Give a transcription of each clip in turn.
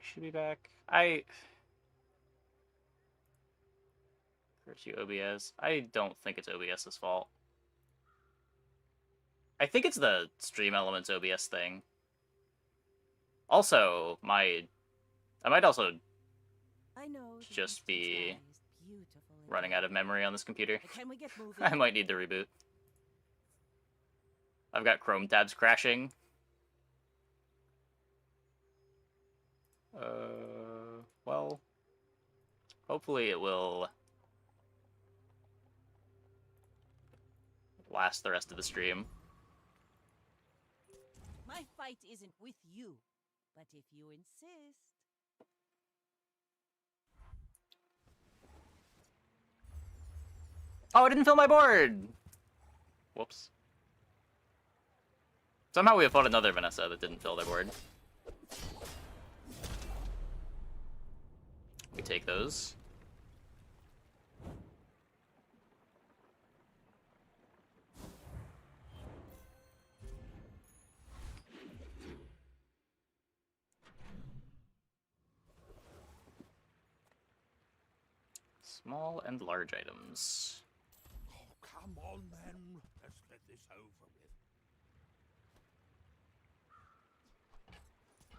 should be back. I hurt you OBS. I don't think it's OBS's fault. I think it's the Stream Elements OBS thing. Also, I might also just be running out of memory on this computer. Can we get moving? I might need to reboot. I've got Chrome tabs crashing. Well, hopefully it will last the rest of the stream. My fight isn't with you, but if you insist. Oh, I didn't fill my board! Whoops. Somehow we have fought another Vanessa that didn't fill their board. We take those. Small and large items. Oh, come on then. Let's get this over with.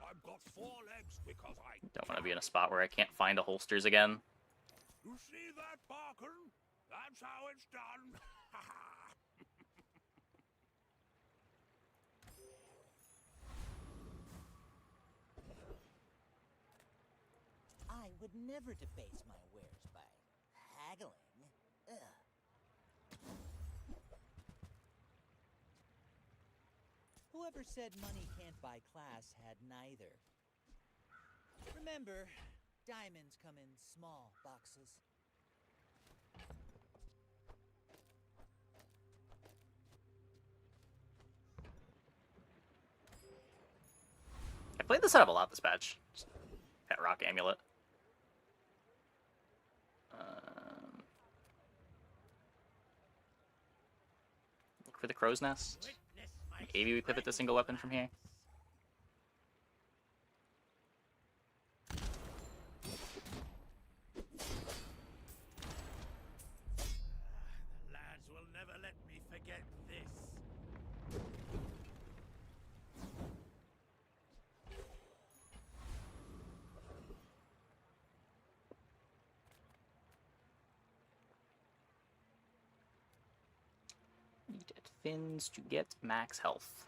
I've got 4 legs because I Don't want to be in a spot where I can't find a holsters again. You see that, Barker? That's how it's done. I would never debase my wares by haggling. Ugh. Whoever said money can't buy class had neither. Remember, diamonds come in small boxes. I played this setup a lot this patch. Just Pet Rock Amulet. Look for the crow's nest. Maybe we pivot the single weapon from here. The lads will never let me forget this. Eat at fins to get max health.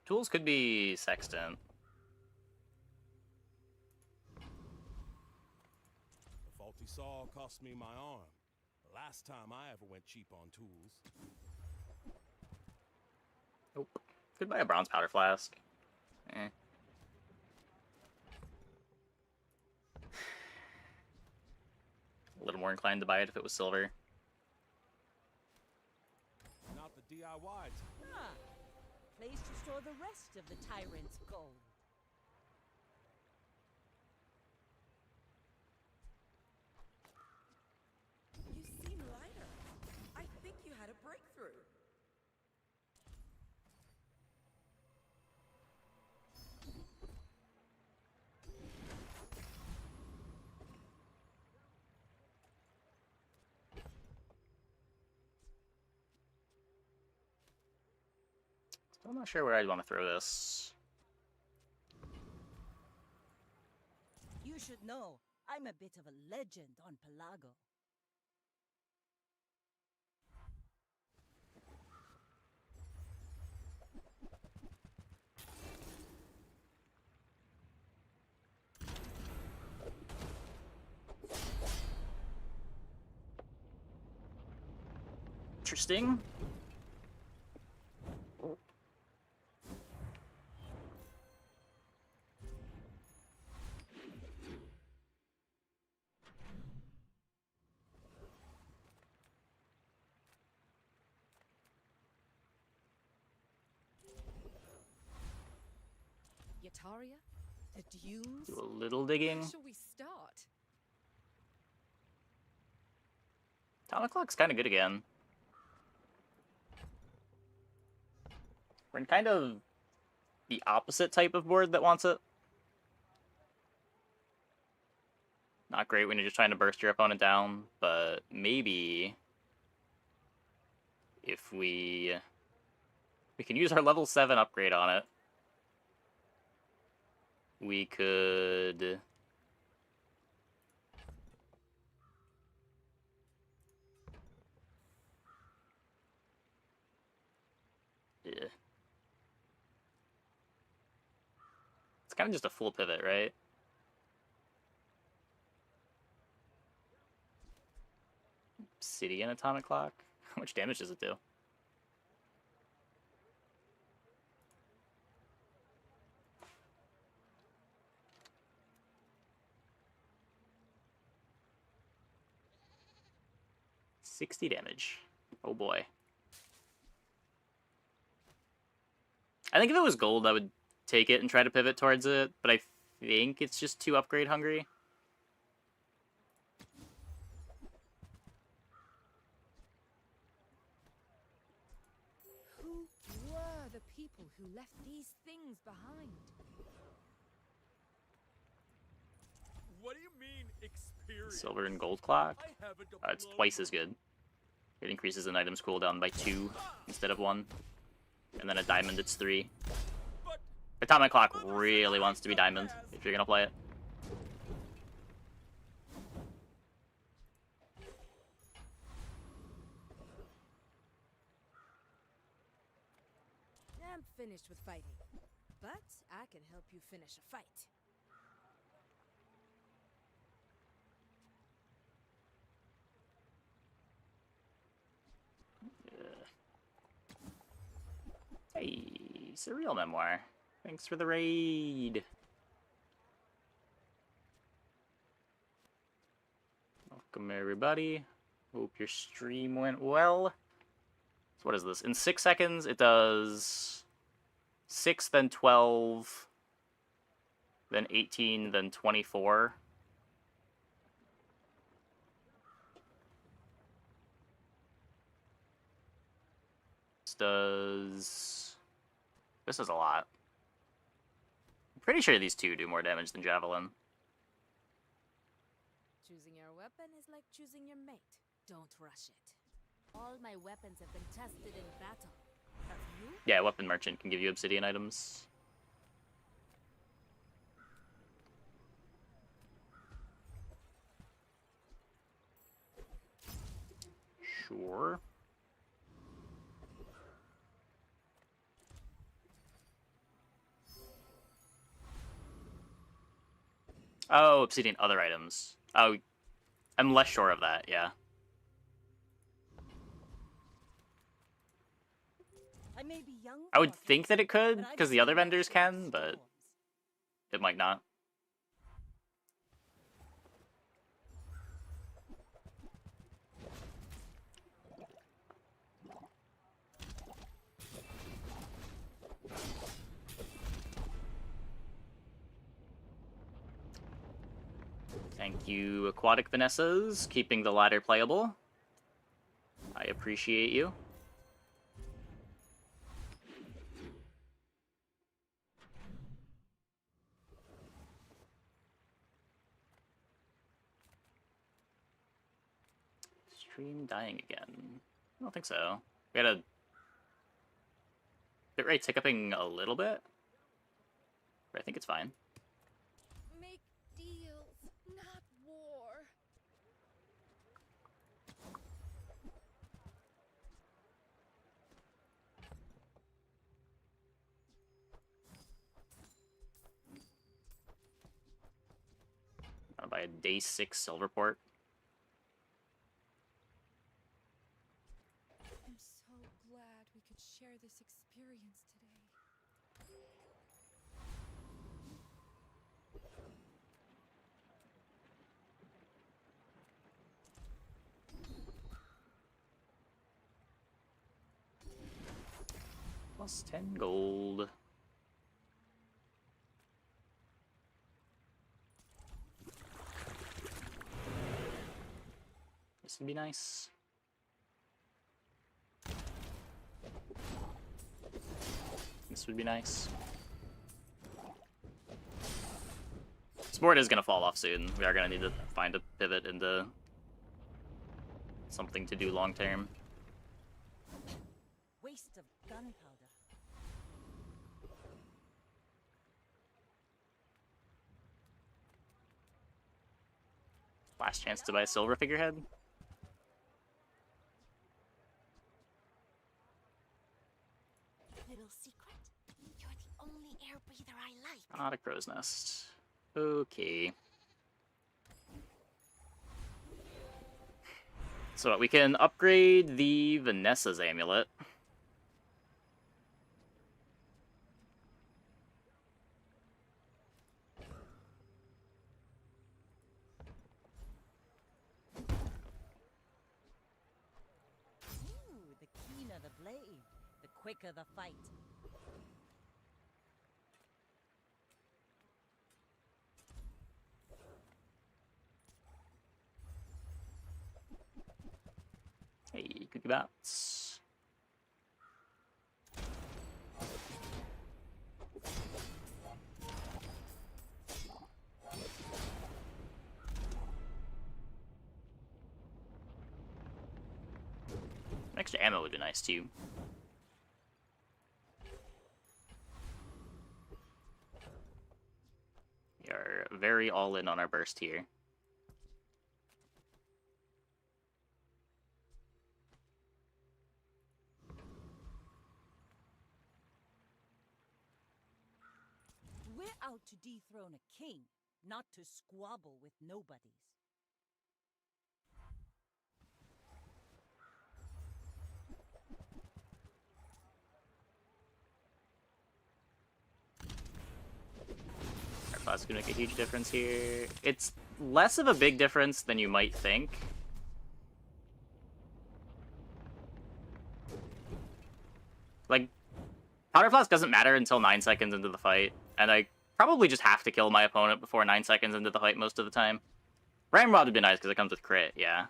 Tools could be Sextant. The faulty saw cost me my arm. The last time I ever went cheap on tools. Nope. Could buy a bronze powder flask. Eh. A little more inclined to buy it if it was silver. Not the DIY. Ah, place to store the rest of the tyrant's gold. You seem lighter. I think you had a breakthrough. Still not sure where I'd want to throw this. You should know, I'm a bit of a legend on Pelago. Interesting. Yataria? The dunes? Do a little digging. Where shall we start? Atomic Clock's kind of good again. We're in kind of the opposite type of board that wants it. Not great when you're just trying to burst your opponent down, but maybe if we can use our level 7 upgrade on it, we could it's kind of just a full pivot, right? Obsidian atomic clock. How much damage does it do? $60 damage. Oh boy. I think if it was gold, I would take it and try to pivot towards it, but I think it's just too upgrade hungry. Who were the people who left these things behind? What do you mean, experience? Silver and gold clock. I have a It's diploma. twice as good. It increases an item's cooldown by 2 instead of 1. And then a diamond, it's 3. But Atomic clock really wants to be diamond if you're gonna play it. I'm finished with fighting, but I can help you finish a fight. Hey, Surreal Memoir. Thanks for the raid. Welcome, everybody. Hope your stream went well. So what is this? In 6 seconds, it does 6, then 12, then 18, then 24. This is a lot. I'm pretty sure these two do more damage than Javelin. Choosing your weapon is like choosing your mate. Don't rush it. All my weapons have been tested in battle. Have you? Yeah, Weapon Merchant can give you obsidian items. Sure. Oh, obsidian other items. Oh, I'm less sure of that, yeah. I may be young. I would Rocket, think that it could, but I've because the seen other vendors lots of can, but storms. it might not. Thank you, Aquatic Vanessas, keeping the ladder playable. I appreciate you. Stream dying again. I don't think so. We had a bitrate hiccuping a little bit, but I think it's fine. Make deals, not war. I'm gonna buy a day 6 silver port. I'm so glad we could share this experience today. Plus 10 gold. This would be nice. defense would be nice. This board is going to fall off soon. We are going to need to find a pivot into something to do long term. Waste of gunpowder. Last chance to buy a silver figurehead. Little secret? You're the only air breather I like. Not a crow's nest. Okay. So we can upgrade the Vanessa's amulet. Ooh, the keener the blade, the quicker the fight. Hey, cookie bats. Extra ammo would be nice too. We are very all in on our burst here. We're out to dethrone a king, not to squabble with nobodies. Our class is gonna make a huge difference here. It's less of a big difference than you might think. Like, Powder Flask doesn't matter until 9 seconds into the fight, and I probably just have to kill my opponent before 9 seconds into the fight most of the time. Ramrod would be nice because it comes with crit, yeah.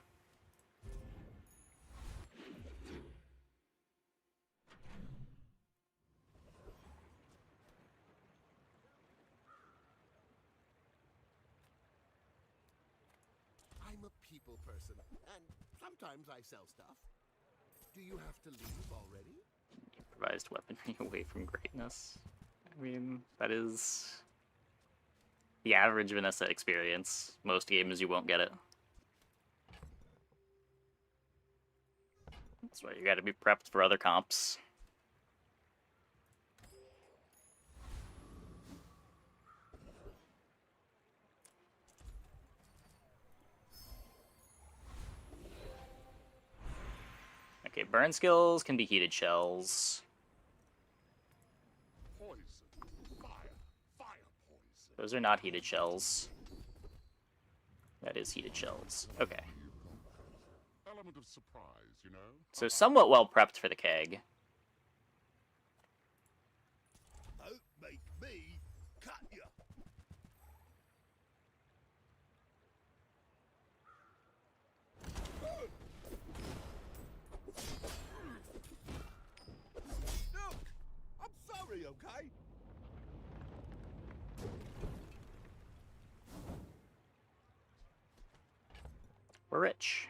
I'm a people person, and sometimes I sell stuff. Do you have to leave already? Improvised weaponry away from greatness. I mean, that is the average Vanessa experience. Most games you won't get it. That's why you gotta be prepped for other comps. Okay, burn skills can be heated shells. Poison. Fire. Fire poison. Those are not heated shells. That is heated shells. Okay. Element of surprise, you know? So somewhat well prepped for the keg. Don't make me cut you. Look! I'm sorry, okay? We're rich.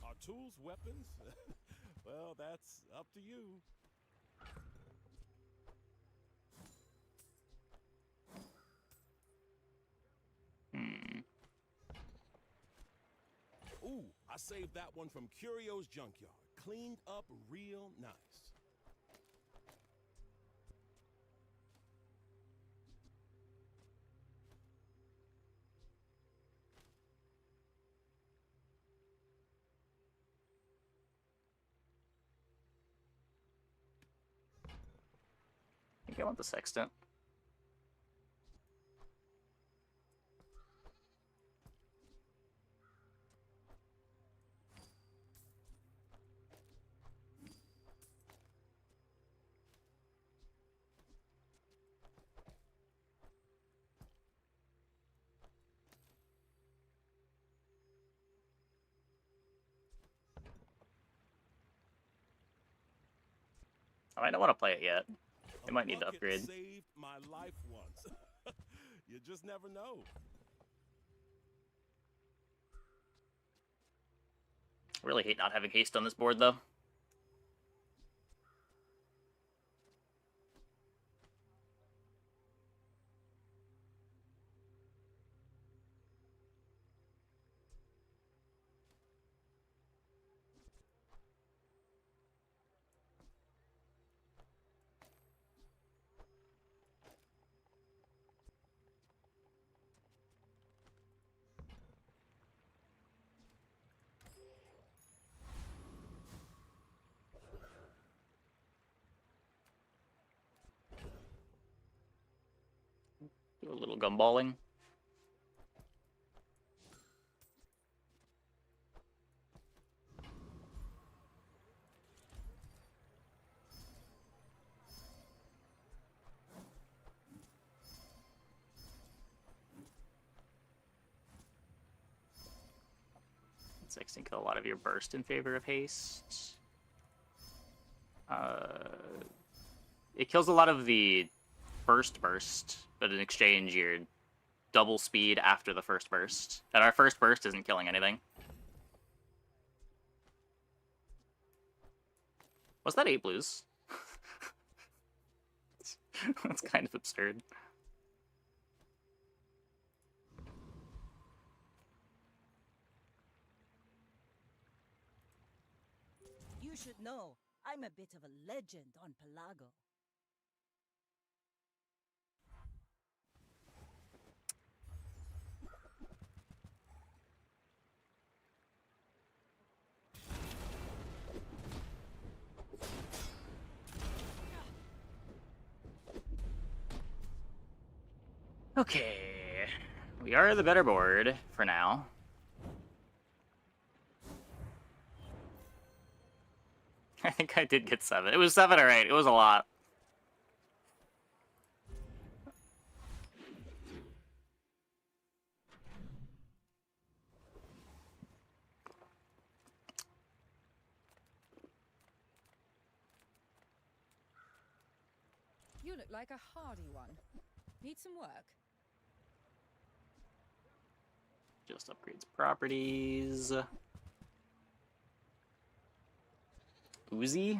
Are tools weapons? Well, that's up to you. Hmm. Ooh, I saved that one from Curio's junkyard. Cleaned up real nice. I think I want the sextant. Oh, I don't want to play it yet. A They might need to bucket upgrade. saved my life once. You just never know. Really hate not having haste on this board, though. Do a little gumballing. It's like kill a lot of your burst in favor of haste. It kills a lot of the first burst, but in exchange, you're double speed after the first burst. And our first burst isn't killing anything. Was that 8 blues? That's kind of absurd. You should know, I'm a bit of a legend on Pelago. Okay, we are the better board for now. I think I did get 7. It was 7 or 8. It was a lot. You look like a hardy one. Need some work? Just upgrades properties. Uzi?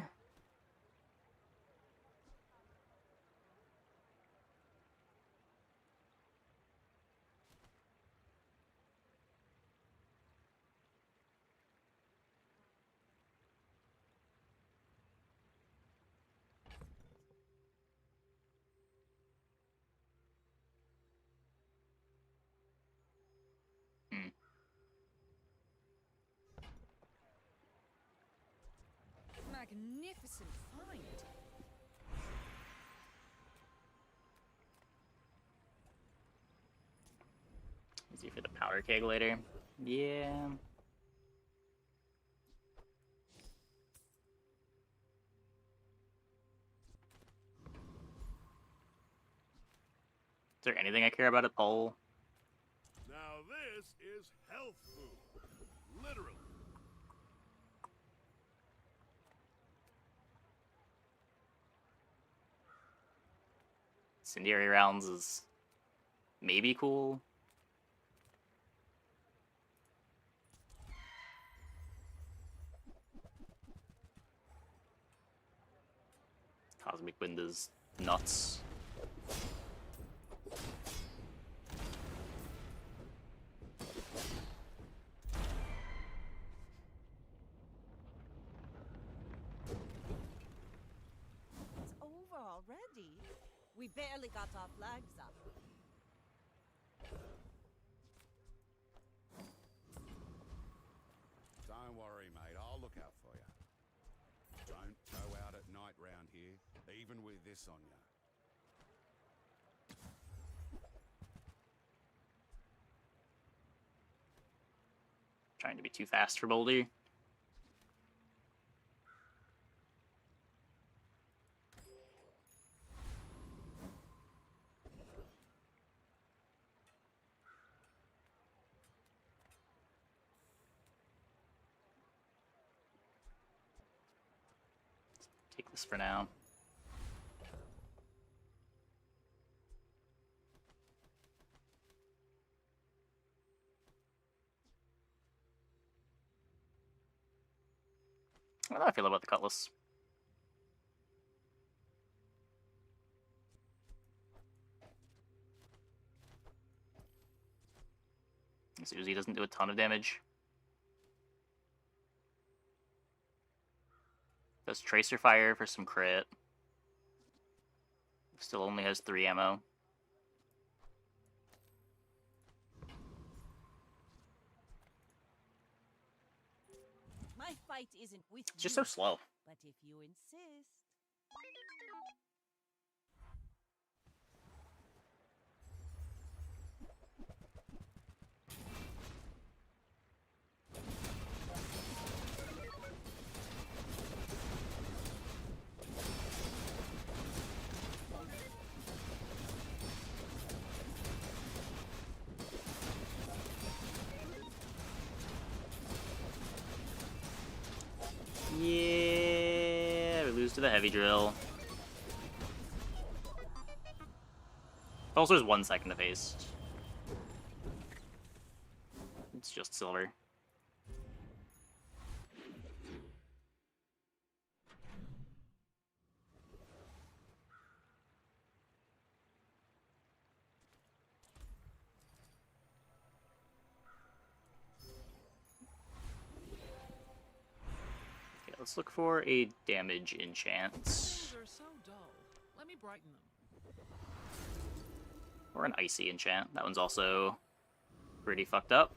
Magnificent find. Easy for the powder keg later. Yeah. Is there anything I care about at Pole? Now this is health food. Literally. Incendiary rounds is maybe cool. Cosmic Wind is nuts. It's over already. We barely got our flags up. Don't worry, mate. I'll look out for you. Don't go out at night round here, even with this on you. Trying to be too fast for Boulder. Take this for now. How do I feel about the cutlass? This Uzi doesn't do a ton of damage. Does Tracer Fire for some crit. Still only has 3 ammo. My fight isn't with It's just so you, slow. but if you insist. Yeah, we lose to the heavy drill. Also, there's 1 second to face. It's just silver. Okay, let's look for a damage enchant. Things are so dull. Let me brighten them. Or an icy enchant. That one's also pretty fucked up.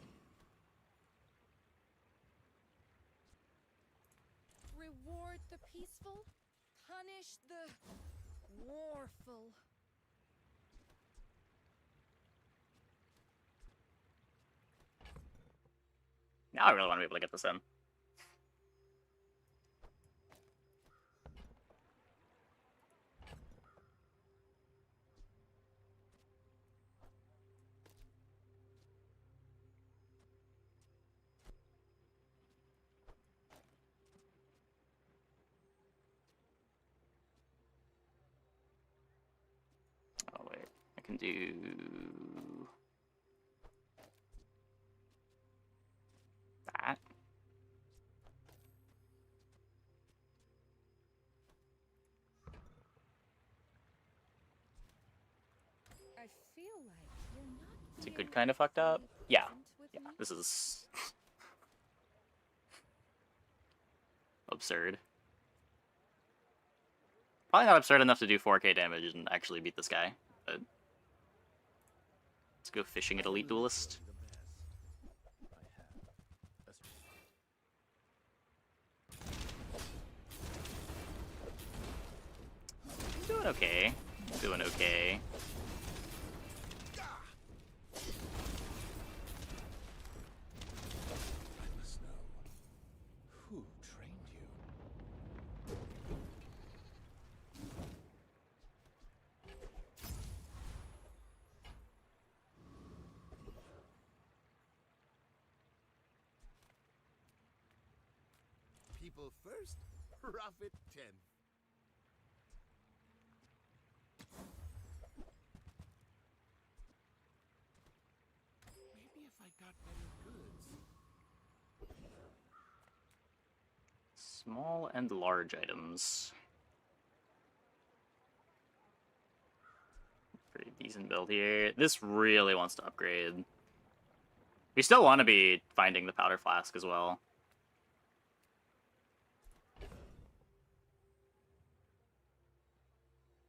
Reward the peaceful, punish the warful. Now I really want to be able to get this in. Oh wait, I can do that. I feel like you're not Is it good being kind of fucked up? fully Yeah. present with Yeah, me. this is absurd. Probably not absurd enough to do 4k damage and actually beat this guy, but let's go fishing at Elite Duelist. Doing okay. Doing okay. I must know. Who trained you? People first, profit 10th. Maybe if I got better goods. Small and large items. Pretty decent build here. This really wants to upgrade. We still want to be finding the powder flask as well.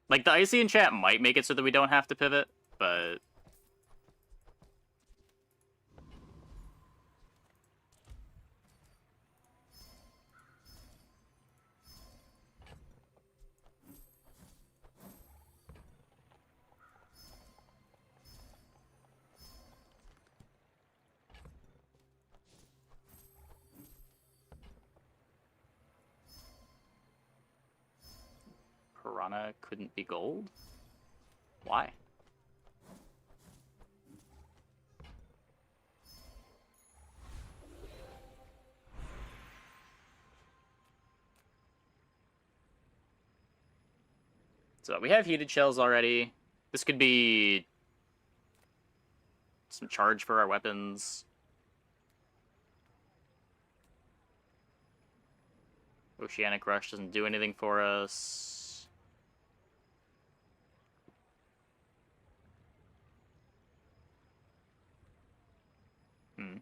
Like, the Icy enchant might make it so that we don't have to pivot, but... Piranha couldn't be gold? Why? So we have heated shells already. This could be some charge for our weapons. Oceanic Rush doesn't do anything for us. Could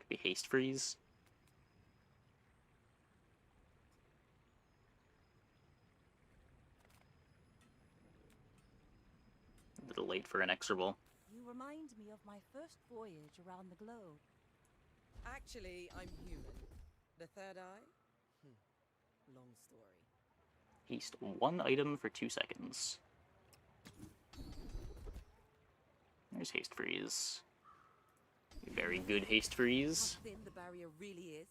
be Haste Freeze. A little late for Inexorable. You remind me of my first voyage around the globe. Actually, I'm human. The third eye? Long story. Haste 1 item for 2 seconds. There's Haste Freeze. Very good Haste Freeze. How thin the barrier really is.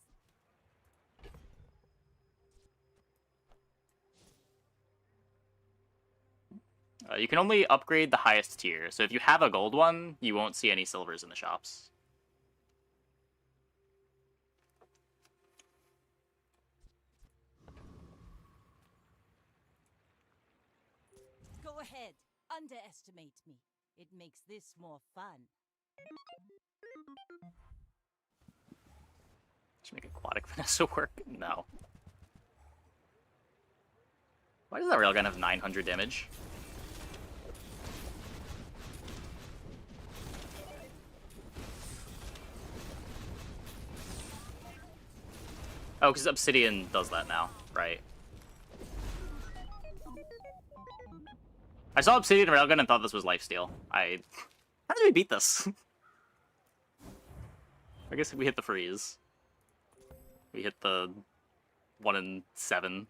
You can only upgrade the highest tier, so if you have a gold one, you won't see any silvers in the shops. Go ahead, underestimate me. It makes this more fun. Should make Aquatic Vanessa work? No. Why does that railgun have 900 damage? Oh, because Obsidian does that now, right? I saw Obsidian Railgun and thought this was lifesteal. How did we beat this? I guess we hit the freeze. We hit the 1 in 7.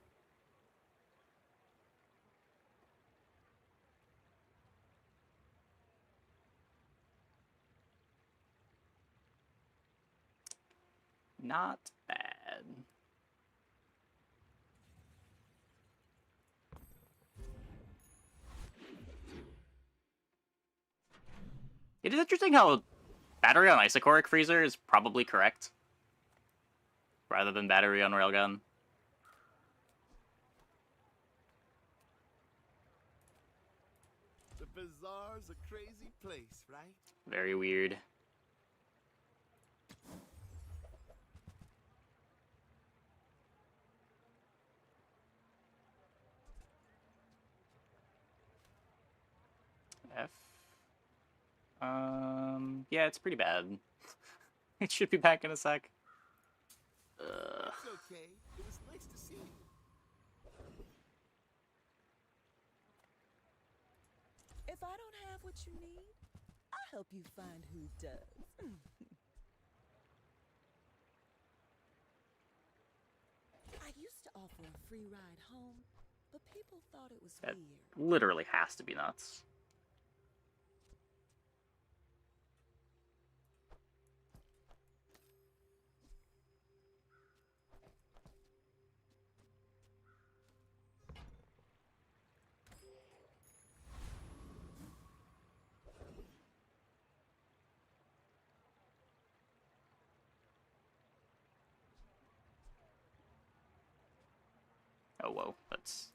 Not bad. It is interesting how battery on Isocoric Freezer is probably correct, rather than battery on Railgun. The bazaar's a crazy place, right? Very weird. F. Yeah, it's pretty bad. It should be back in a sec. It's okay. It was nice to see you. If I don't have what you need, I'll help you find who does. I used to offer a free ride home, but people thought it was That weird. literally has to be nuts. Oh, whoa, that's...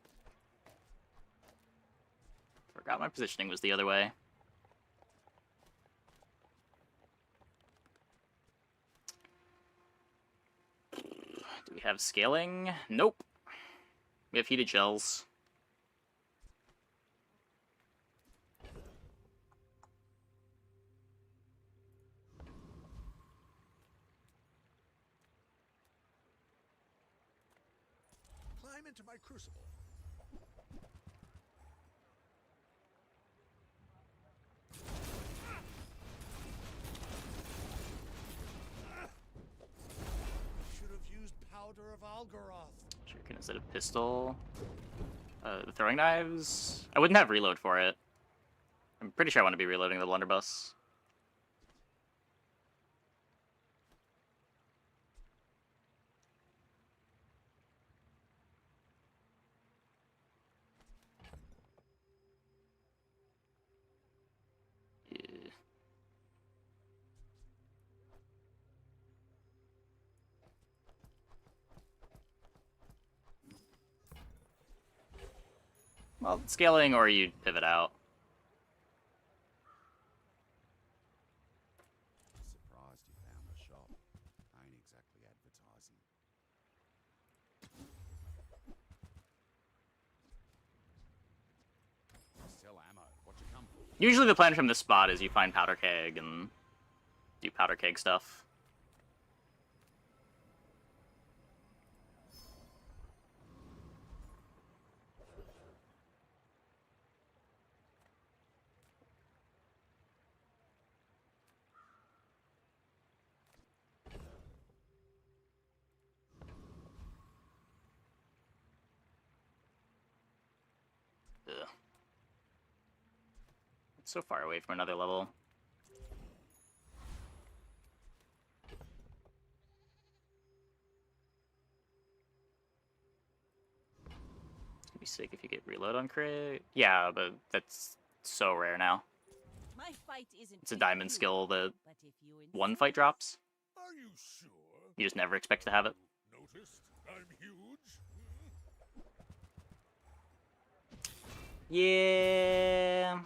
Forgot my positioning was the other way. Do we have scaling? Nope. We have heated shells. Climb into my crucible. Should have used powder of Algaroth. Shuriken instead of pistol. The throwing knives. I wouldn't have reload for it. I'm pretty sure I want to be reloading the blunderbuss. Yeah. Well, scaling or you pivot out. Surprised you found the shop. I ain't exactly horizon. Sell ammo. What you come for? Usually the plan from this spot is you find powder keg and do powder keg stuff. Ugh. It's so far away from another level. It'd be sick if you get reload on crit. Yeah, but that's so rare now. My fight isn't It's a with diamond you, skill that but if you one fight insist- drops. Are you sure? You just never expect to have it. Noticed? I'm huge. Yeah.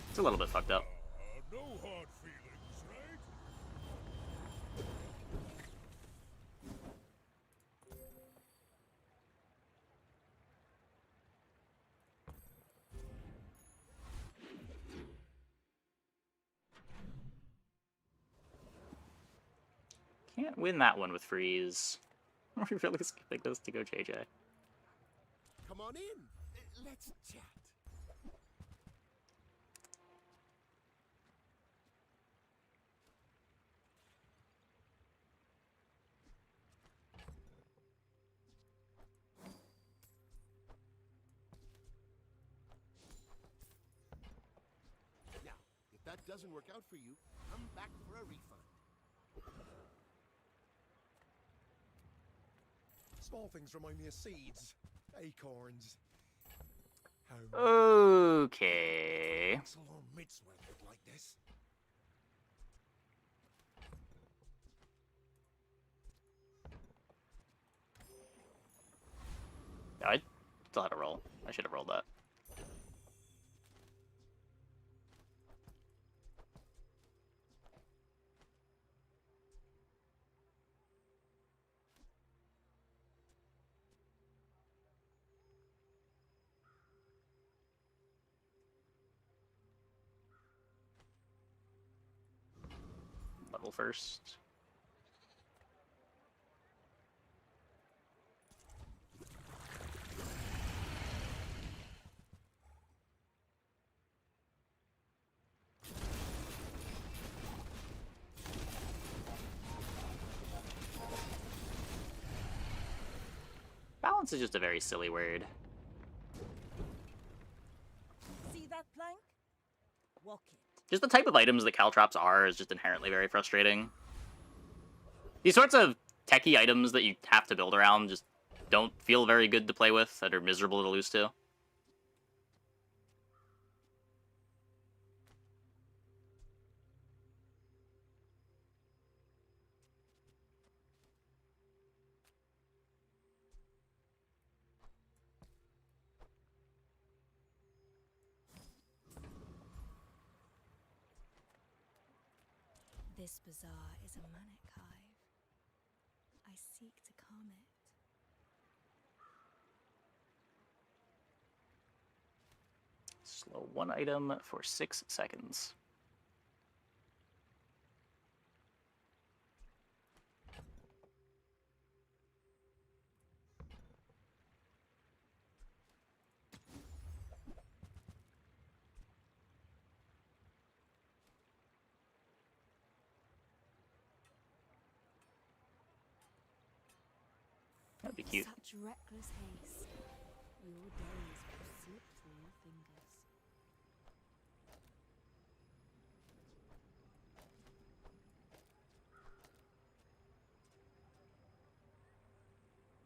It's a little bit fucked up. No hard feelings, right? Can't win that one with freeze. Are we really skipping this to go JJ? Come on in. Let's chat. Now, if that doesn't work out for you, come back for a refund. Small things remind me of seeds, acorns. Home. Okay. Axel or Mids won't look like this. I still had to roll. I should have rolled that. Level first. Balance is just a very silly word. See that plank? Walk it. Just the type of items that caltrops are is just inherently very frustrating. These sorts of techie items that you have to build around just don't feel very good to play with, that are miserable to lose to. This bazaar is a manic hive. I seek to calm it. Slow one item for 6 seconds. That'd be cute. Such reckless haste. Your days will slip through your fingers.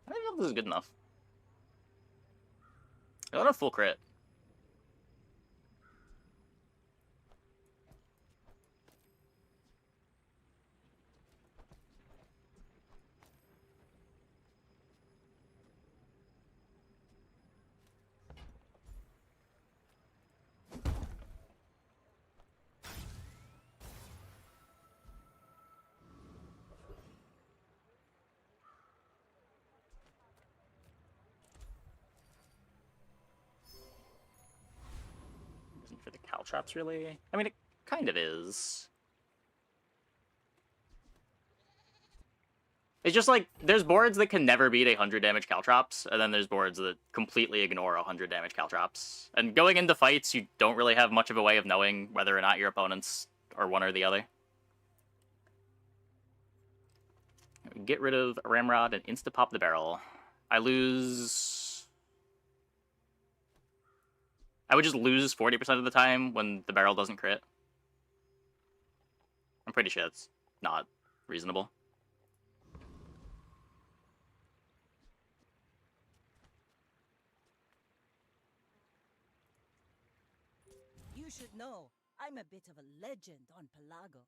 I don't know if this is good enough. I don't have full crit. caltrops, really. I mean, it kind of is. It's just like, there's boards that can never beat 100 damage caltrops, and then there's boards that completely ignore 100 damage caltrops. And going into fights, you don't really have much of a way of knowing whether or not your opponents are one or the other. Get rid of Ramrod and insta-pop the barrel. I lose... I would just lose 40% of the time when the barrel doesn't crit. I'm pretty sure that's not reasonable. You should know, I'm a bit of a legend on Pelago.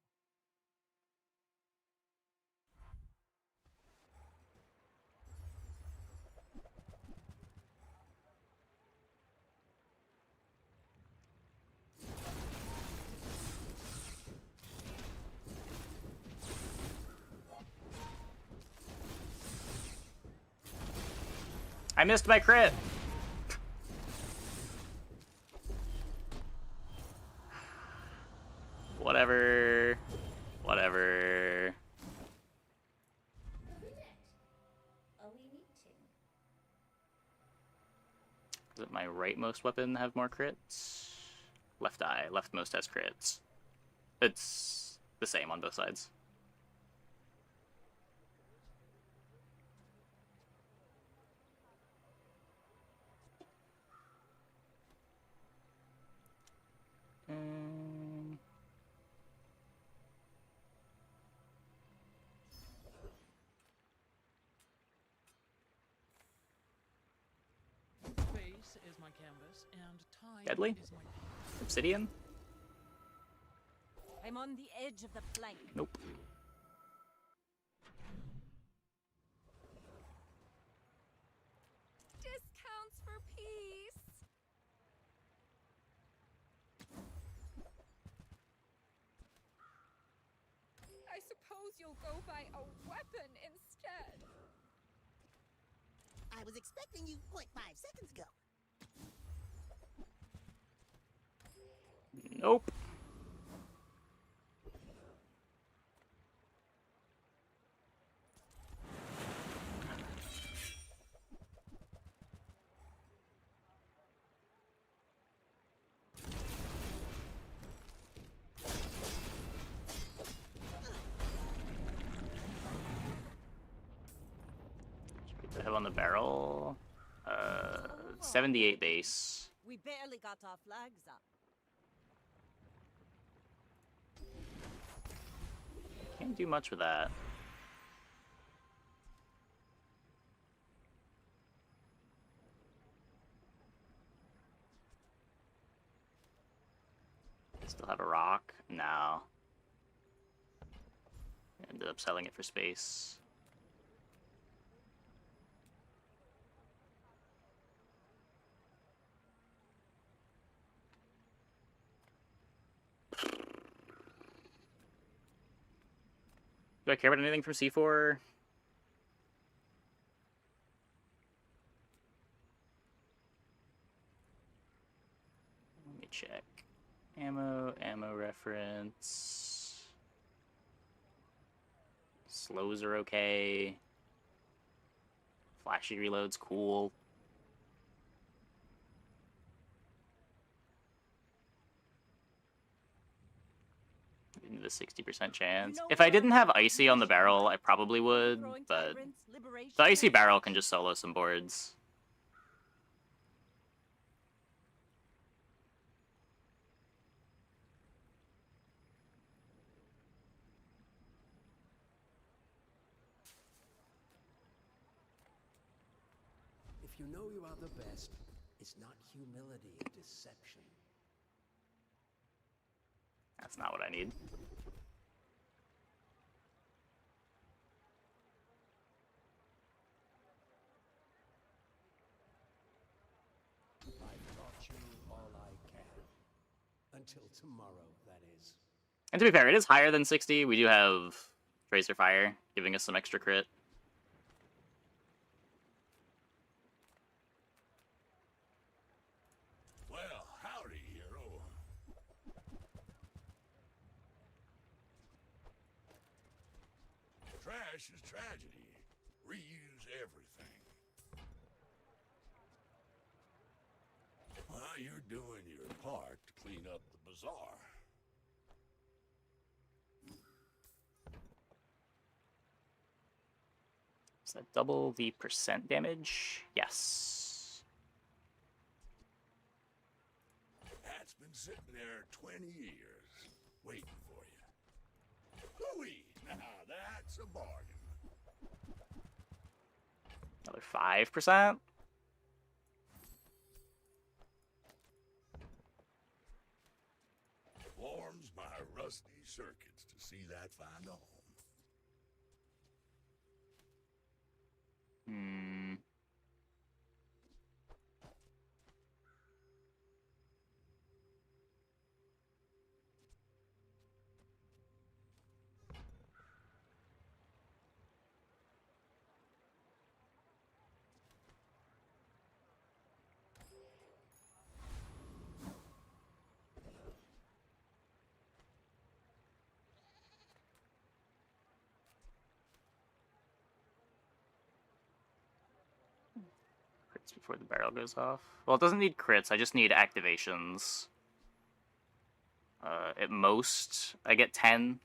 I missed my crit! Whatever. Whatever. Does my rightmost weapon have more crits? Left eye. Leftmost has crits. It's the same on both sides. Space is my canvas, and time Deadly? is my Obsidian? I'm on the edge of the plank. Nope. Discounts for peace. I suppose you'll go buy a weapon instead. I was expecting you 0.5 seconds ago. Nope. I have on the barrel. 78 base. We barely got our flags up. Can't do much with that. Still have a rock? No. Ended up selling it for space. Do I care about anything from C4? Let me check. Ammo reference. Slows are okay. Flashy reload's cool. Into the 60% chance. If I didn't have Icy on the barrel, I probably would, but the Icy barrel can just solo some boards. If you know you are the best, it's not humility and deception. That's not what I need. I've taught you all I can. Until tomorrow, that is. And to be fair, it is higher than 60. We do have Tracer Fire, giving us some extra crit. Well, howdy, hero. Trash is tragedy. Reuse everything. Well, you're doing your part to clean up the bazaar. Does that double the percent damage? Yes. That's been sitting there 20 years, waiting for you. Hooey! Now that's a bargain. Another 5%. Warms my rusty circuits to see that find a home. Hmm. Crits before the barrel goes off. Well, it doesn't need crits. I just need activations. At most, I get 10.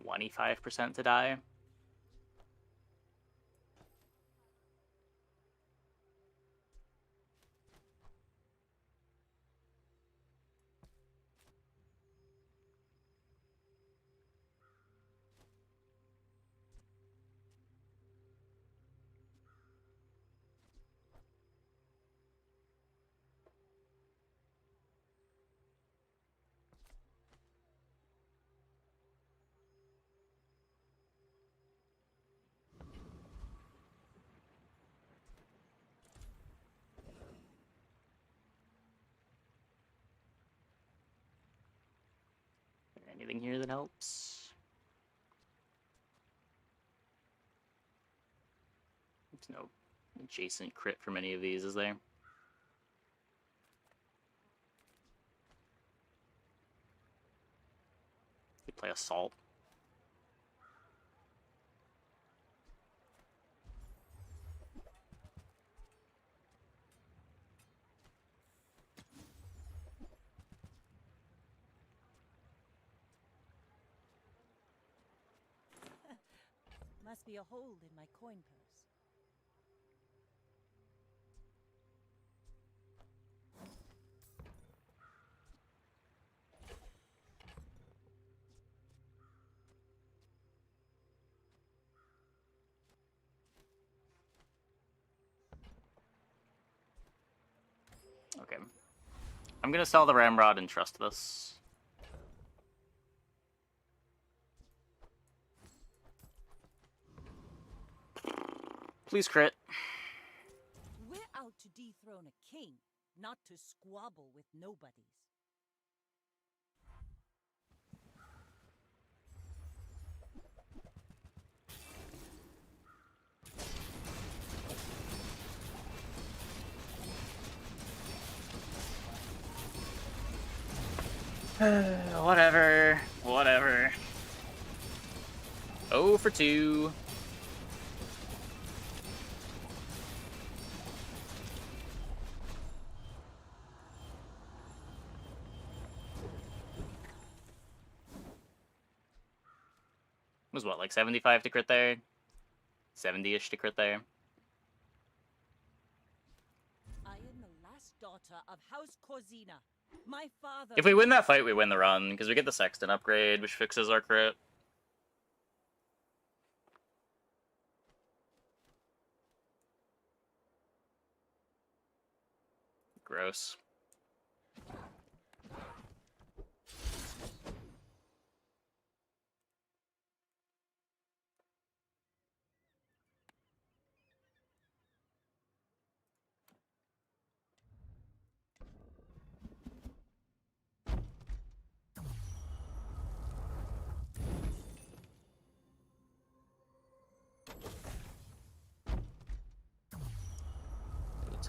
$25% to die. Anything here that helps? There's no adjacent crit from any of these, is there? You play Assault. Must be a hole in my coin purse. Okay. I'm gonna sell the Ramrod and trust this. Please crit. We're out to dethrone a king, not to squabble with nobodies. Whatever. Whatever. 0 for 2. Was what, like 75 to crit there? 70-ish to crit there? I am the last daughter of House Corzina. My father... If we win that fight, we win the run, because we get the Sexton upgrade, which fixes our crit. Gross.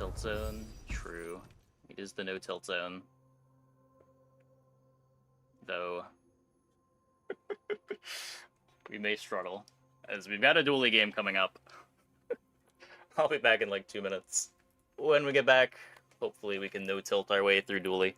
no-tilt zone. True. It is the no-tilt zone. Though... we may struggle, as we've got a dually game coming up. I'll be back in like 2 minutes. When we get back, hopefully we can no-tilt our way through dually.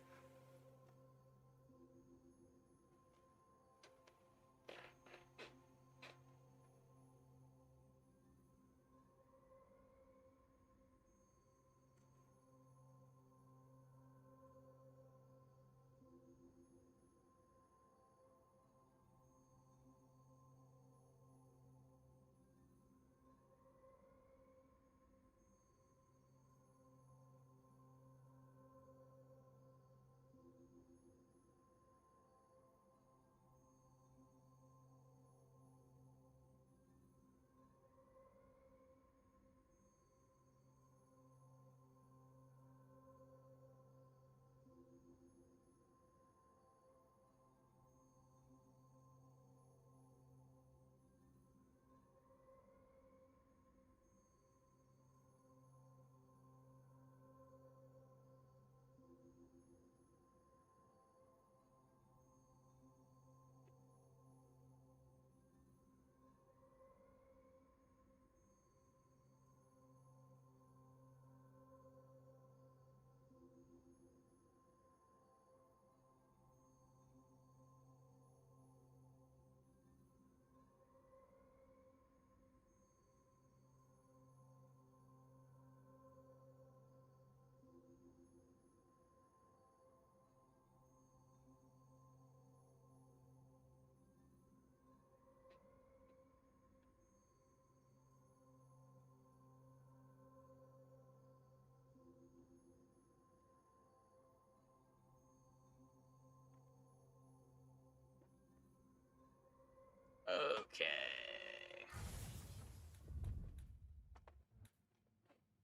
Okay.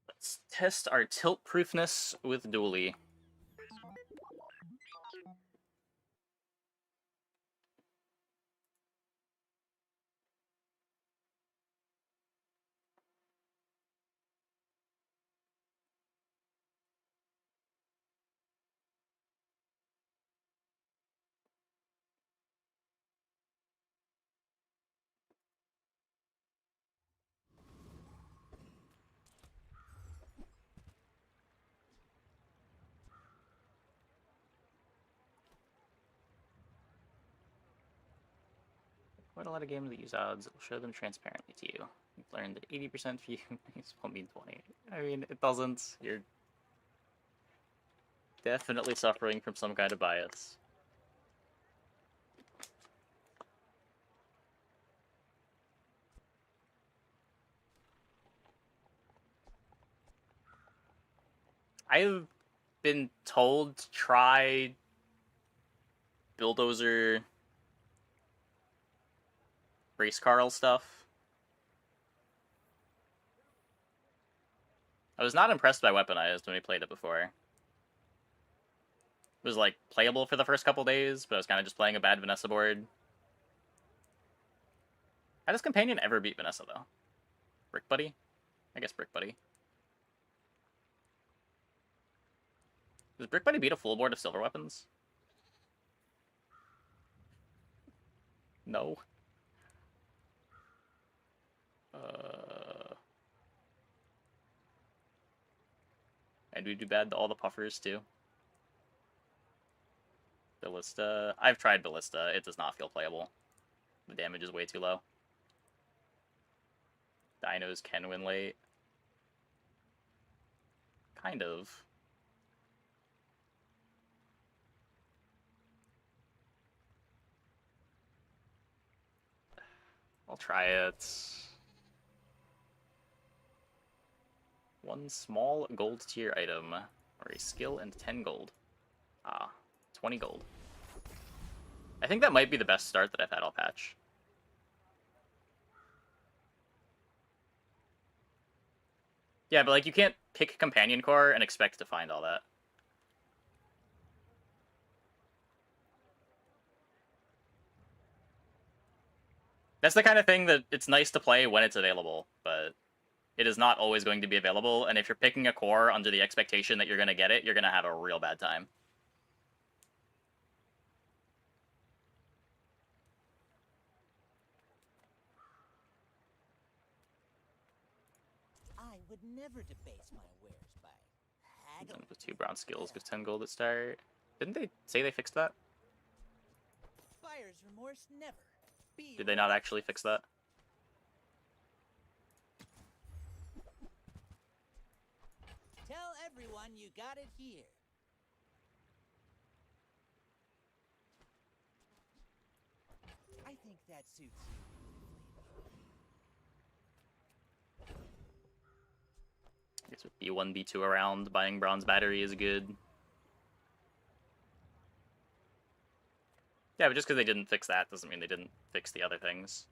Let's test our tilt proofness with dually. Quite a lot of games that use odds. It will show them transparently to you. You've learned that 80% for you will mean 20. I mean, it doesn't. You're definitely suffering from some kind of bias. I've been told to try Bulldozer race Carl stuff. I was not impressed by Weaponized when we played it before. It was, like, playable for the first couple days, but I was kind of just playing a bad Vanessa board. How does Companion ever beat Vanessa, though? Brick Buddy? I guess Brick Buddy. Does Brick Buddy beat a full board of silver weapons? No. And we do bad to all the puffers, too. Ballista. I've tried Ballista. It does not feel playable. The damage is way too low. Dinos can win late. Kind of. I'll try it. 1 small gold tier item, or a skill and 10 gold. Ah, 20 gold. I think that might be the best start that I've had all patch. Yeah, but like you can't pick Companion Core and expect to find all that. That's the kind of thing that it's nice to play when it's available, but it is not always going to be available, and if you're picking a core under the expectation that you're going to get it, you're going to have a real bad time. I would never debase my wares by haggling. With 2 bronze skills, gives 10 gold at start. Didn't they say they fixed that? Buyer's remorse never. Be Did they not actually fix that? Tell everyone you got it here. I think that suits you beautifully. I guess with B1, B2 around, buying bronze battery is good. Yeah, but just because they didn't fix that doesn't mean they didn't fix the other things.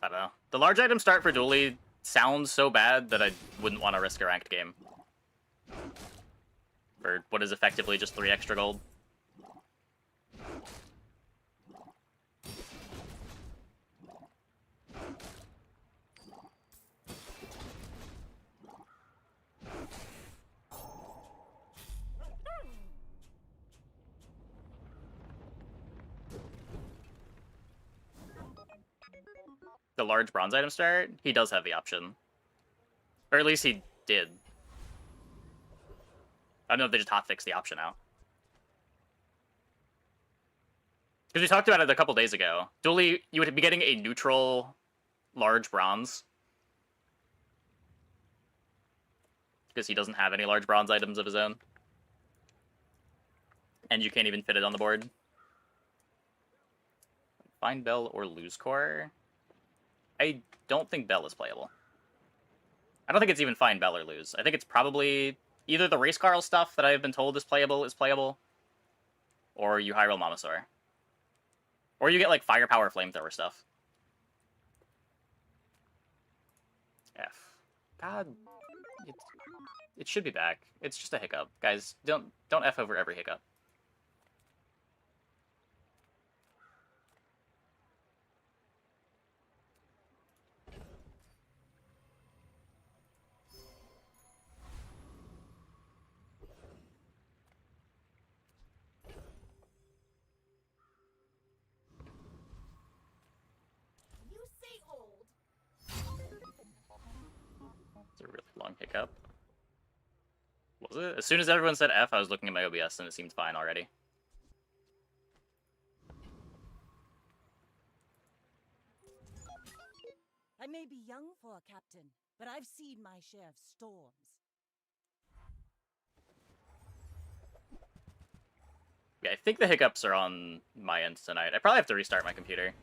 I don't know. The large item start for Dually sounds so bad that I wouldn't want to risk a ranked game. For what is effectively just 3 extra gold. The large bronze item start, he does have the option. Or at least he did. I don't know if they just hotfixed the option out. Because we talked about it a couple days ago. Dually, you would be getting a neutral large bronze. Because he doesn't have any large bronze items of his own. And you can't even fit it on the board. Find Bell or lose core? I don't think Bell is playable. I don't think it's even find Bell or lose. I think it's probably either the Race Carl stuff that I've been told is playable, or you Hyrule Mamasaur. Or you get, like, Firepower Flamethrower stuff. F. God. It should be back. It's just a hiccup. Guys, don't F over every hiccup. It's a really long hiccup. Was it? As soon as everyone said F, I was looking at my OBS and it seemed fine already. I may be young for a captain, but I've seen my share of storms. Yeah, I think the hiccups are on my end tonight. I probably have to restart my computer.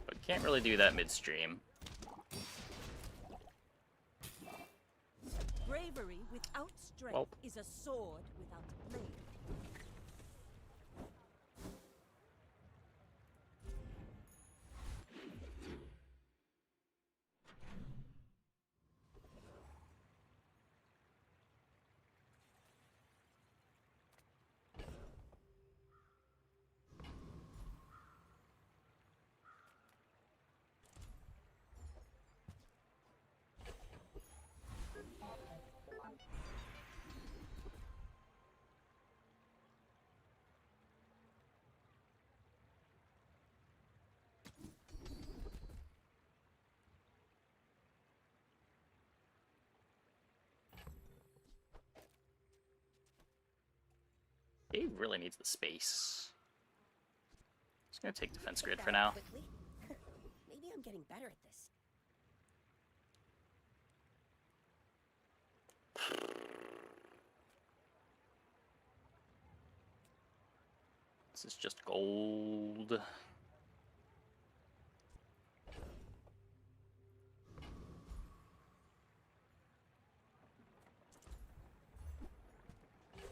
But can't really do that midstream. Bravery without strength Well. is a sword without a blade. He really needs the space. Just gonna take defense grid for now. Maybe I'm getting better at this. This is just gold.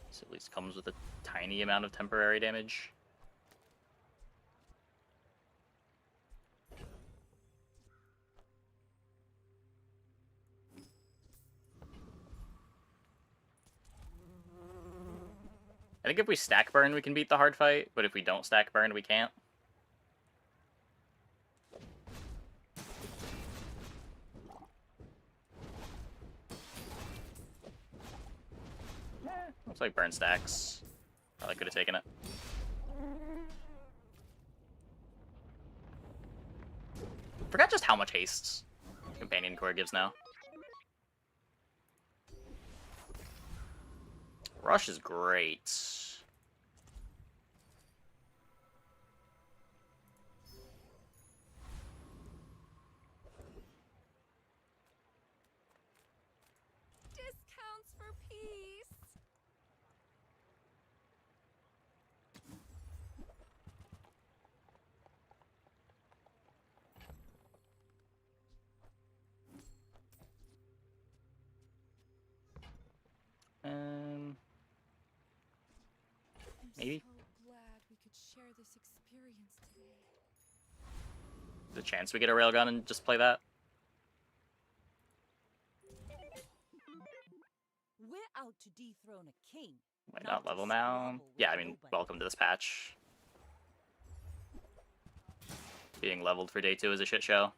This at least comes with a tiny amount of temporary damage. I think if we stack burn, we can beat the hard fight, but if we don't stack burn, we can't. Looks like burn stacks. Probably could have taken it. Forgot just how much haste Companion Core gives now. Rush is great. Discounts for peace. Maybe. I'm so glad we could share this experience today. The chance we get a railgun and just play that. We're out to dethrone a king. Might not level now. Yeah, I mean, welcome to this patch. Being leveled for day 2 is a shit show.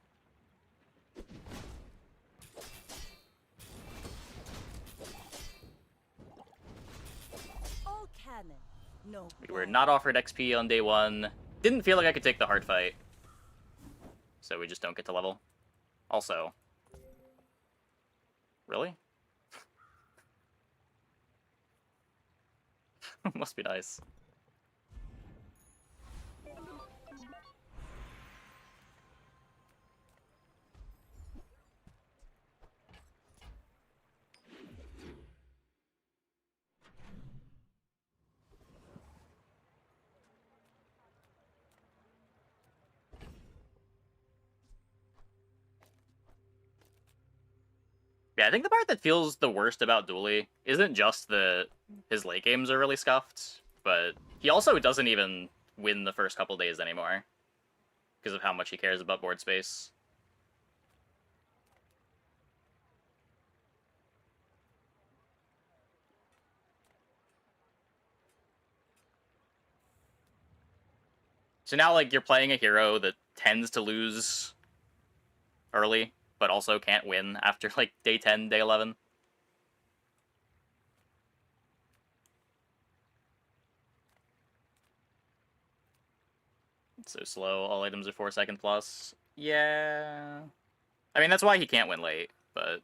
All cannon. No. We were not offered XP on day 1. Didn't feel like I could take the hard fight. So we just don't get to level. Also. Really? Must be nice. Yeah, I think the part that feels the worst about Dooley isn't just that his late games are really scuffed, but he also doesn't even win the first couple days anymore because of how much he cares about board space. So now, like, you're playing a hero that tends to lose early, but also can't win after, like, day 10, day 11. It's so slow. All items are 4-second plus. Yeah. I mean, that's why he can't win late, but...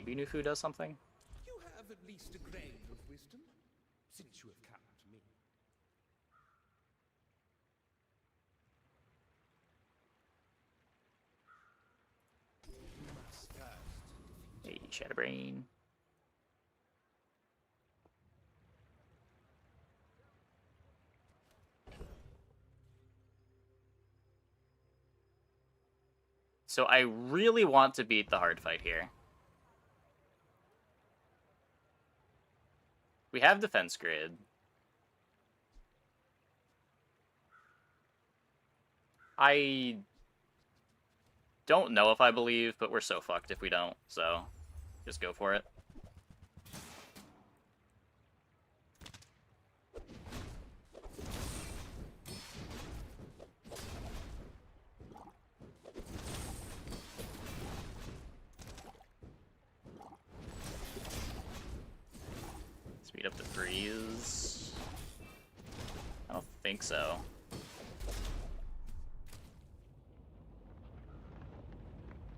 maybe Nufu does something? You have at least a grain of wisdom, since you have come to me. You must first defeat Hey, Shatterbrain. So I really want to beat the hard fight here. We have defense grid. I don't know if I believe, but we're so fucked if we don't, so just go for it. Speed up the freeze. I don't think so.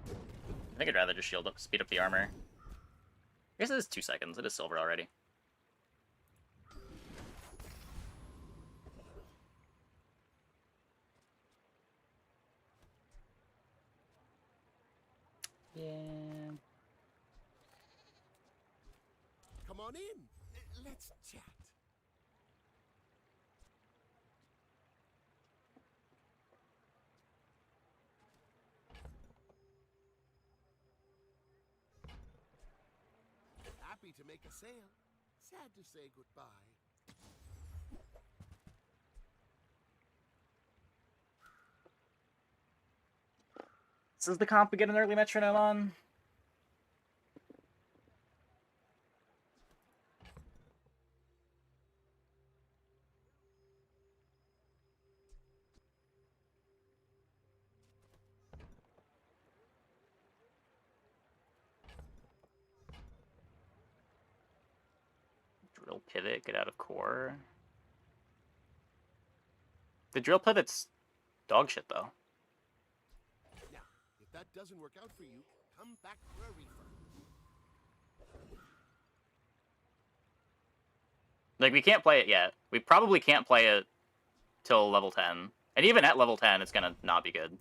I think I'd rather just shield up, speed up the armor. I guess it is 2 seconds. It is silver already. Yeah. Come on in. Let's chat. happy to make a sale. Sad to say goodbye. This is the comp we get an early metronome on. Drill pivot, get out of core. The drill pivot's dog shit, though. Now, if that doesn't work out for you, come back for a refund. Like, we can't play it yet. We probably can't play it till level 10. And even at level 10, it's gonna not be good.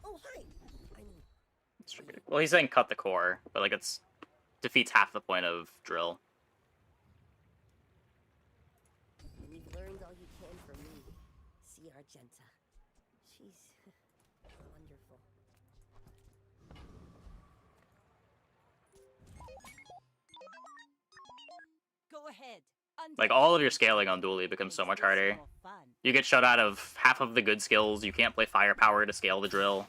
Oh, hi! Well, he's saying cut the core, but like it's defeats half the point of drill. You've learned all you can from me. See Argenta. She's wonderful. Go ahead. Like, all of your scaling on Dually becomes so much harder. You get shut out of half of the good skills, you can't play firepower to scale the drill.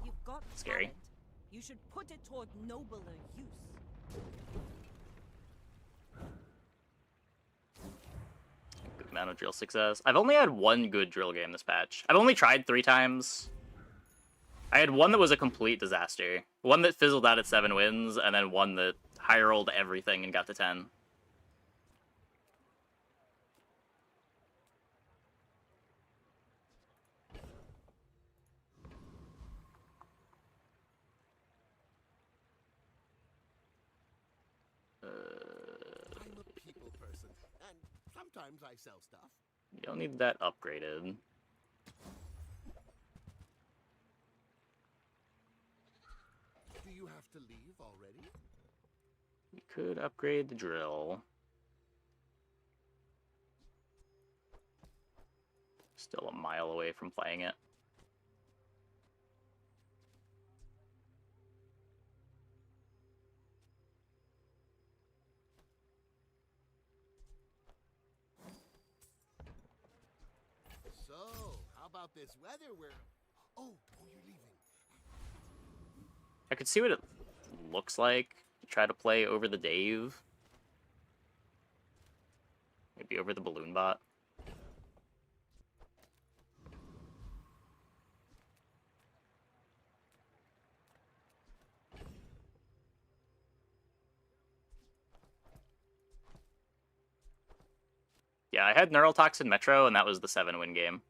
You've got Scary. talent. You should put it toward nobler use. Good amount of drill success. I've only had one good drill game this patch. I've only tried 3 times. I had one that was a complete disaster. One that fizzled out at 7 wins, and then one that high rolled everything and got to 10. I'm a people person, and sometimes I sell stuff. You don't need that upgraded. Do you have to leave already? You could upgrade the drill. Still a mile away from playing it. So, how about this weather where... Oh, you're leaving. I could see what it looks like. Try to play over the Dave. Maybe over the balloon bot. Yeah, I had Neurotoxin Metro, and that was the 7-win game.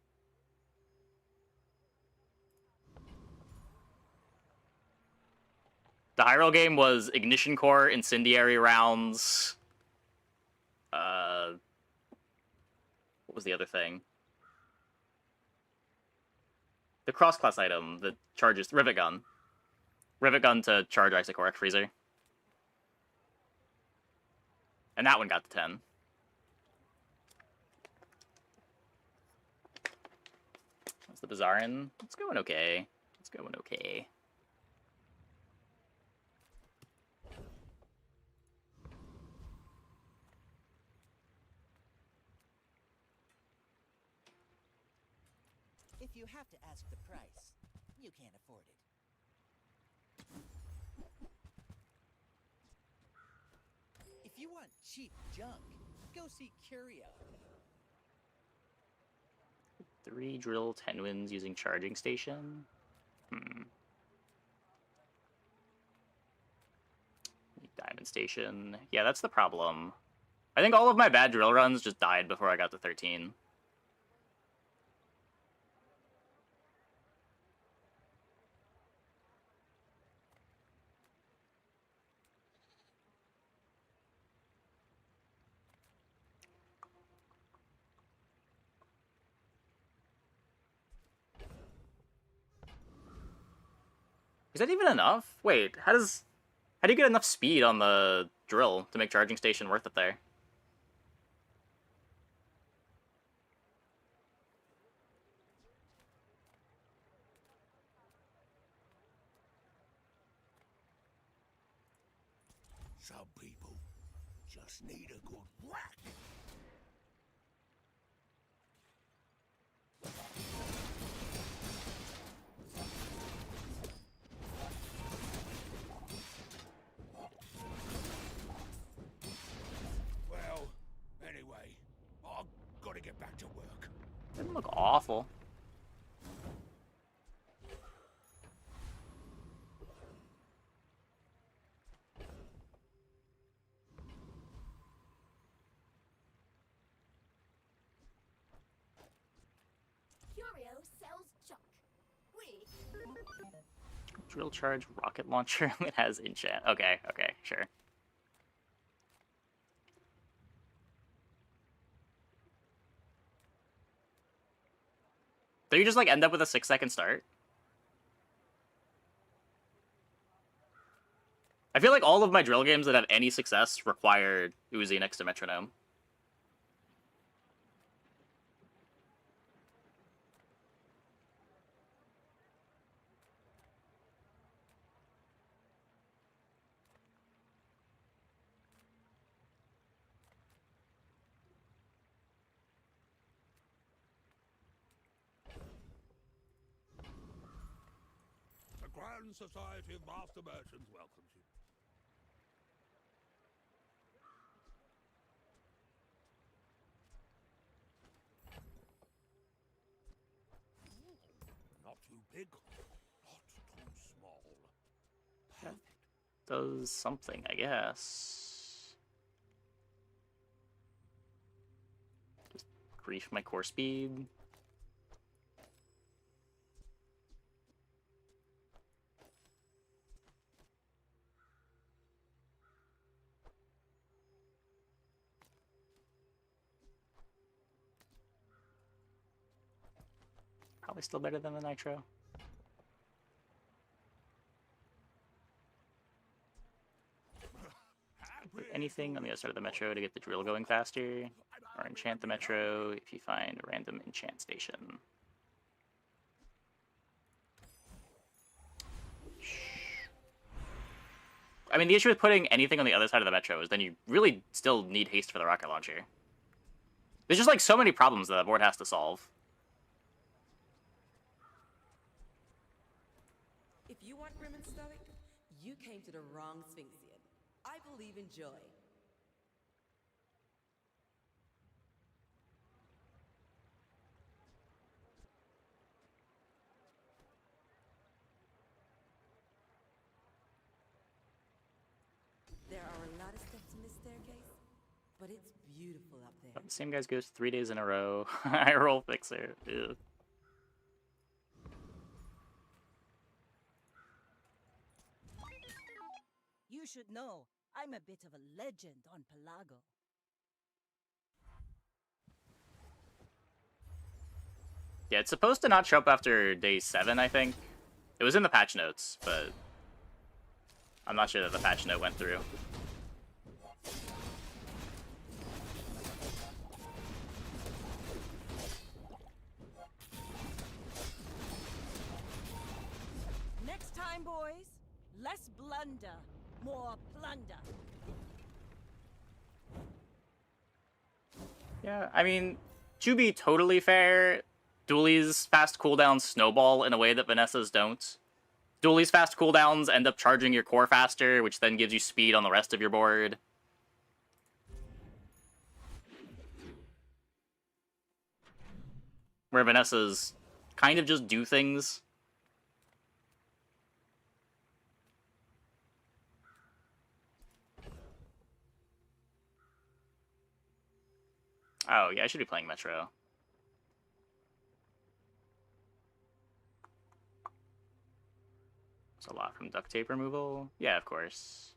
The high roll game was Ignition Core, Incendiary Rounds. What was the other thing? The cross-class item that charges Rivet Gun. Rivet Gun to charge Isochoric Freezer. And that one got to 10. That's the Bizarrin. It's going okay. It's going okay. If you have to ask the price, you can't afford it. If you want cheap junk, go see Curio. 3 drill, 10 wins using charging station. Diamond Station. Yeah, that's the problem. I think all of my bad drill runs just died before I got to 13. Is that even enough? Wait, how do you get enough speed on the drill to make charging station worth it there? Some people just need a good whack. Well, anyway, I've got to get back to work. Didn't look awful. Curio sells junk. We Drill charge rocket launcher. It has enchant. Okay, sure. Do you just like end up with a 6-second start? I feel like all of my drill games that have any success require Uzi next to metronome. The Grand Society of Master Merchants welcomes you. Not too big, not too small. Perfect. Does something, I guess. Just grief my core speed. Probably still better than the nitro. Put anything on the other side of the metro to get the drill going faster, or enchant the metro if you find a random enchant station. I mean, the issue with putting anything on the other side of the metro is then you really still need haste for the rocket launcher. There's just like so many problems that the board has to solve. If you want grim and stoic, you came to the wrong Sphinxian. I believe in joy. There are a lot of steps in this staircase, but it's beautiful up there. The same guys goes 3 days in a row. I roll fixer. Ew. You should know, I'm a bit of a legend on Pelago. Yeah, it's supposed to not show up after day 7, I think. It was in the patch notes, but I'm not sure that the patch note went through. Next time, boys, less blunder, more plunder. Yeah, I mean, to be totally fair, Dooley's fast cooldowns snowball in a way that Vanessa's don't. Dooley's fast cooldowns end up charging your core faster, which then gives you speed on the rest of your board. Where Vanessa's kind of just do things. Oh, yeah, I should be playing Metro. It's a lot from duct tape removal. Yeah, of course.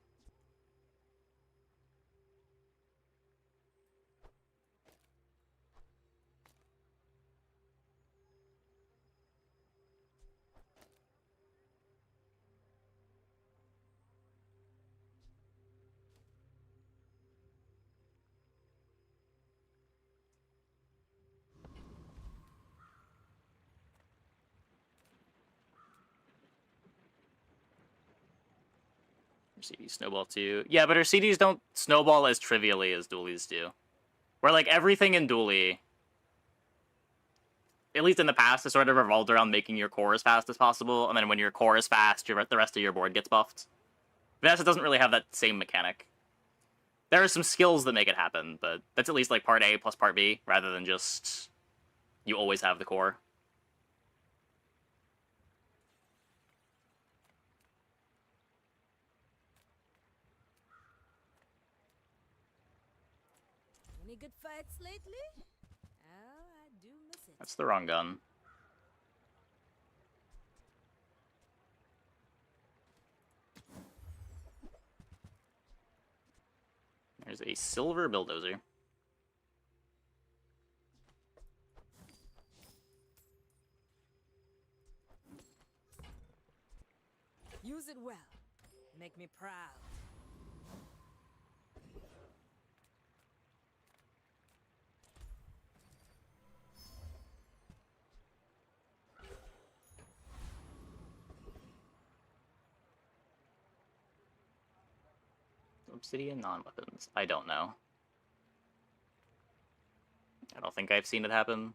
CD snowball too. Yeah, but her CDs don't snowball as trivially as dualies do. Where like everything in dually, at least in the past, has sort of revolved around making your core as fast as possible, and then when your core is fast, the rest of your board gets buffed. Vanessa doesn't really have that same mechanic. There are some skills that make it happen, but that's at least like part A plus part B, rather than just you always have the core. Any good fights lately? Oh, I do miss it. That's the wrong gun. There's a silver bulldozer. Use it well. Make me proud. Obsidian non-weapons. I don't know. I don't think I've seen it happen.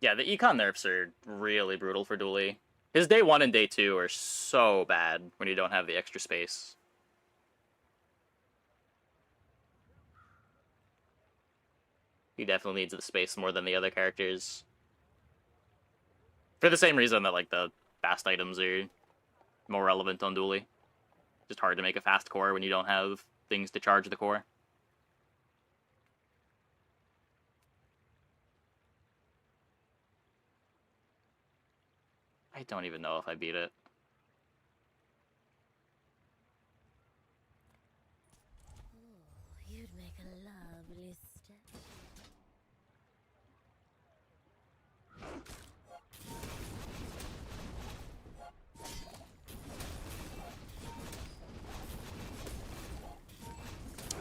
Yeah, the econ nerfs are really brutal for Dooley. His day 1 and day 2 are so bad when you don't have the extra space. He definitely needs the space more than the other characters. For the same reason that, like, the fast items are more relevant on Dooley. Just hard to make a fast core when you don't have things to charge the core. I don't even know if I beat it. Oh, you'd make a lovely step.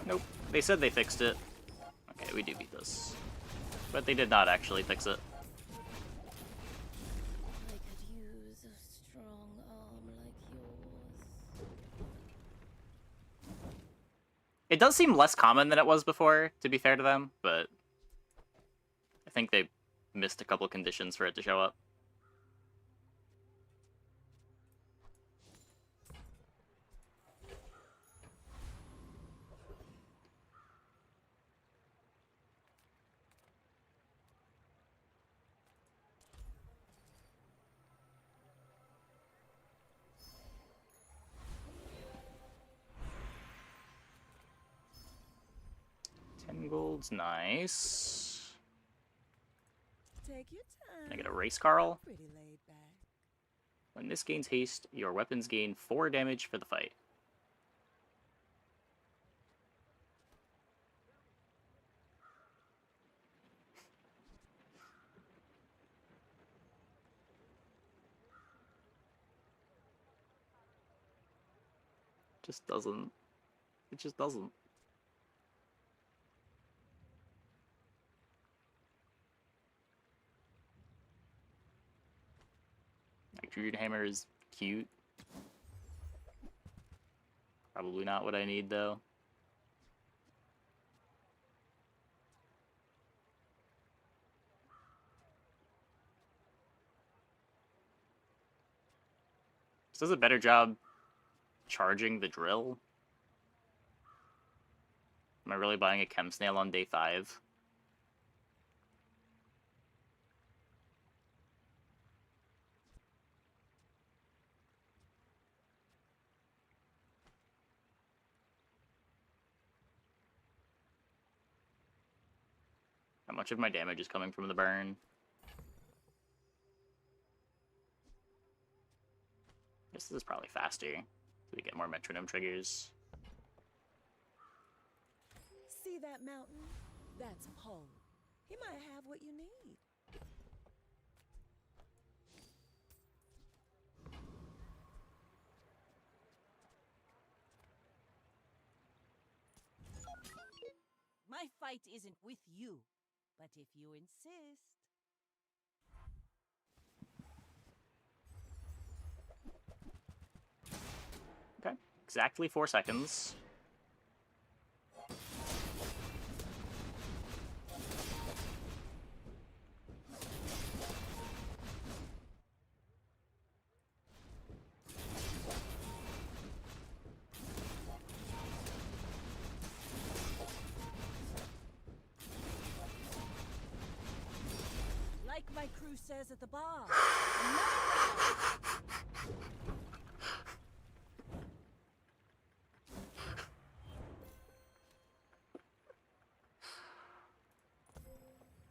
Nope. They said they fixed it. Okay, we do beat this. But they did not actually fix it. I could use a strong arm like yours. It does seem less common than it was before, to be fair to them, but I think they missed a couple conditions for it to show up. Gold's nice. Take your time. Can I get a race Carl? Pretty laid back. When this gains haste, your weapons gain 4 damage for the fight. Just doesn't. It just doesn't. Nitrogen hammer is cute. Probably not what I need, though. This does a better job charging the drill. I really buying a chem snail on day 5? How much of my damage is coming from the burn? This is probably faster. So we get more metronome triggers. See that mountain? That's Poe. He might have what you need. My fight isn't with you, but if you insist. Okay, exactly 4 seconds. Like my crew says at the bar.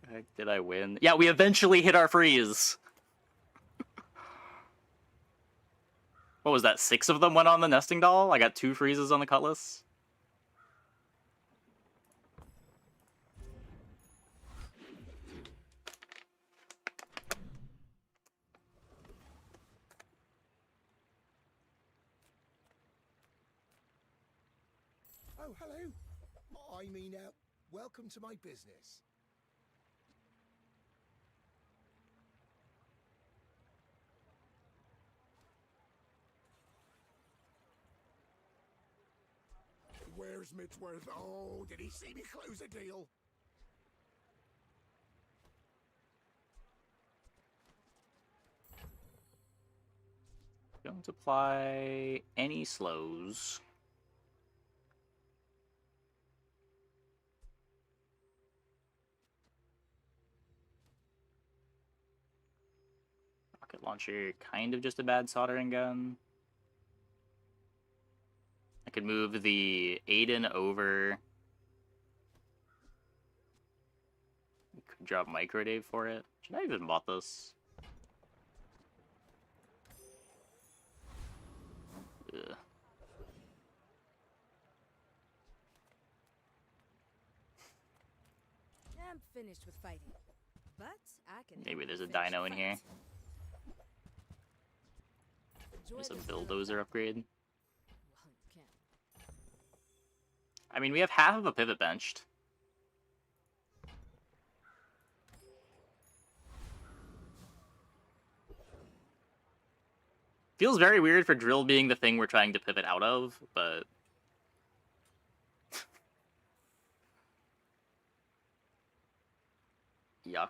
Heck, did I win? Yeah, we eventually hit our freeze! What was that, 6 of them went on the nesting doll? I got 2 freezes on the cutlass? Oh, hello. I mean, welcome to my business. Where's Mitsworth? Oh, did he see me close a deal? Don't apply any slows. Rocket launcher, kind of just a bad soldering gun. I could move the Aiden over. Could drop Microdave for it. Should I even bought this? Ugh. I'm finished with fighting, but I can. Maybe there's a finish dino in fight. here. Enjoy There's a this little bulldozer battle. upgrade. Well, you can. I mean, we have half of a pivot benched. Feels very weird for drill being the thing we're trying to pivot out of, but... Yuck.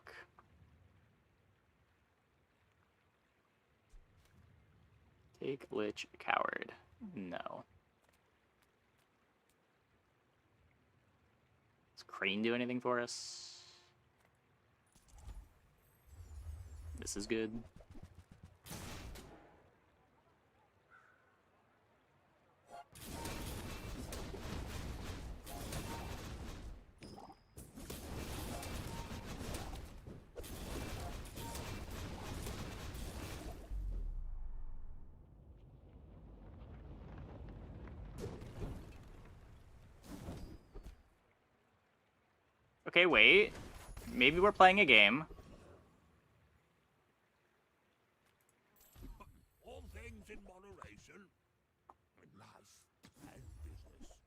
Take Lich Coward. No. Does Crane do anything for us? This is good. Okay, wait. Maybe we're playing a game. All things in moderation. Life and business.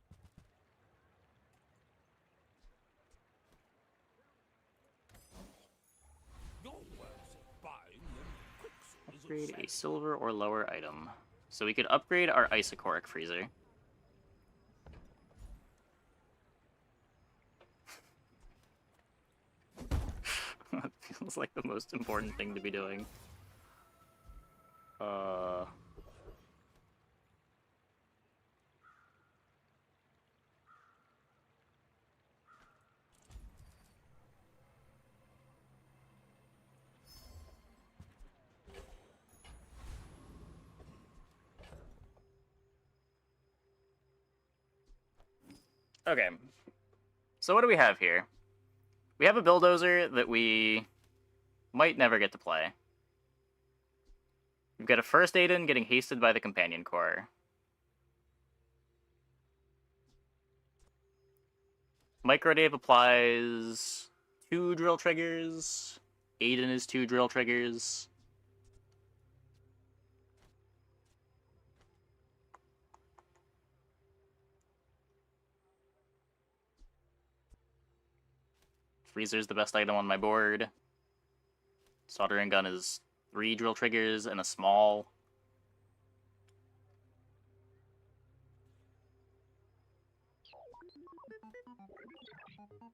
Your works of buying them quicksilvers Upgrade of a silver or lower item. So we could upgrade our Isocoric Freezer. That feels like the most important thing to be doing. Okay. So what do we have here? We have a bulldozer that we might never get to play. We've got a first Aiden getting hasted by the companion corps. Microdave applies 2 drill triggers. Aiden is 2 drill triggers. Freezer's the best item on my board. Soldering gun is 3 drill triggers and a small.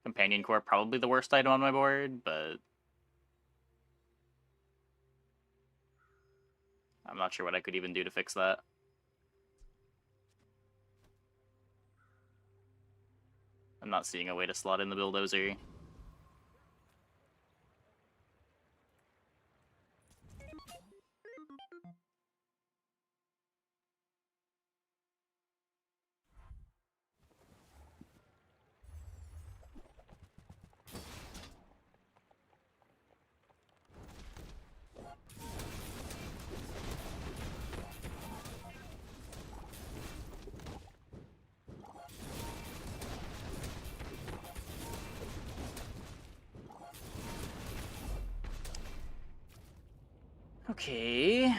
Companion Corps probably the worst item on my board, but I'm not sure what I could even do to fix that. I'm not seeing a way to slot in the bulldozer. Okay.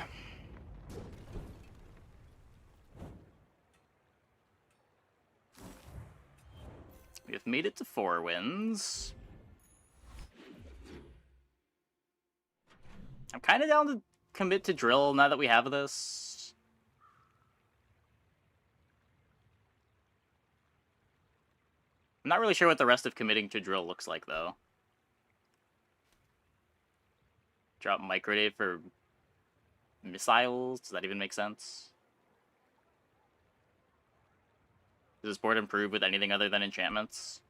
We have made it to 4 wins. I'm kind of down to commit to drill now that we have this. I'm not really sure what the rest of committing to drill looks like, though. Drop Microdave for missiles? Does that even make sense? Does this board improve with anything other than enchantments?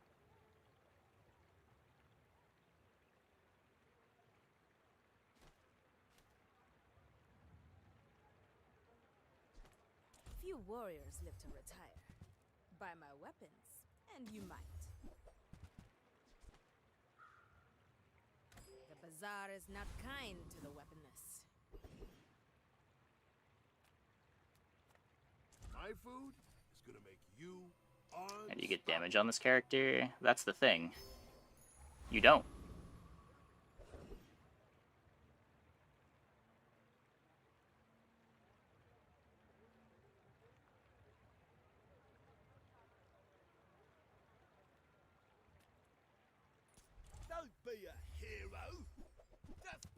Few warriors live to retire. Buy my weapons, and you might. The bazaar is not kind to the weaponless. My food is gonna make you And you get damage on this character. That's the thing. You don't. Don't be a hero.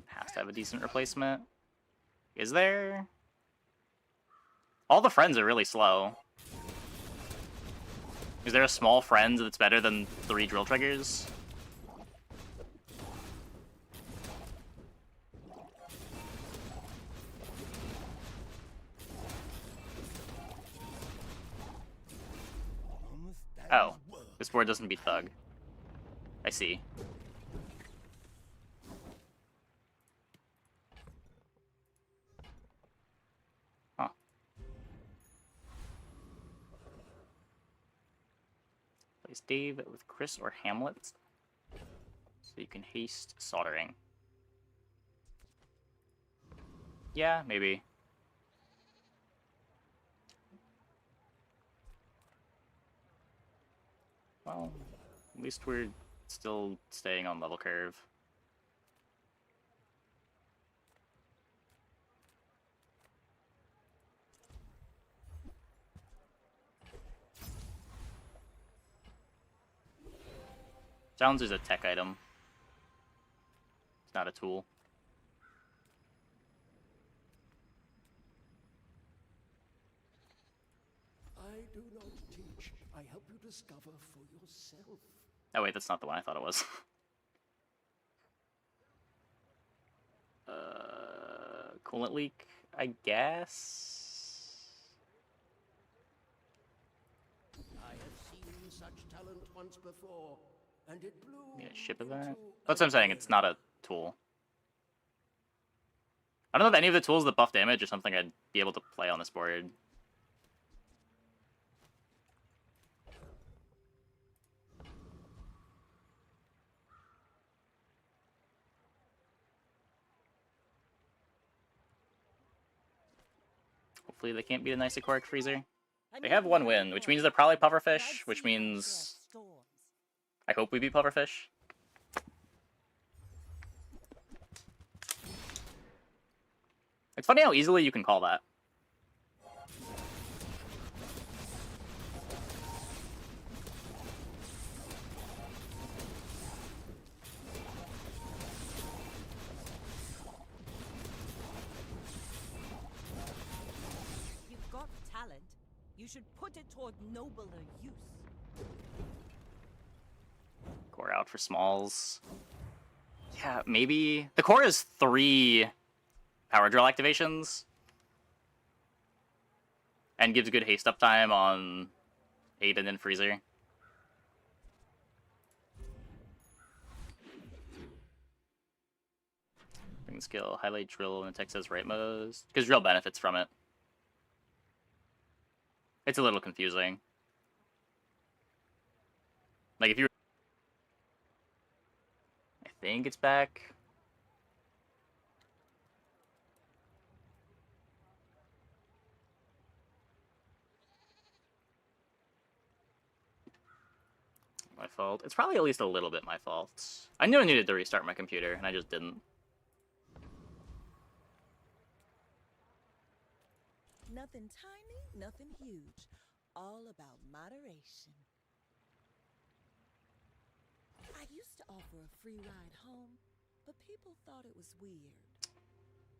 Has to have a decent replacement. Is there? All the friends are really slow. Is there a small friend that's better than 3 drill triggers? Oh, this board doesn't beat Thug. I see. Huh. Place Dave with Chris or Hamlet, so you can haste soldering. Yeah, maybe. Well, at least we're still staying on level curve. Silencer's a tech item. It's not a tool. I do not teach. I help you discover for yourself. Oh wait, that's not the one I thought it was. Coolant leak, I guess? I have seen such talent once before, and it blew. Need a ship event? That's what I'm saying, it's not a tool. I don't know if any of the tools that buff damage or something I'd be able to play on this board. Hopefully they can't beat a Nisicoric Freezer. They have one win, which means they're probably Pufferfish, which means I hope we beat Pufferfish. It's funny how easily you can call that. You've got talent. You should put it toward nobler use. Core out for smalls. Yeah, maybe... The core has 3 power drill activations. And gives good haste uptime on Aiden and Freezer. Bring skill, highlight drill when the text says right most. Because drill benefits from it. It's a little confusing. Like if you... I think it's back. My fault. It's probably at least a little bit my fault. I knew I needed to restart my computer, and I just didn't. Nothing tiny, nothing huge. All about moderation. I used to offer a free ride home, but people thought it was weird.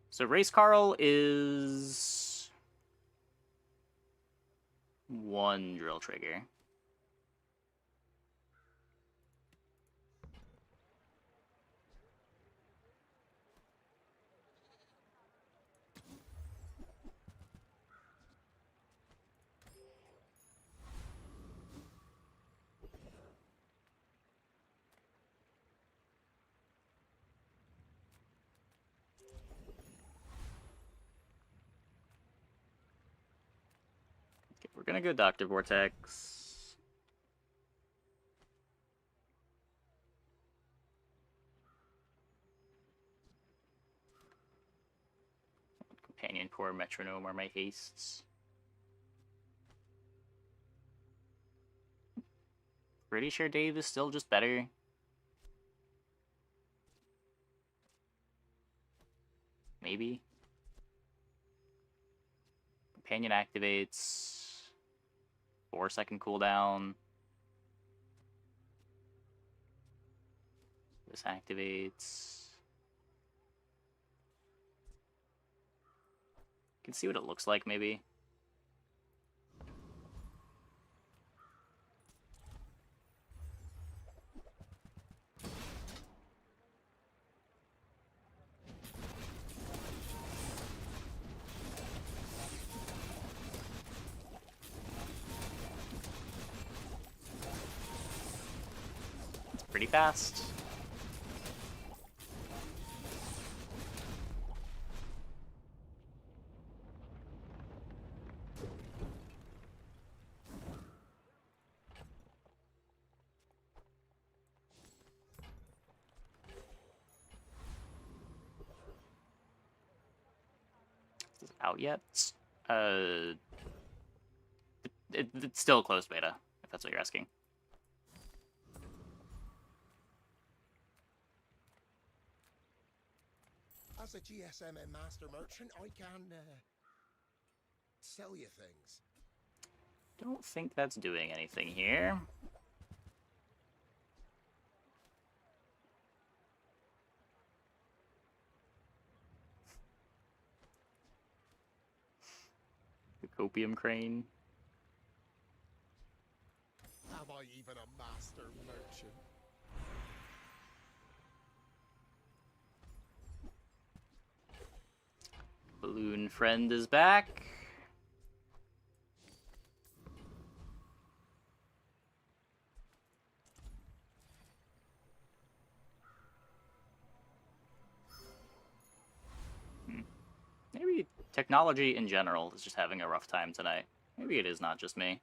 So Race Carl is 1 drill trigger. Okay, we're gonna go Dr. Vortex. Companion Core, Metronome are my hastes. Pretty sure Dave is still just better. Maybe. Companion activates. 4-second cooldown. This activates. You can see what it looks like, maybe. It's pretty fast. Is it out yet? It's still a closed beta, if that's what you're asking. As a GSM and master merchant, I can sell you things. Don't think that's doing anything here. The Copium Crane. Am I even a master merchant? Balloon Friend is back. Maybe technology in general is just having a rough time tonight. Maybe it is not just me.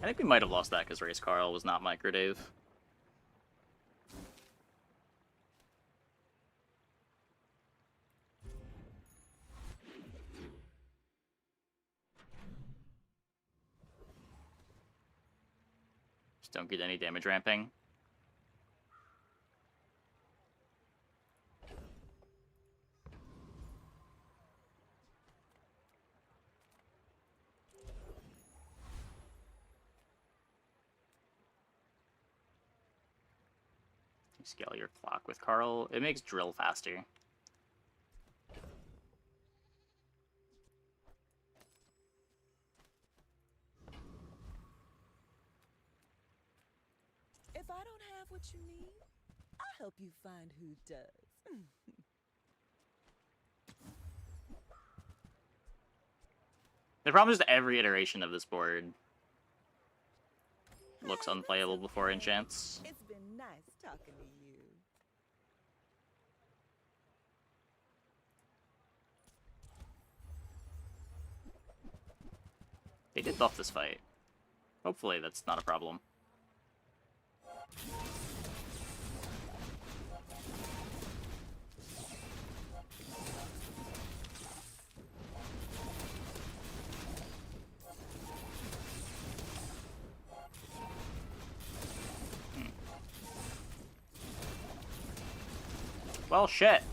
I think we might have lost that because Race Carl was not Micro Dave. Just don't get any damage ramping. You scale your clock with Carl. It makes drill faster. If I don't have what you need, I'll help you find who does. The problem is that every iteration of this board looks unplayable before enchants. It's been nice talking to you. They did buff this fight. Hopefully that's not a problem. Well, shit.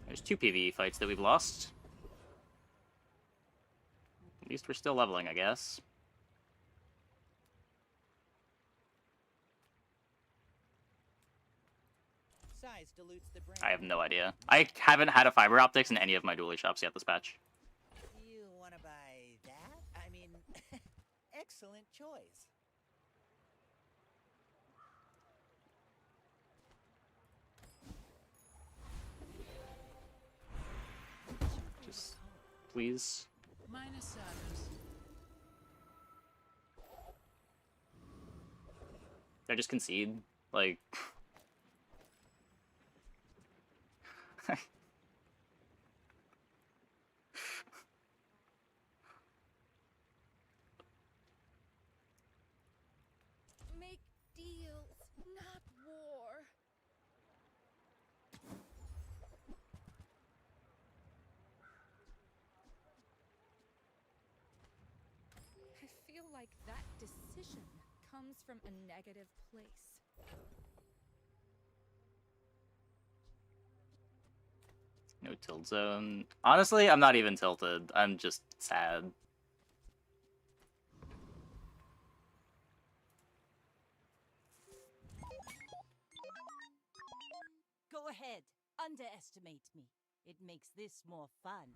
There's 2 PvE fights that we've lost. At least we're still leveling, I guess. Size dilutes the brain. I have no idea. I haven't had a fiber optics in any of my dually shops yet this patch. You want to buy that? I mean, excellent choice. Just, please. Minus Saturns. I just concede. Like... Make deals, not war. I feel like that decision comes from a negative place. No tilt zone. Honestly, I'm not even tilted. I'm just sad. Go ahead, underestimate me. It makes this more fun.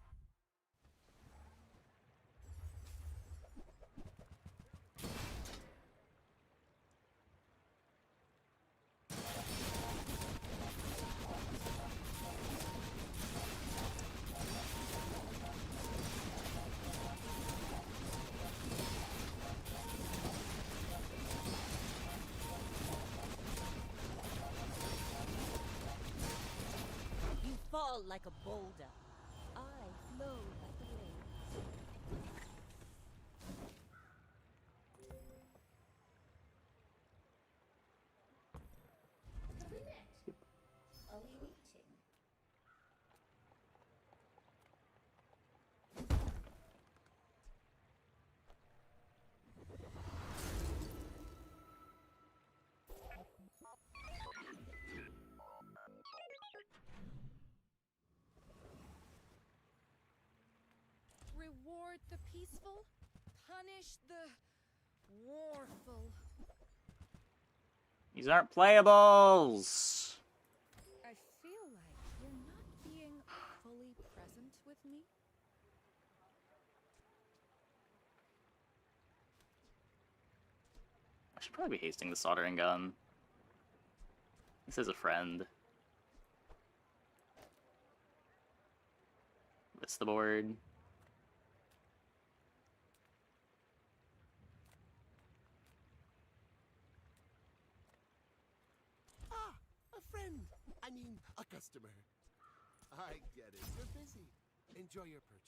You fall like a boulder. I flow like the wind. Are we reaching? Reward the peaceful, punish the warful. These aren't playables! I feel like you're not being fully present with me. I should probably be hasting the soldering gun. This is a friend. That's the board. Ah, a friend. I mean, a customer. I get it. You're busy. Enjoy your purchase.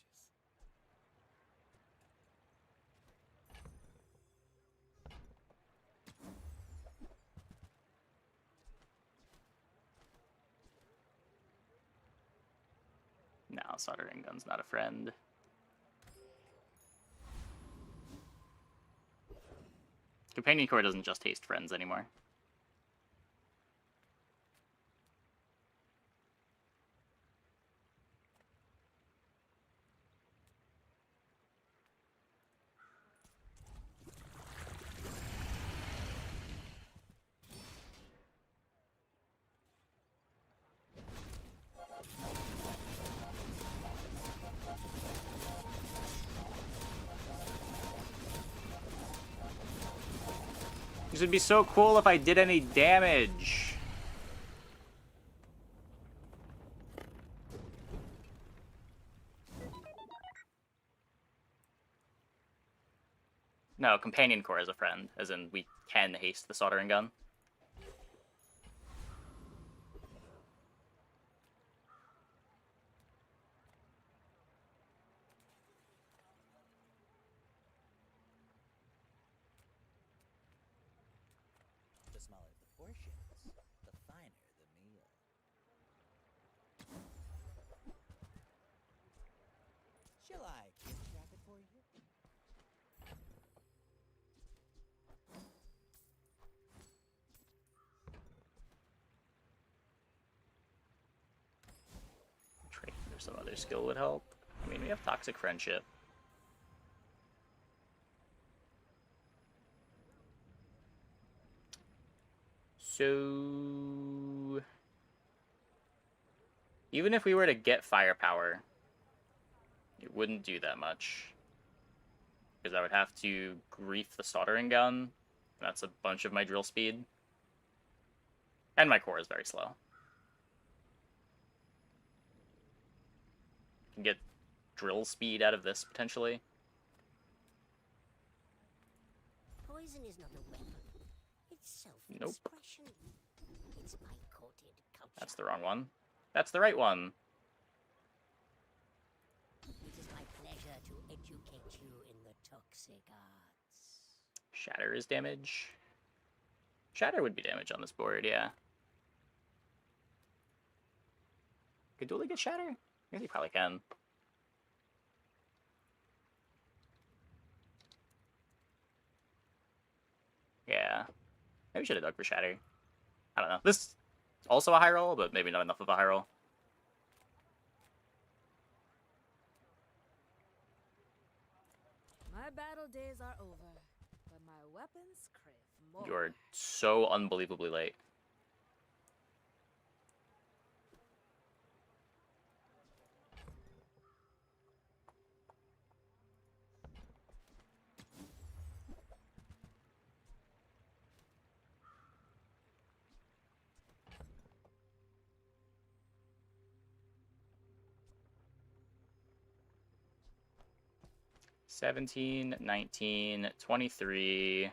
No, soldering gun's not a friend. Companion core doesn't just taste friends anymore. This would be so cool if I did any damage. No, companion core is a friend, as in we can haste the soldering gun. The smaller the portions, the finer the meal. Shall I gift wrap it for you? Trade for some other skill would help. I mean, we have Toxic Friendship. So... even if we were to get Firepower, it wouldn't do that much. Because I would have to grief the soldering gun. And that's a bunch of my drill speed. And my core is very slow. Can get drill speed out of this, potentially. Poison is not a weapon. It's Nope. self-expression. It's my coated culture. That's the wrong one. That's the right one. It is my pleasure to educate you in the toxic arts. Shatter is damage. Shatter would be damage on this board, yeah. Could Dooley get Shatter? I guess he probably can. Yeah. Maybe we should have dug for Shatter. I don't know. This is also a high roll, but maybe not enough of a high roll. My battle days are over, but my weapons crave more. You are so unbelievably late. $17, $19, $23,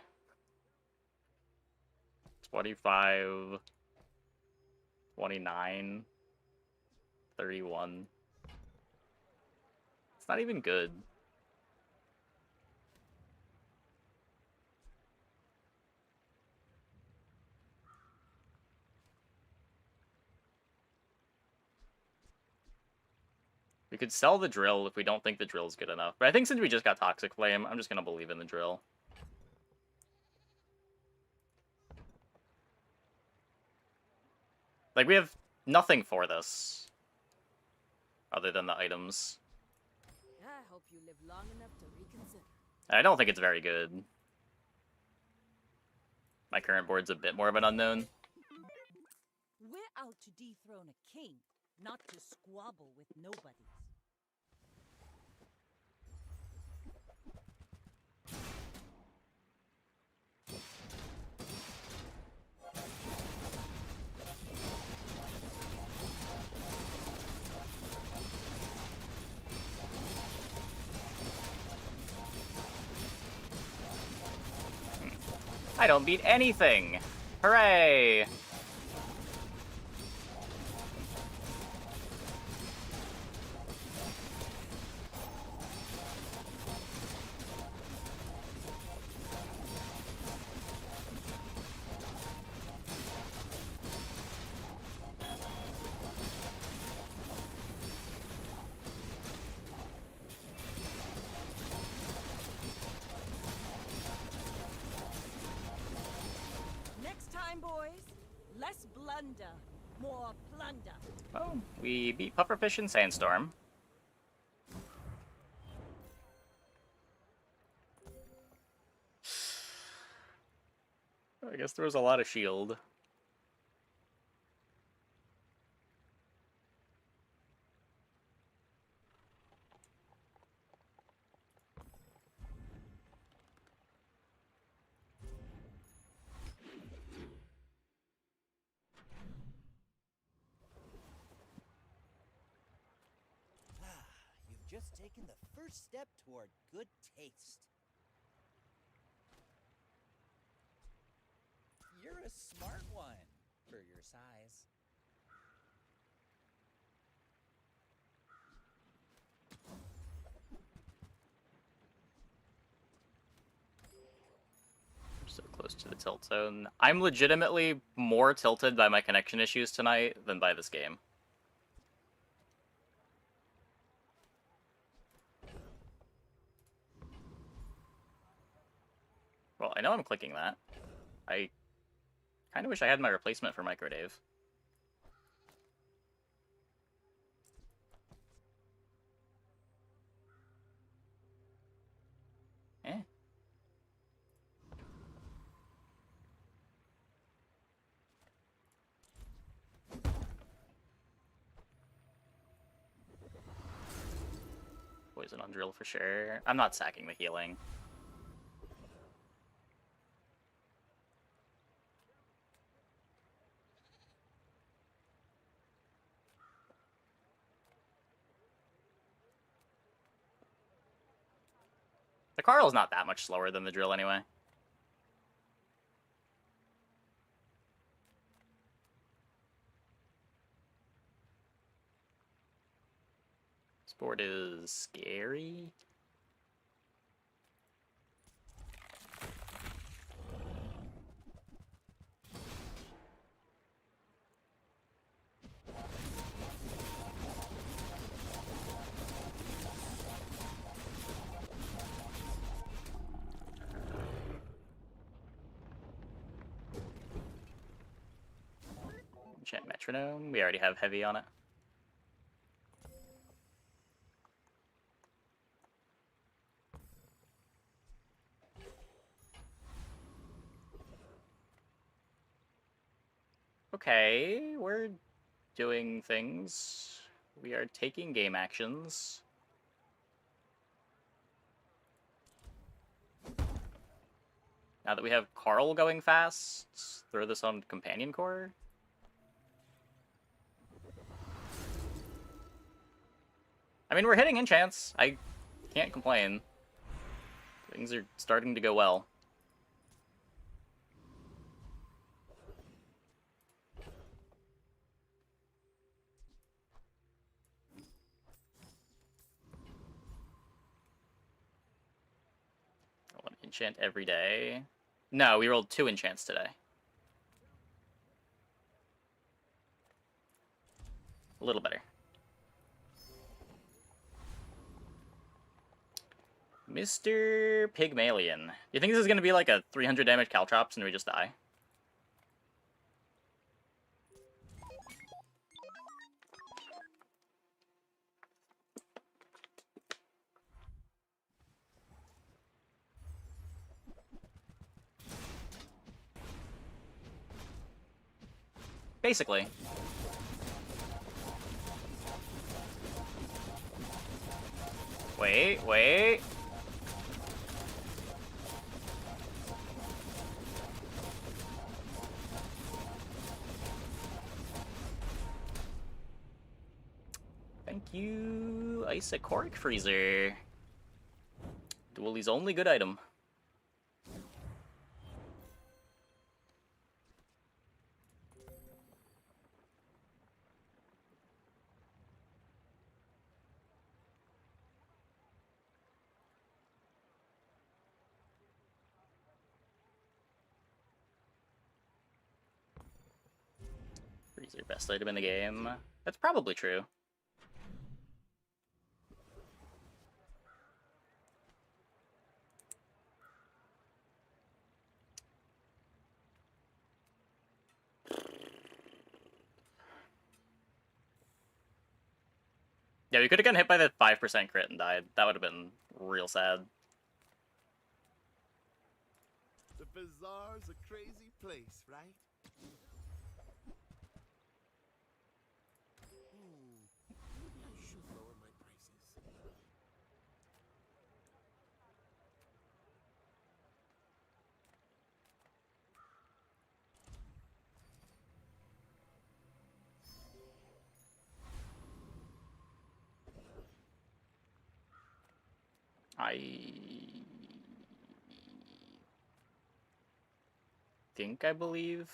$25, $29, $31. It's not even good. We could sell the drill if we don't think the drill's good enough. But I think since we just got Toxic Flame, I'm just going to believe in the drill. Like, we have nothing for this. Other than the items. I hope you live long enough to reconsider. I don't think it's very good. My current board's a bit more of an unknown. We're out to dethrone a king, not to squabble with nobodies. I don't beat anything! Hooray! plunder. More plunder. Well, we beat Pufferfish and Sandstorm. I guess there was a lot of shield. You've just taken the first step toward good taste. You're a smart one for your size. So close to the tilt zone. I'm legitimately more tilted by my connection issues tonight than by this game. Well, I know I'm clicking that. I kind of wish I had my replacement for Microdave. Eh. Poison on drill for sure. I'm not sacking the healing. The Carl's not that much slower than the drill anyway. This board is scary. Enchant Metronome. We already have heavy on it. Okay, we're doing things. We are taking game actions. Now that we have Carl going fast, throw this on Companion Core. I mean, we're hitting enchants. I can't complain. Things are starting to go well. I want to enchant every day. No, we rolled 2 enchants today. A little better. Mr. Pygmalion. Do you think this is going to be like a 300 damage Caltrops and we just die? Basically. Wait. Thank you, Isocoric Freezer. Duelie's only good item. Freezer, best item in the game. That's probably true. Yeah, we could have gotten hit by the 5% crit and died. That would have been real sad. The bazaar's a crazy place, right? Maybe I should lower my prices. I believe.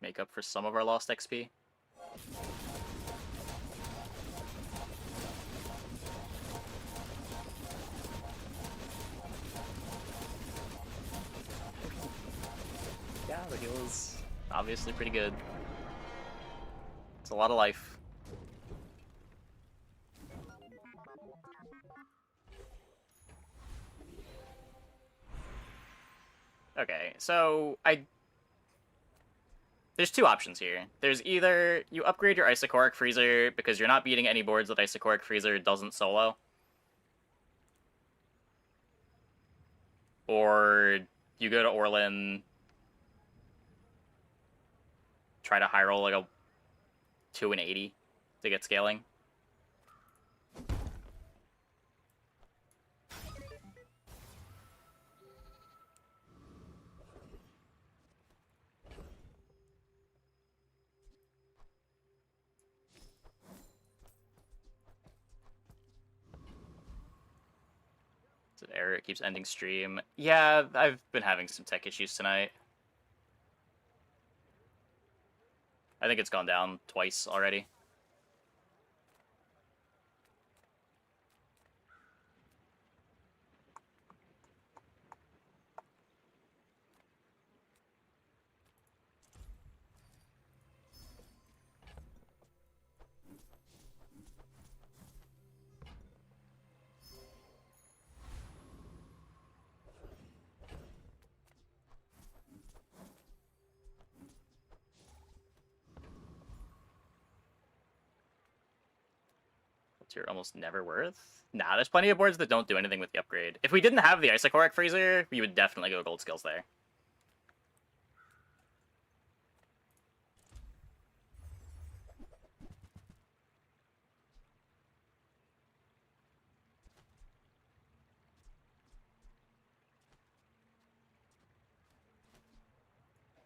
Make up for some of our lost XP. Yeah, the heal is obviously pretty good. It's a lot of life. Okay, so there's two options here. There's either you upgrade your Isochoric Freezer because you're not beating any boards that Isochoric Freezer doesn't solo. Or you go to Orlin, try to high roll like a 2 and 80 to get scaling. It's an error, it keeps ending stream. Yeah, I've been having some tech issues tonight. I think it's gone down twice already. What's your almost never worth? Nah, there's plenty of boards that don't do anything with the upgrade. If we didn't have the Isochoric Freezer, we would definitely go gold skills there.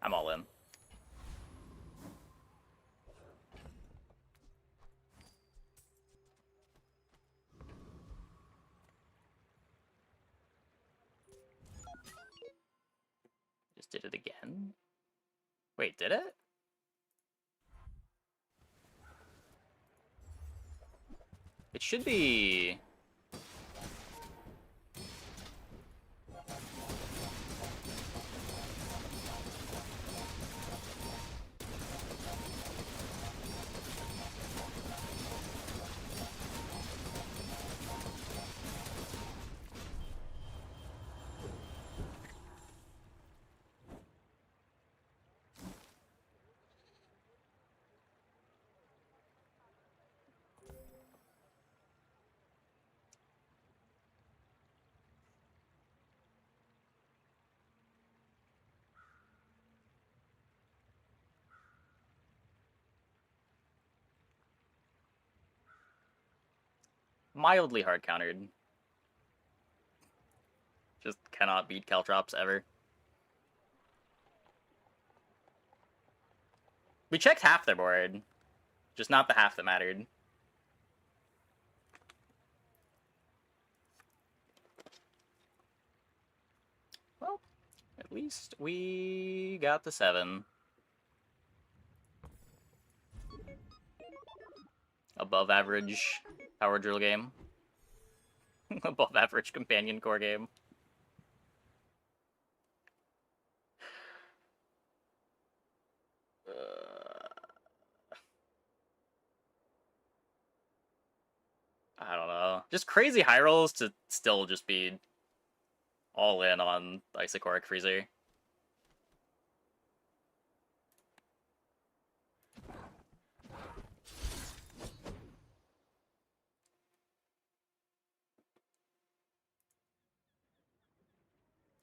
I'm all in. Just did it again? Wait, did it? It should be... mildly hard countered. Just cannot beat Caltrops ever. We checked half their board, just not the half that mattered. Well, at least we got the 7. Above average power drill game. Above average companion core game. I don't know. Just crazy high rolls to still just be all in on Isochoric Freezer.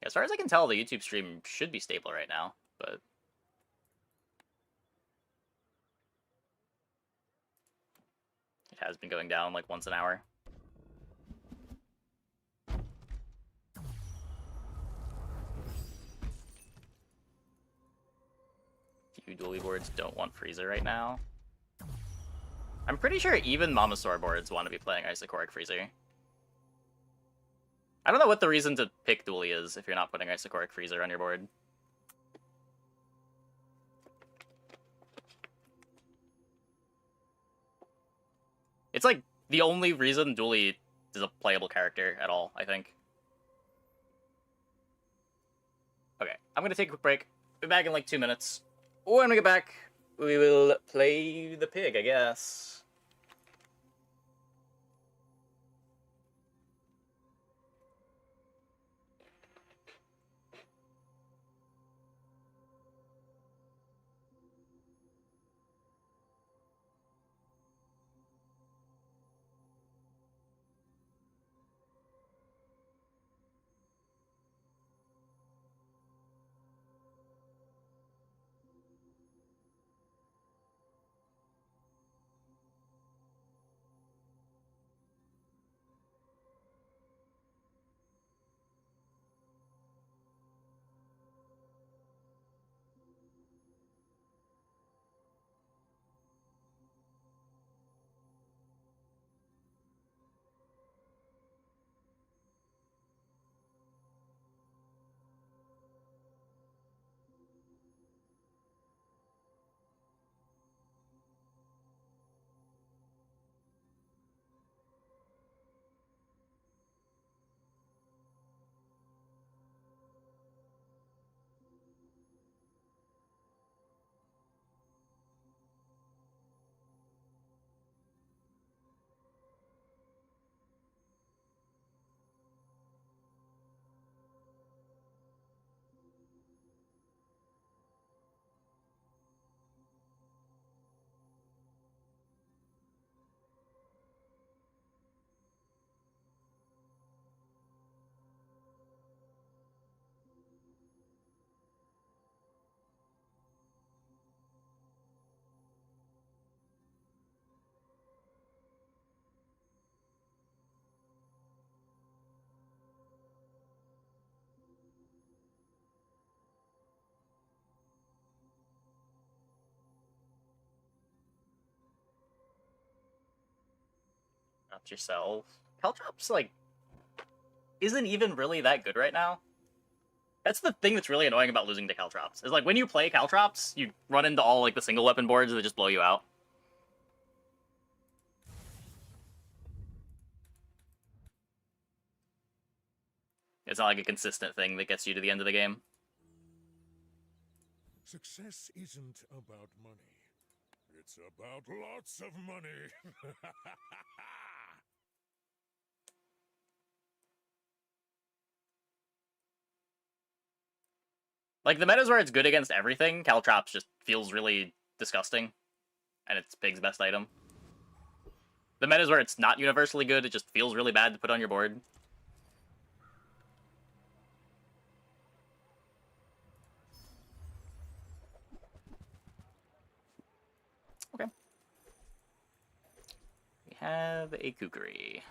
As far as I can tell, the YouTube stream should be stable right now, but... It has been going down like once an hour. Few dually boards don't want Freezer right now. I'm pretty sure even Mamasaur boards want to be playing Isochoric Freezer. I don't know what the reason to pick dually is if you're not putting Isochoric Freezer on your board. It's like the only reason dually is a playable character at all, I think. Okay, I'm gonna take a quick break. Be back in like 2 minutes. When we get back, we will play the pig, I guess. Not yourself. Caltrops, like, isn't even really that good right now. That's the thing that's really annoying about losing to Caltrops. Is like, when you play Caltrops, you run into all, like, the single weapon boards that just blow you out. It's not like a consistent thing that gets you to the end of the game. Success isn't about money. It's about lots of money. Like, the metas where it's good against everything, Caltrops just feels really disgusting. And it's Pig's best item. The metas where it's not universally good, it just feels really bad to put on your board. Okay. We have a Kukri.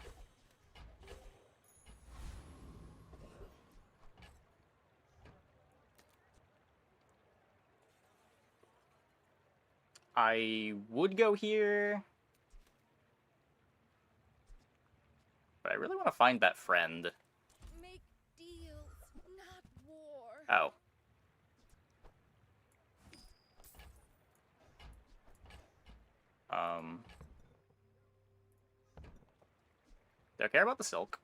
I would go here, but I really want to find that friend. Make deals, not war. Oh. Do I care about the silk?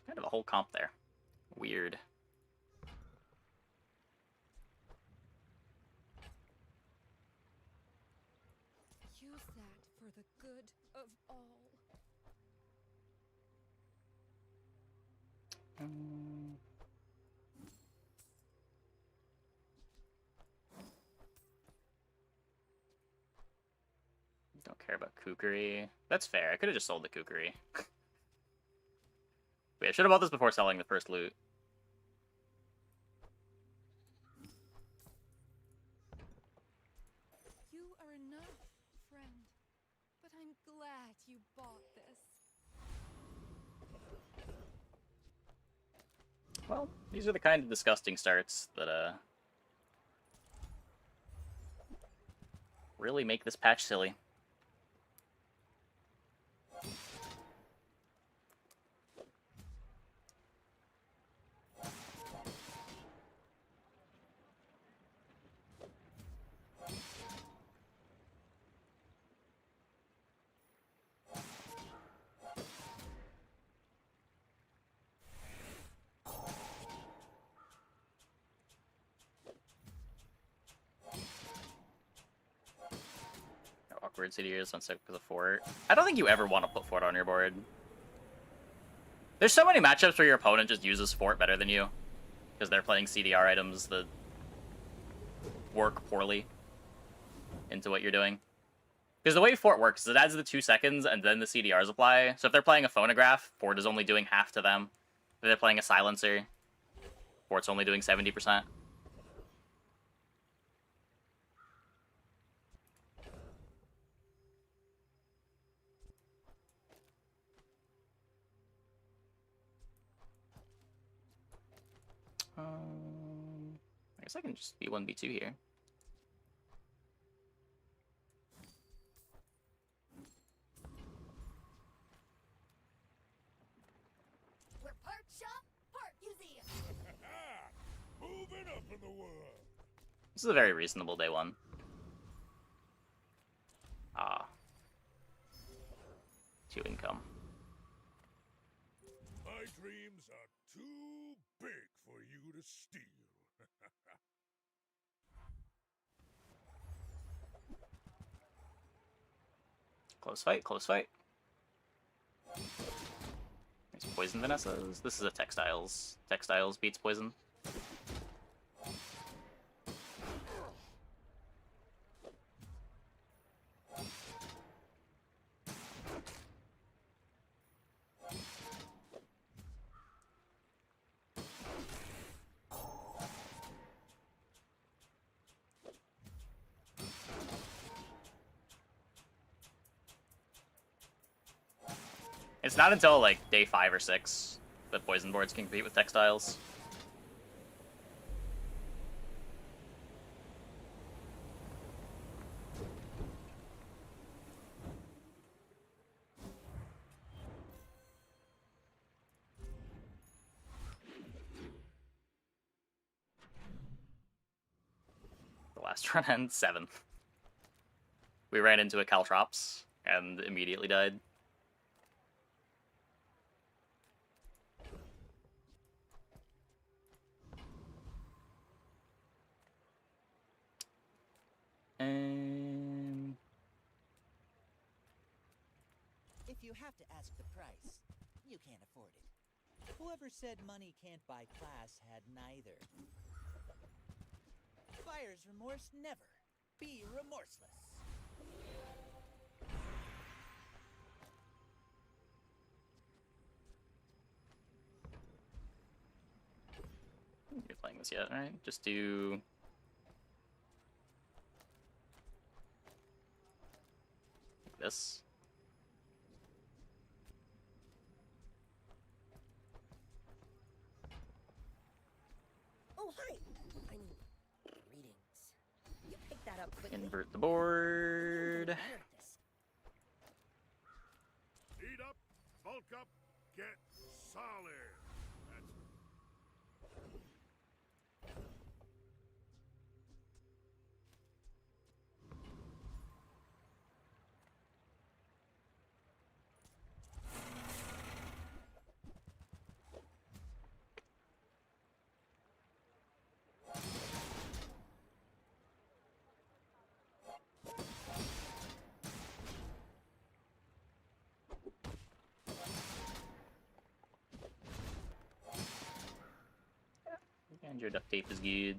Kind of a whole comp there. Weird. Use that for the good of all. Don't care about kukri. That's fair. I could have just sold the kukri. Wait, I should have bought this before selling the first loot. You are enough, friend. But I'm glad you bought this. Well, these are the kind of disgusting starts that, really make this patch silly. Awkward city years on second for the fort. I don't think you ever want to put fort on your board. There's so many matchups where your opponent just uses fort better than you, because they're playing CDR items that work poorly into what you're doing. Because the way fort works is it adds the 2 seconds and then the CDRs apply. So if they're playing a phonograph, fort is only doing half to them. If they're playing a silencer, fort's only doing 70%. I guess I can just B1, B2 here. We're part shop, part museum. Moving up in the world. This is a very reasonable day one. Ah. 2 income. My dreams are too big for you to steal. Close fight, close fight. There's poison Vanessa's. This is a textiles. Textiles beats poison. It's not until, like, day 5 or 6 that poison boards can compete with textiles. The last run ends 7th. We ran into a Caltrops and immediately died. And If you have to ask the price, you can't afford it. Whoever said money can't buy class had neither. Buyer's remorse never. Be remorseless. you're playing this yet, right? Just do this. Oh, hi. I mean, greetings. You picked that up quickly. Invert the board. Eat up, bulk up, get solid. That's And your duct tape is good.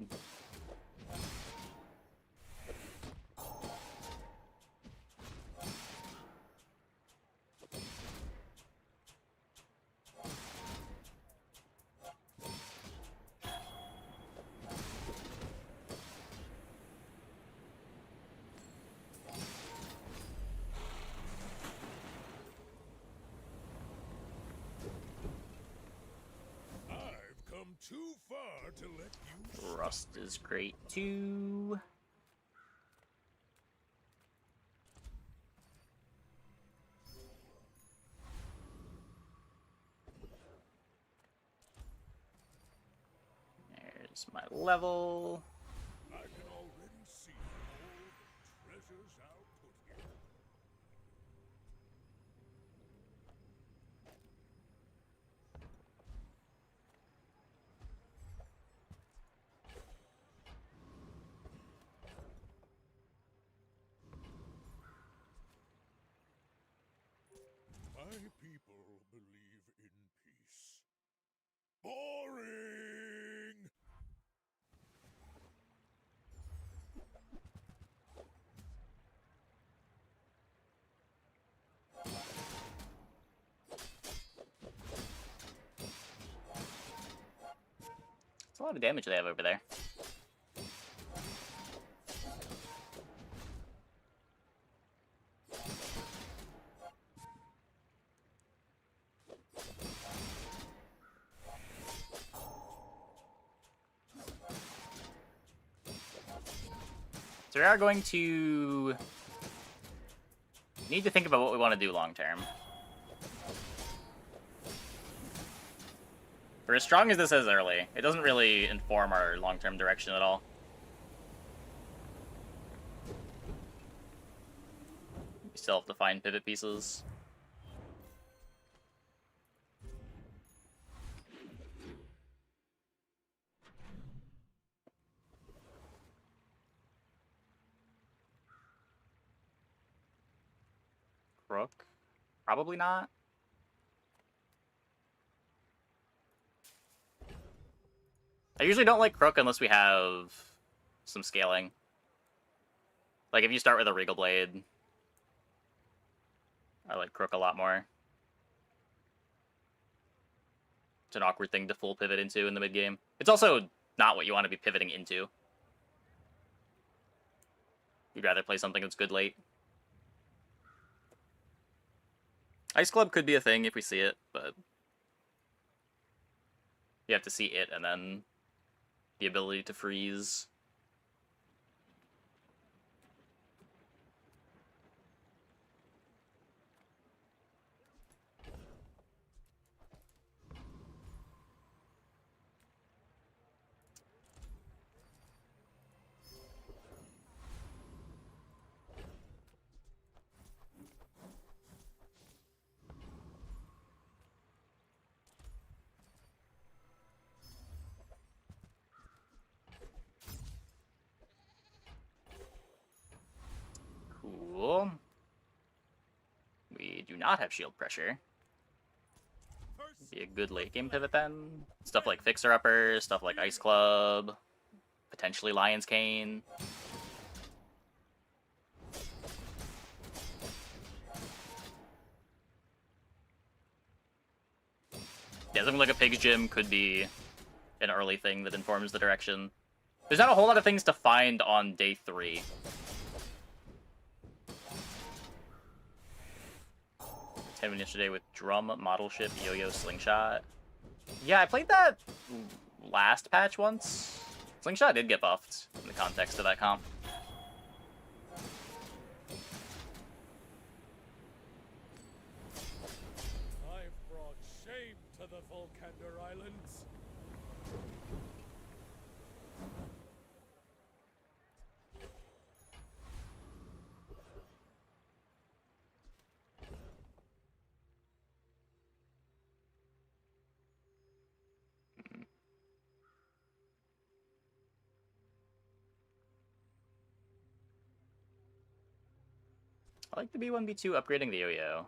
about to let you Rust is great too. There's my level. I can already see all the treasures I'll put here. My people believe in peace. Boring! That's a lot of damage they have over there. So we are going to need to think about what we want to do long term. For as strong as this is early, it doesn't really inform our long-term direction at all. We still have to find pivot pieces. Crook? Probably not. I usually don't like Crook unless we have some scaling. Like, if you start with a Regal Blade, I like Crook a lot more. It's an awkward thing to full pivot into in the mid-game. It's also not what you want to be pivoting into. You'd rather play something that's good late. Ice Club could be a thing if we see it, but you have to see it and then the ability to freeze. Cool. We do not have shield pressure. Be a good late game pivot then. Stuff like Fixer Upper, stuff like Ice Club, potentially Lion's Cane. Yeah, something like a Pig's Gym could be an early thing that informs the direction. There's not a whole lot of things to find on day 3. 10 minutes yesterday with Drum, Model Ship, Yo-Yo, Slingshot. Yeah, I played that last patch once. Slingshot did get buffed in the context of that comp. I've brought shame to the Volcander Islands. I like the B1, B2 upgrading the Yo-Yo.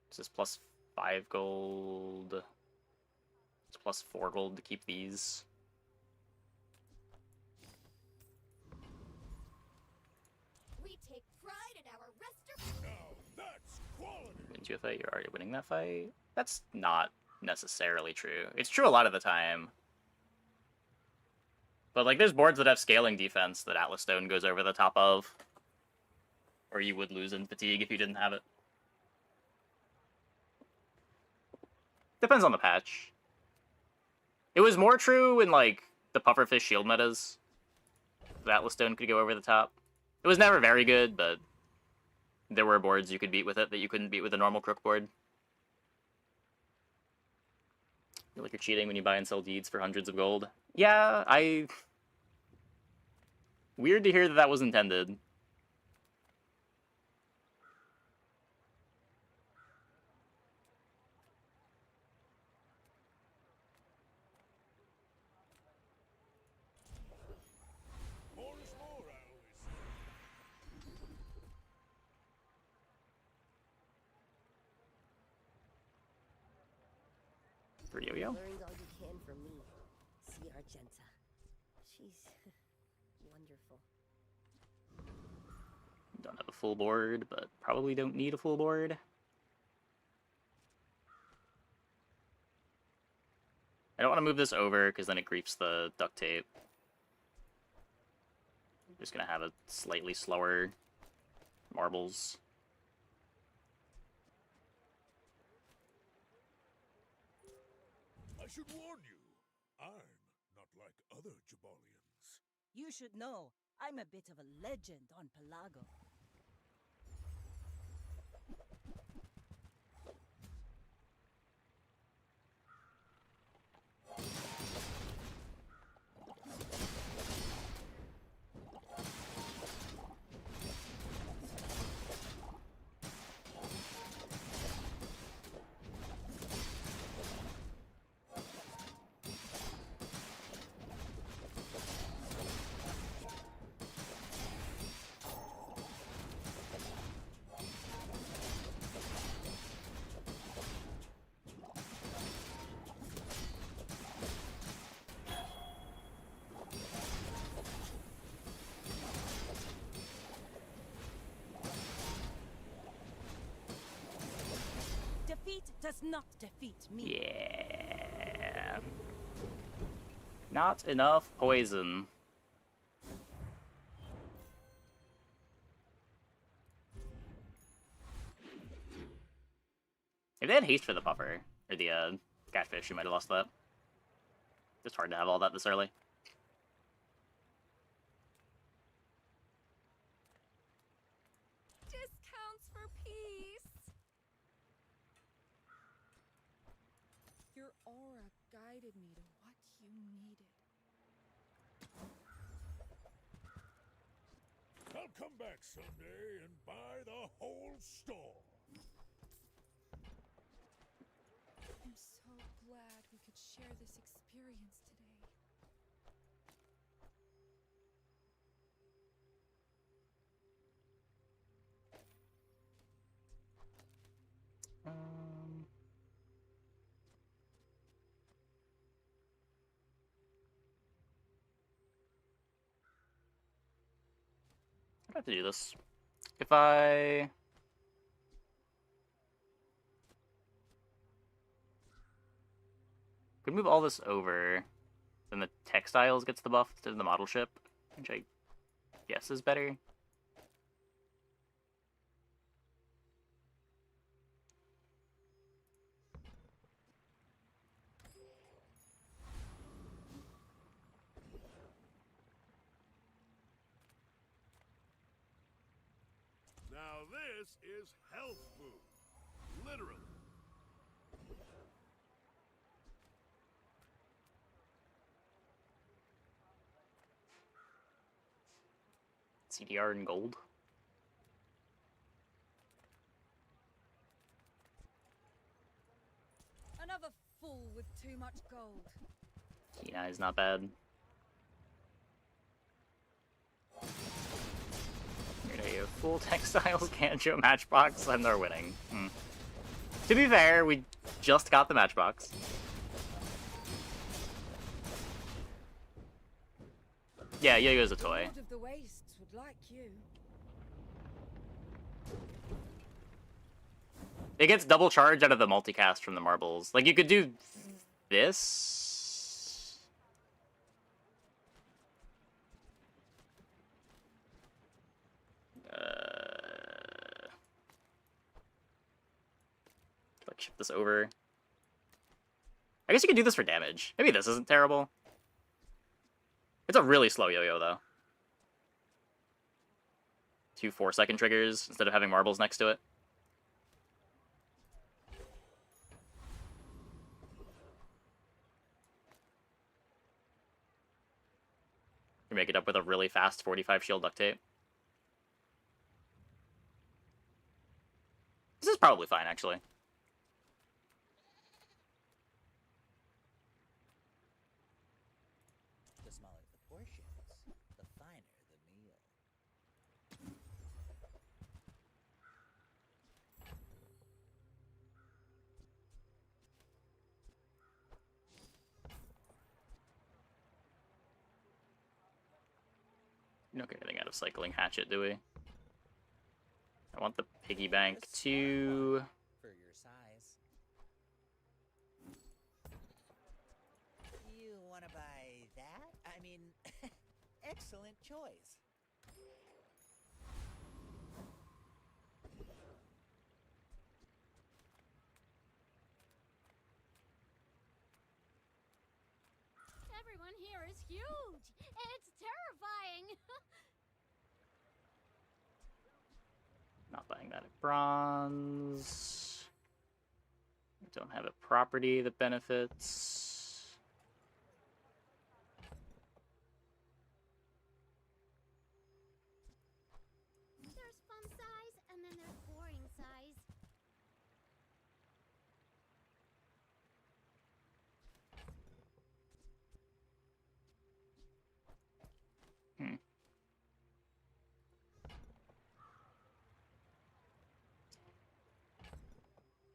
This is plus 5 gold. It's plus 4 gold to keep these. We take pride in our restoration. Now that's quality. Win 2 fight, you're already winning that fight. That's not necessarily true. It's true a lot of the time. But, like, there's boards that have scaling defense that Atlas Stone goes over the top of. Or you would lose in fatigue if you didn't have it. Depends on the patch. It was more true in, like, the pufferfish shield metas. The Atlas Stone could go over the top. It was never very good, but there were boards you could beat with it that you couldn't beat with a normal crook board. I feel like you're cheating when you buy and sell deeds for hundreds of gold. Yeah, Weird to hear that that was intended. More is more, I always say. For Yo-Yo? Learned all you can from me. See Argenta. She's wonderful. Don't have a full board, but probably don't need a full board. I don't want to move this over, because then it creeps the duct tape. I'm just going to have a slightly slower marbles. I should warn you, I'm not like other Jabalians. You should know, I'm a bit of a legend on Pelago. Defeat does not defeat me. Yeah. Not enough poison. If they had haste for the puffer, or the catfish, you might have lost that. Just hard to have all that this early. Discounts for peace. Your aura guided me to what you needed. I'll come back someday and buy the whole store. I'm so glad we could share this experience today. I have to do this. If I could move all this over, then the textiles gets the buff to the model ship, which I guess is better. Now this is health food. Literally. CDR in gold. Another fool with too much gold. Kina is not bad. Here you full textiles, Kanjo, matchbox, and they're winning. To be fair, we just got the matchbox. Yeah, Yo-Yo's a toy. Lord of the Wastes would like you. It gets double charge out of the multicast from the marbles. Like, you could do this. Like, ship this over. I guess you could do this for damage. Maybe this isn't terrible. It's a really slow yo-yo, though. 2 4-second triggers instead of having marbles next to it. You make it up with a really fast 45 shield duct tape. This is probably fine, actually. The smaller the portions, the finer the meal. We don't get anything out of cycling hatchet, do we? I want the piggy bank too. For your size. You want to buy that? I mean, excellent choice. Everyone here is huge. It's terrifying. Not buying that at bronze. Don't have a property that benefits. There's fun size, and then there's boring size.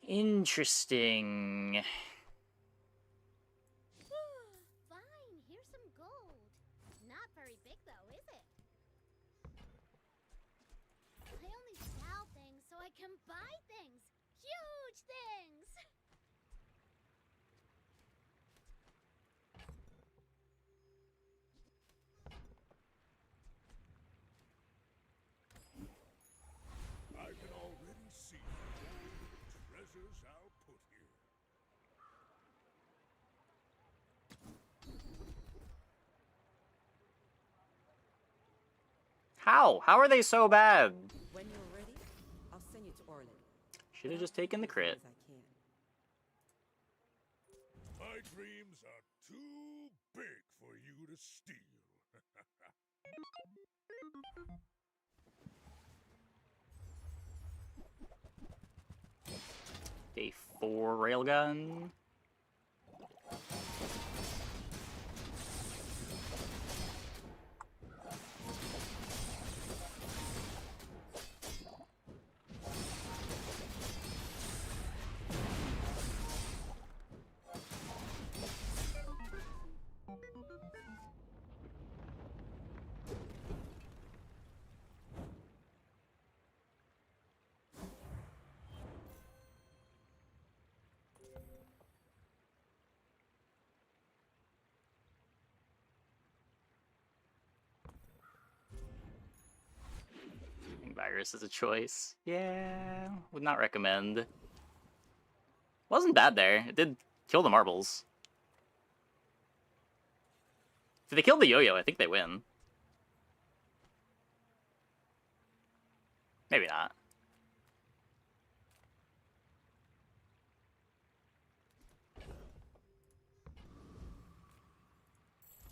Interesting. Fine, here's some gold. Not very big though, is it? I only sell things so I can buy things. Huge things! I can already see the treasures I'll put here. How? How are they so bad? When you're ready, I'll send you to Orland. Should have just taken the crit. As I can. My dreams are too big for you to steal. Day 4 railgun. Virus is a choice. Yeah, would not recommend. Wasn't bad there. It did kill the marbles. If they killed the yo-yo, I think they win. Maybe not.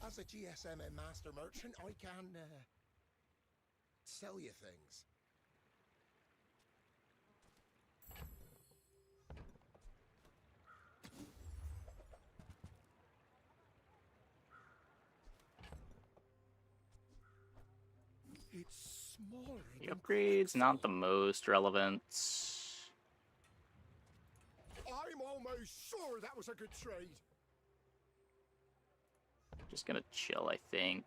As a GSM and master merchant, I can sell you things. It's smaller. The upgrade's not the most relevant. I'm almost sure that was a good trade. Just gonna chill, I think.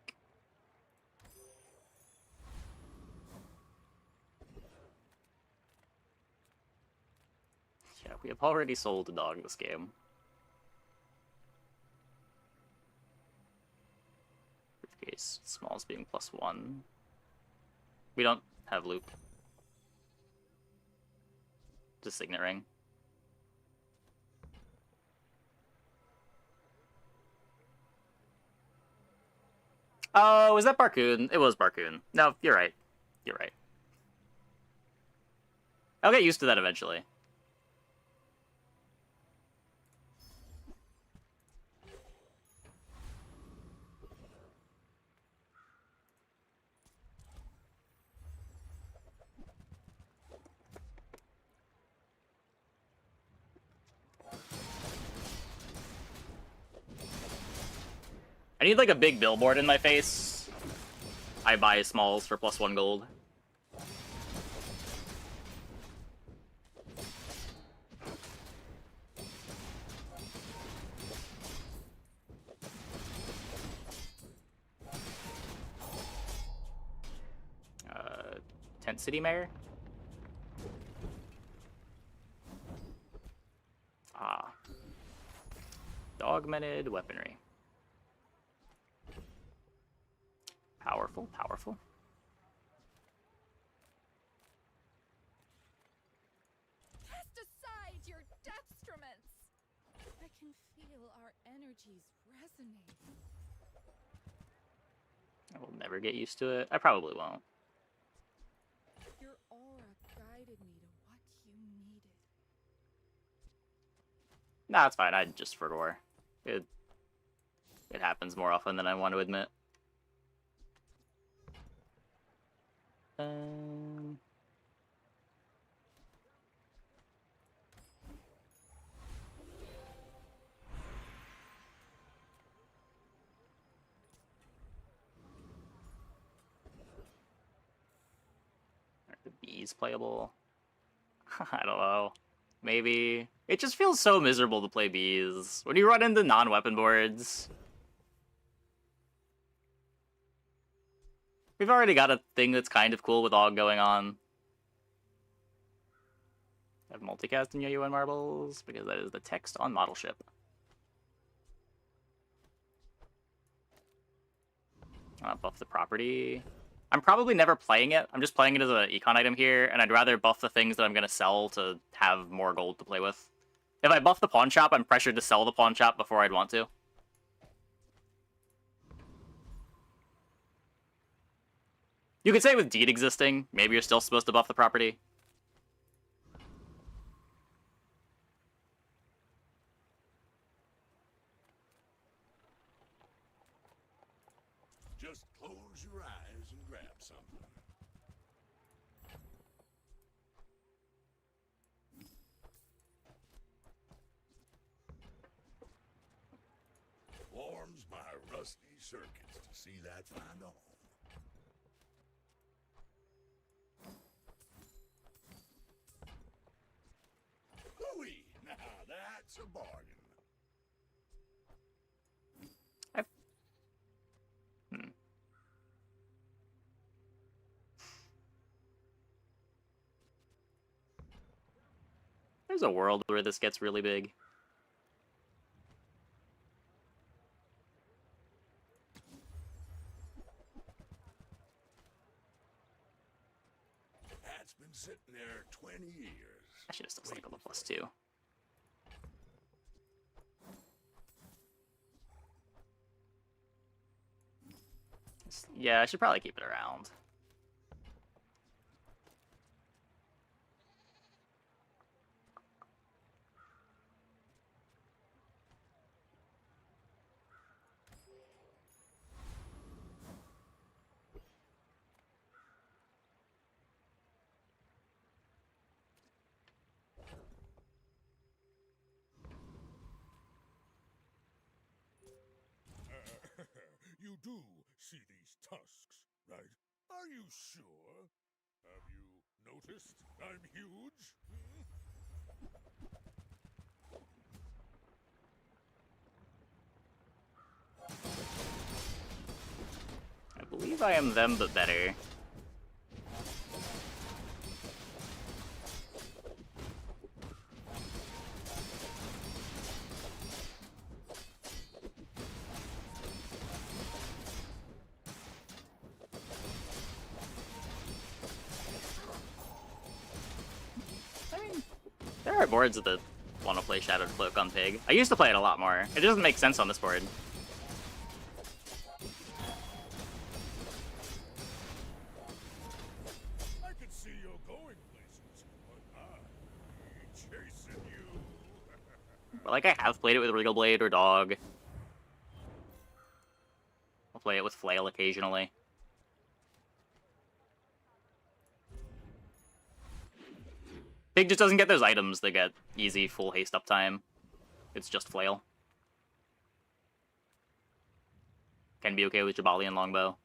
Yeah, we have already sold a dog this game. Briefcase, smalls being +1. We don't have loop. Just signet ring. Oh, is that Barcoon? It was Barcoon. No, you're right. You're right. I'll get used to that eventually. I need like a big billboard in my face. I buy smalls for +1 gold. Tent City Mayor? Ah. Augmented weaponry. Powerful, powerful. Cast aside your destruments. I can feel our energies resonate. I will never get used to it. I probably won't. Your aura guided me to what you needed. Nah, it's fine. I just forgot. It happens more often than I want to admit. Are the bees playable? I don't know. Maybe. It just feels so miserable to play bees. When you run into non-weapon boards. We've already got a thing that's kind of cool with AUG going on. I have multicast in Yo-Yo and Marbles, because that is the text on model ship. Buff the property. I'm probably never playing it. I'm just playing it as an econ item here, and I'd rather buff the things that I'm going to sell to have more gold to play with. If I buff the pawn shop, I'm pressured to sell the pawn shop before I'd want to. You could say with Deed existing, maybe you're still supposed to buff the property. Just close your eyes and grab something. Warms my rusty circuits to see that find on. Hooey! Now that's a bargain. There's a world where this gets really big. That's been sitting there 20 years. I should have still cycled the +2. Yeah, I should probably keep it around. You do see these tusks, right? Are you sure? Have you noticed I'm huge? I believe I am them, but better. There are boards that want to play Shadowed Cloak on Pig. I used to play it a lot more. It doesn't make sense on this board. But, like, I have played it with Regal Blade or Dog. I'll play it with Flail occasionally. Pig just doesn't get those items that get easy full haste uptime. It's just Flail. Can be okay with Jabali and Longbow.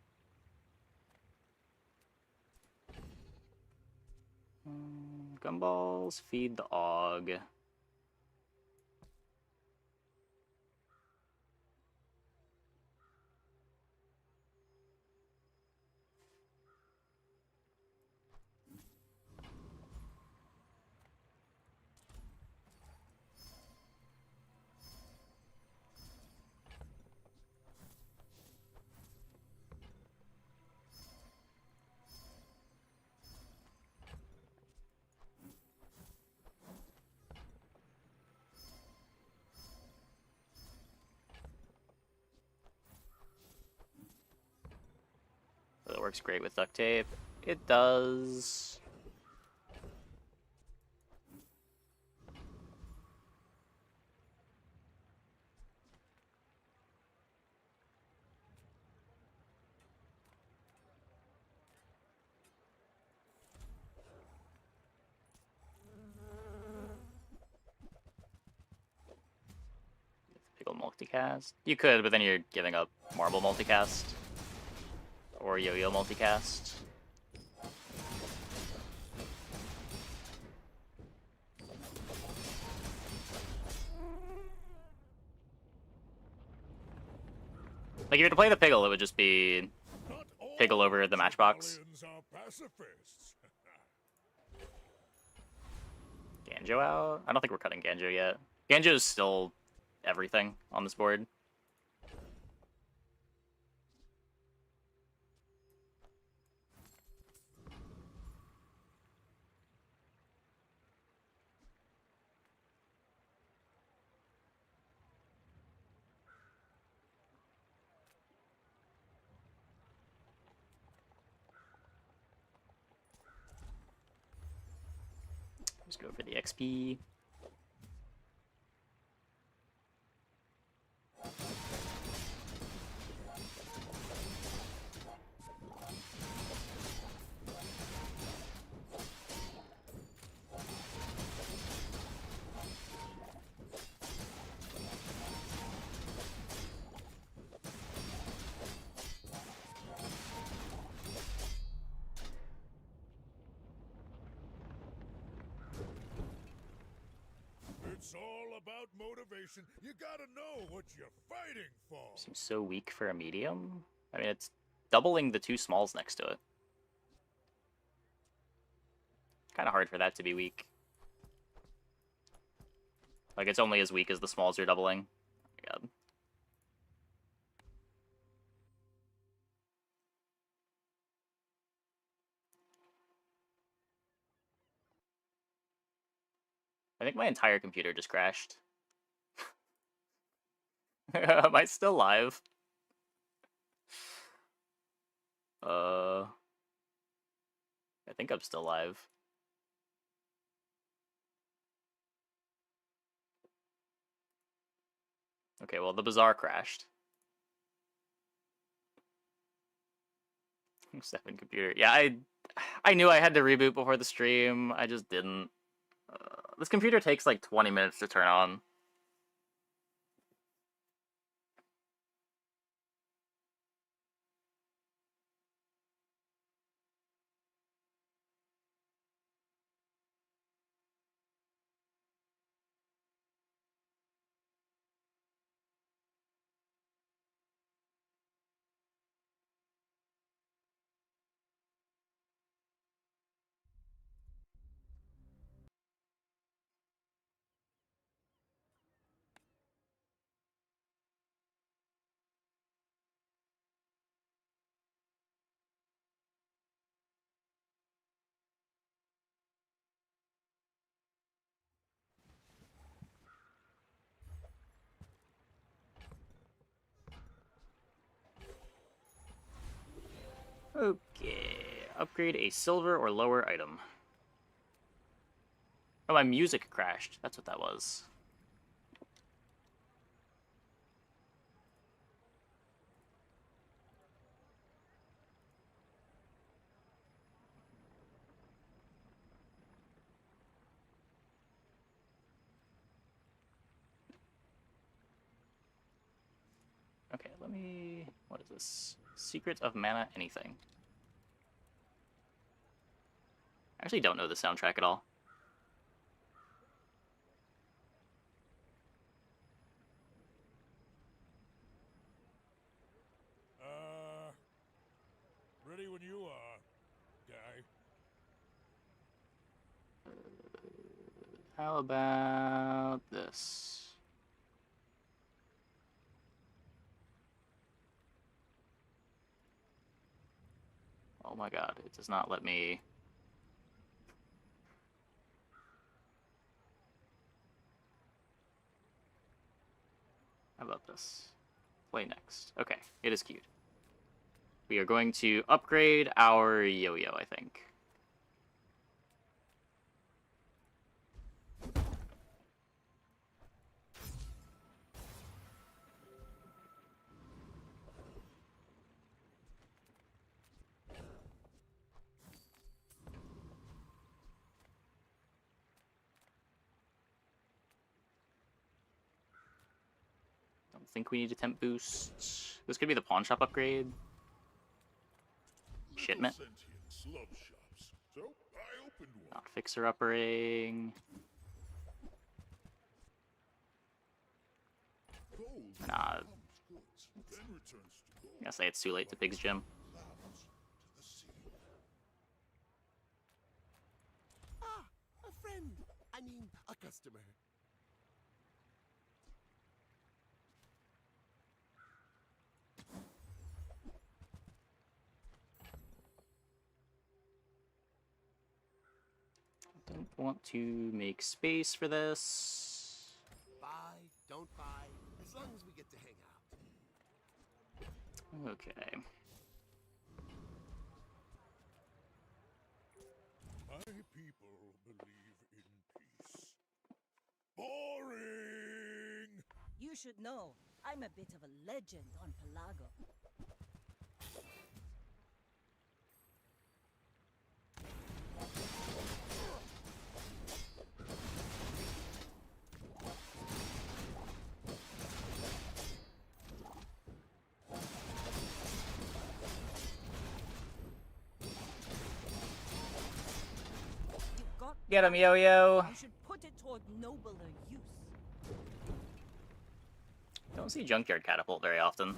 Gumballs, feed the Og. That works great with duct tape. It does. Pickle multicast. You could, but then you're giving up marble multicast. Or yo-yo multicast. Like, if you were to play the Piggle, it would just be Piggle over the Matchbox. Ganjo out? I don't think we're cutting Ganjo yet. Ganjo is still everything on this board. Just go for the XP. It's all about motivation. You gotta know what you're fighting for. Seems so weak for a medium. I mean, it's doubling the two smalls next to it. Kind of hard for that to be weak. Like, it's only as weak as the smalls are doubling. Oh my god. I think my entire computer just crashed. Am I still live? I think I'm still live. Okay, well, the bazaar crashed. 7 computer. Yeah, I knew I had to reboot before the stream. I just didn't. This computer takes like 20 minutes to turn on. Okay, upgrade a silver or lower item. Oh, my music crashed. That's what that was. let me... What is this? Secret of Mana Anything. I actually don't know the soundtrack at all. Ready when you are, guy. How about this? Oh my god, it does not let me... How about this? Play next. Okay, it is queued. We are going to upgrade our yo-yo, I think. Don't think we need a temp boost. This could be the pawn shop upgrade. Shipment. Slub shops. So I opened one. Not fixer-uppering. Nah. I guess it's too late to Pig's Gym. Ah, a friend. I mean, a customer. Don't want to make space for this. Buy, don't buy, as long as we get to hang out. Okay. My people believe in peace. Boring! You should know, I'm a bit of a legend on Pelago. Get him, yo-yo! You should put it toward nobler use. Don't see Junkyard Catapult very often.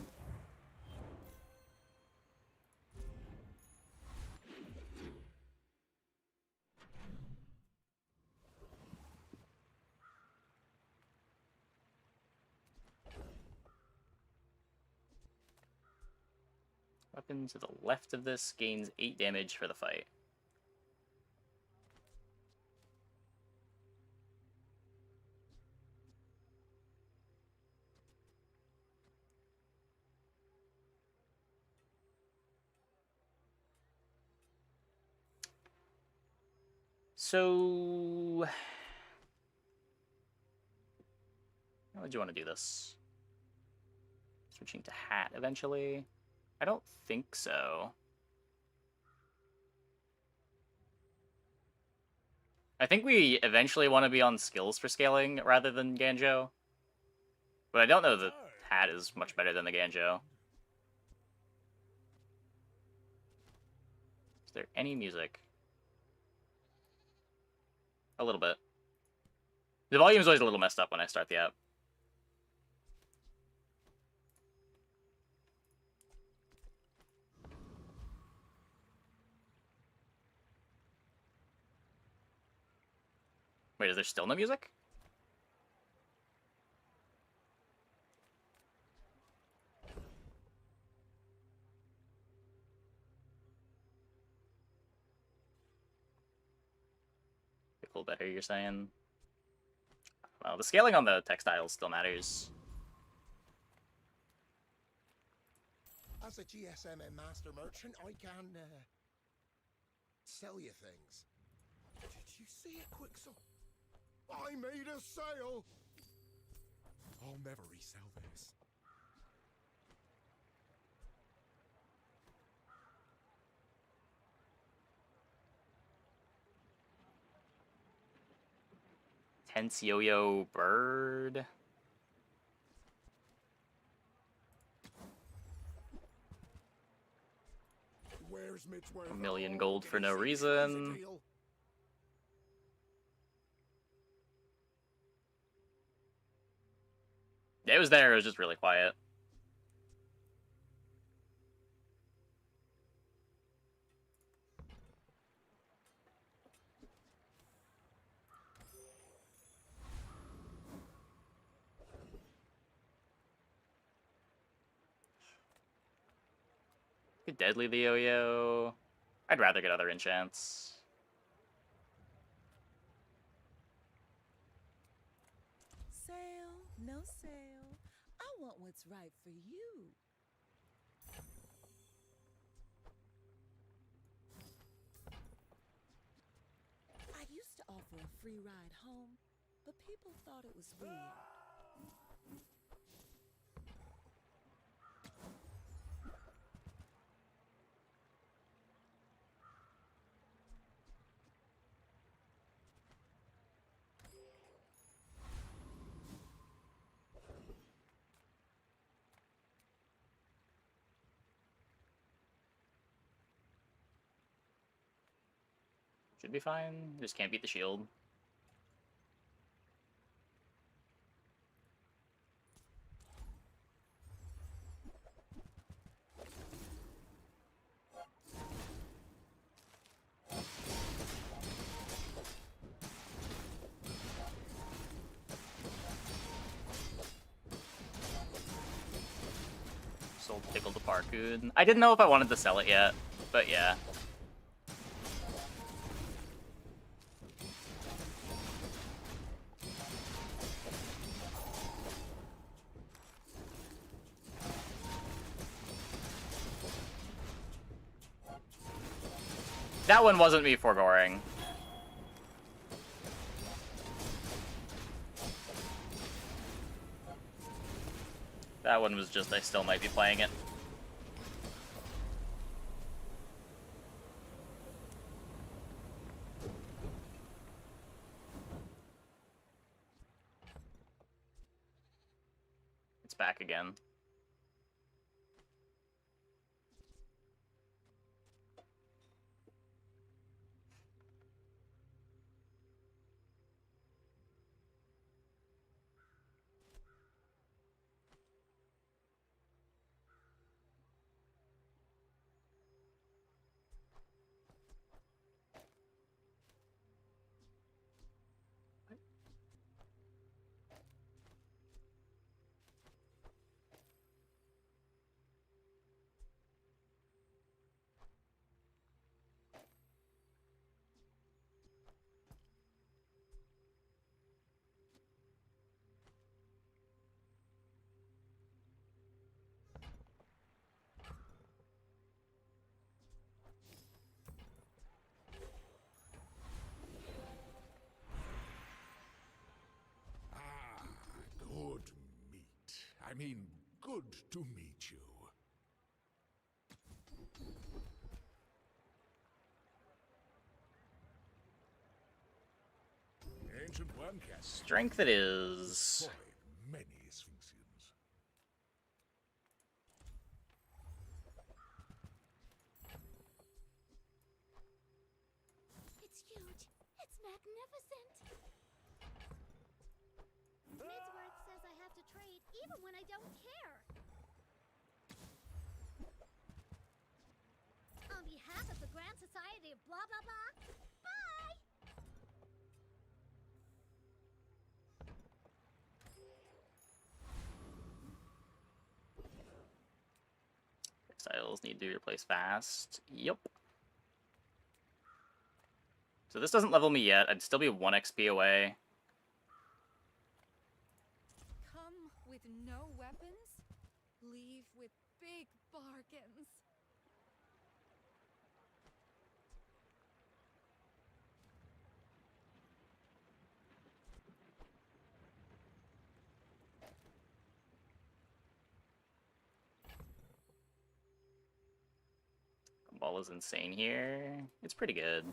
Weapon to the left of this gains 8 damage for the fight. So... How would you want to do this? Switching to hat eventually? I don't think so. I think we eventually want to be on skills for scaling rather than Ganjo. But I don't know that hat is much better than the Ganjo. Is there any music? A little bit. The volume's always a little messed up when I start the app. Wait, is there still no music? A little better, you're saying? Well, the scaling on the textiles still matters. As a GSMM master merchant, I can, sell you things. Did you see it, Quixel? I made a sale! I'll never resell this. Tense yo-yo bird. where's Mitch worth A million all? gold Did for he no see the reason. transit deal? Yeah, it was there, it was just really quiet. Could deadly the yo-yo. I'd rather get other enchants. Sale, no sale. I want what's right for you. I used to offer a free ride home, but people thought it was weird. Should be fine. Just can't beat the shield. Sold Pickle to Parkood. I didn't know if I wanted to sell it yet, but yeah. That one wasn't me foregoing. That one was just I still might be playing it. It's back again. Ah, good meat. I mean, good to meet you. Ancient one cast. Strength it is. Destroyed many Sphinxians. It's huge. It's magnificent. Midsworth says I have to trade even when I don't care. On behalf of the Grand Society of blah blah blah, bye! Exiles need to be replaced fast. Yep. So this doesn't level me yet. I'd still be 1 XP away. Come with no weapons, leave with big bargains. Ball is insane here. It's pretty good.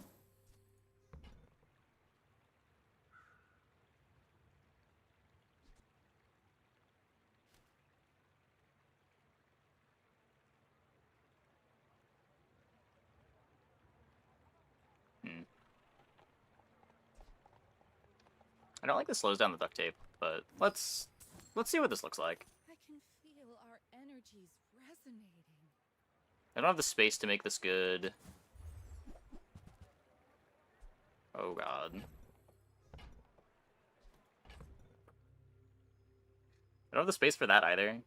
I don't like this slows down the duct tape, but let's see what this looks like. I can feel our energies resonating. I don't have the space to make this good. Oh god. I don't have the space for that either.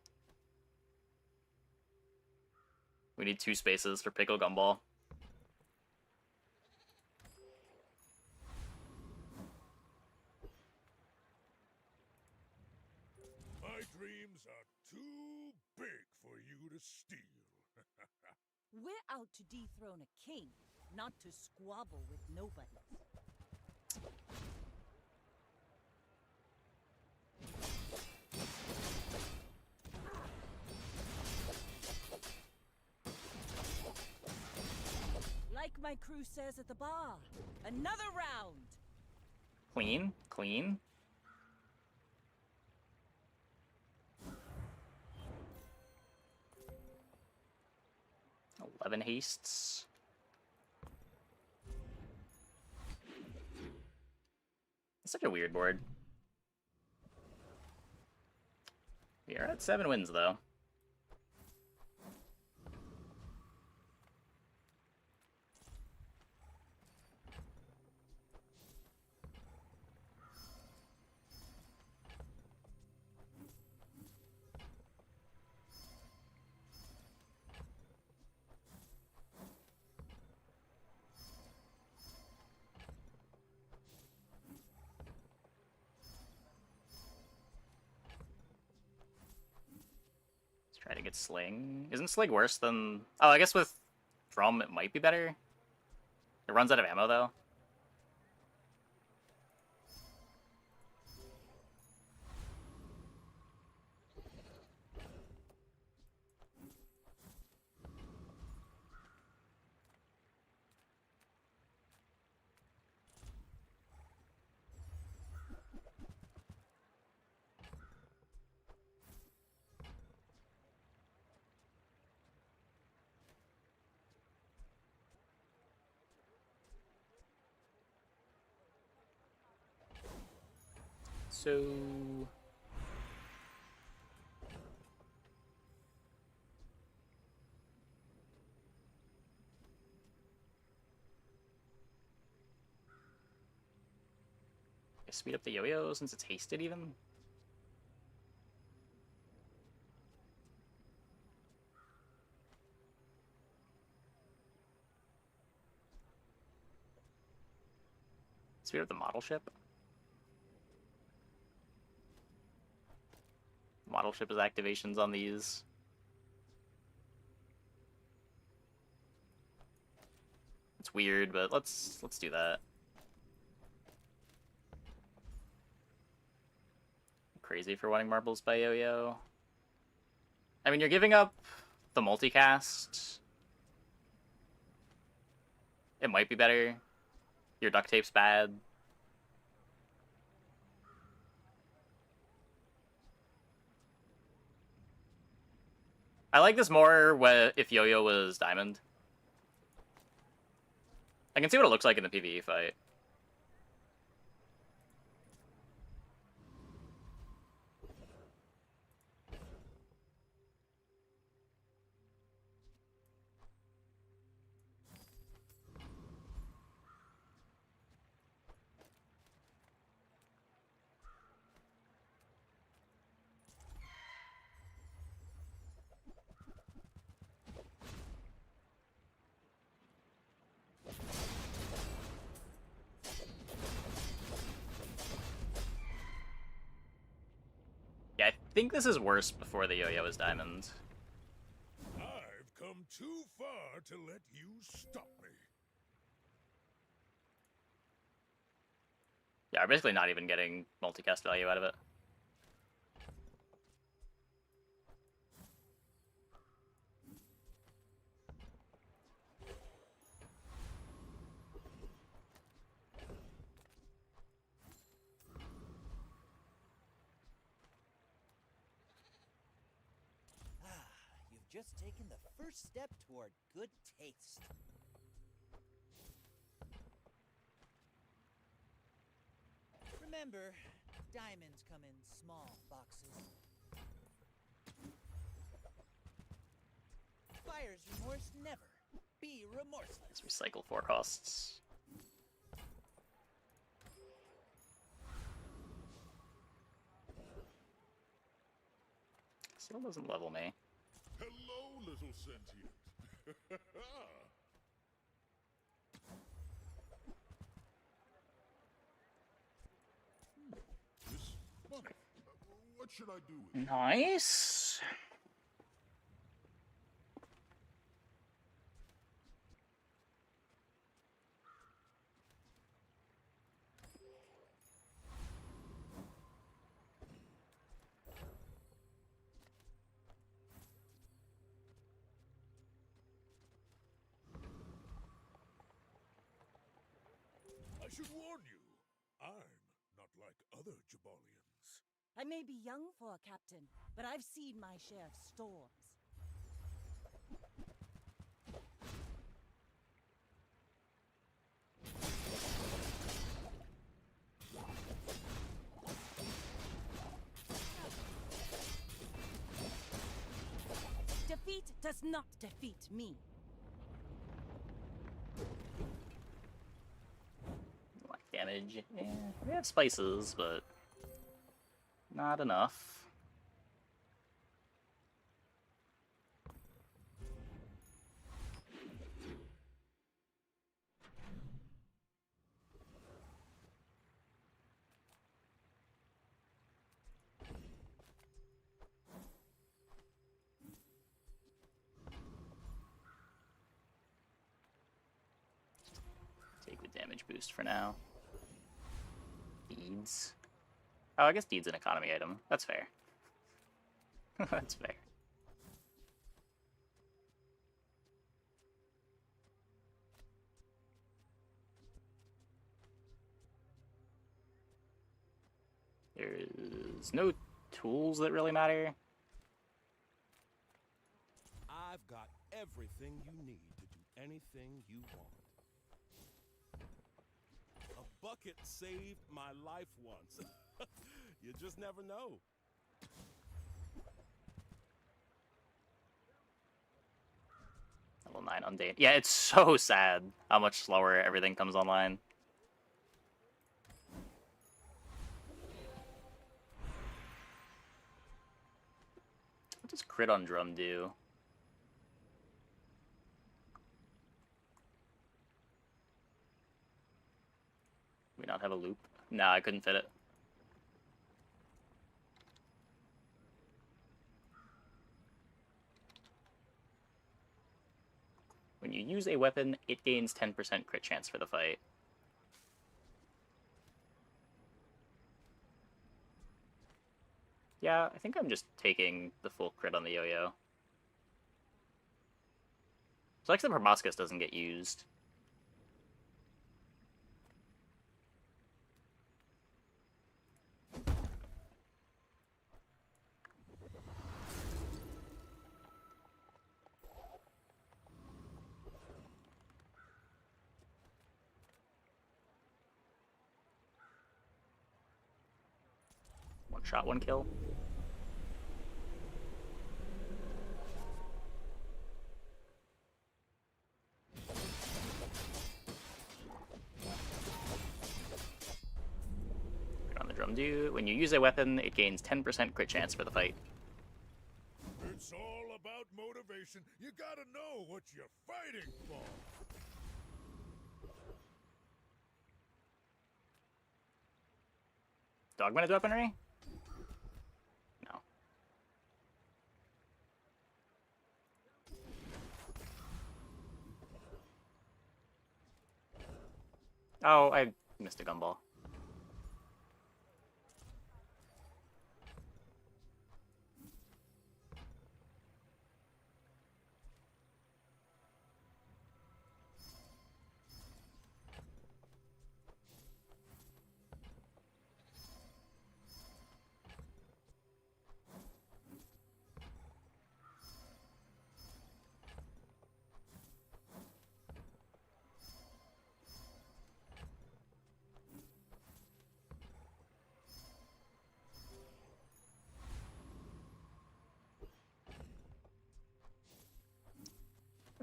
We need 2 spaces for Pickle Gumball. My dreams are too big for you to steal. We're out to dethrone a king, not to squabble with nobody. Like my crew says at the bar, another round. Clean, clean. "11 hastes. It's such a weird board. We are at 7 wins, though. Try to get Sling. Isn't Sling worse than... Oh, I guess with Drum it might be better. It runs out of ammo, though. So... speed up the yo-yo since it's hasted, even? Speed up the model ship? Model ship is activations on these. It's weird, but let's do that. Crazy for wanting marbles by yo-yo. I mean, you're giving up the multicast. It might be better. Your duct tape's bad. I like this more if yo-yo was diamond. I can see what it looks like in the PvE fight. Yeah, I think this is worse before the yo-yo is diamond. I've come too far to let you stop me. Yeah, we're basically not even getting multicast value out of it. You've just taken the first step toward good taste. Remember, diamonds come in small boxes. Buyer's remorse never. Be remorseless. Let's recycle 4 costs. Still doesn't level me. Hello, little sentient. This money. What should I do with it? Nice. I should warn you, I'm not like other Jabalians. I may be young for a captain, but I've seen my share of storms. Defeat does not defeat me. Like damage. Yeah, we have spices, but not enough. Take the damage boost for now. Deeds. Oh, I guess Deed's an economy item. That's fair. That's fair. There's no tools that really matter. I've got everything you need to do anything you want. A bucket saved my life once. You just never know. Level 9 Undane. Yeah, it's so sad how much slower everything comes online. What does crit on drum do? Do we not have a loop? Nah, I couldn't fit it. When you use a weapon, it gains 10% crit chance for the fight. Yeah, I think I'm just taking the full crit on the yo-yo. So like the proboscis doesn't get used. One shot, one kill. On the drum do. When you use a weapon, it gains 10% crit chance for the fight. It's all about motivation. You gotta know what you're fighting for. Dogmanted weaponry? No. Oh, I missed a gumball.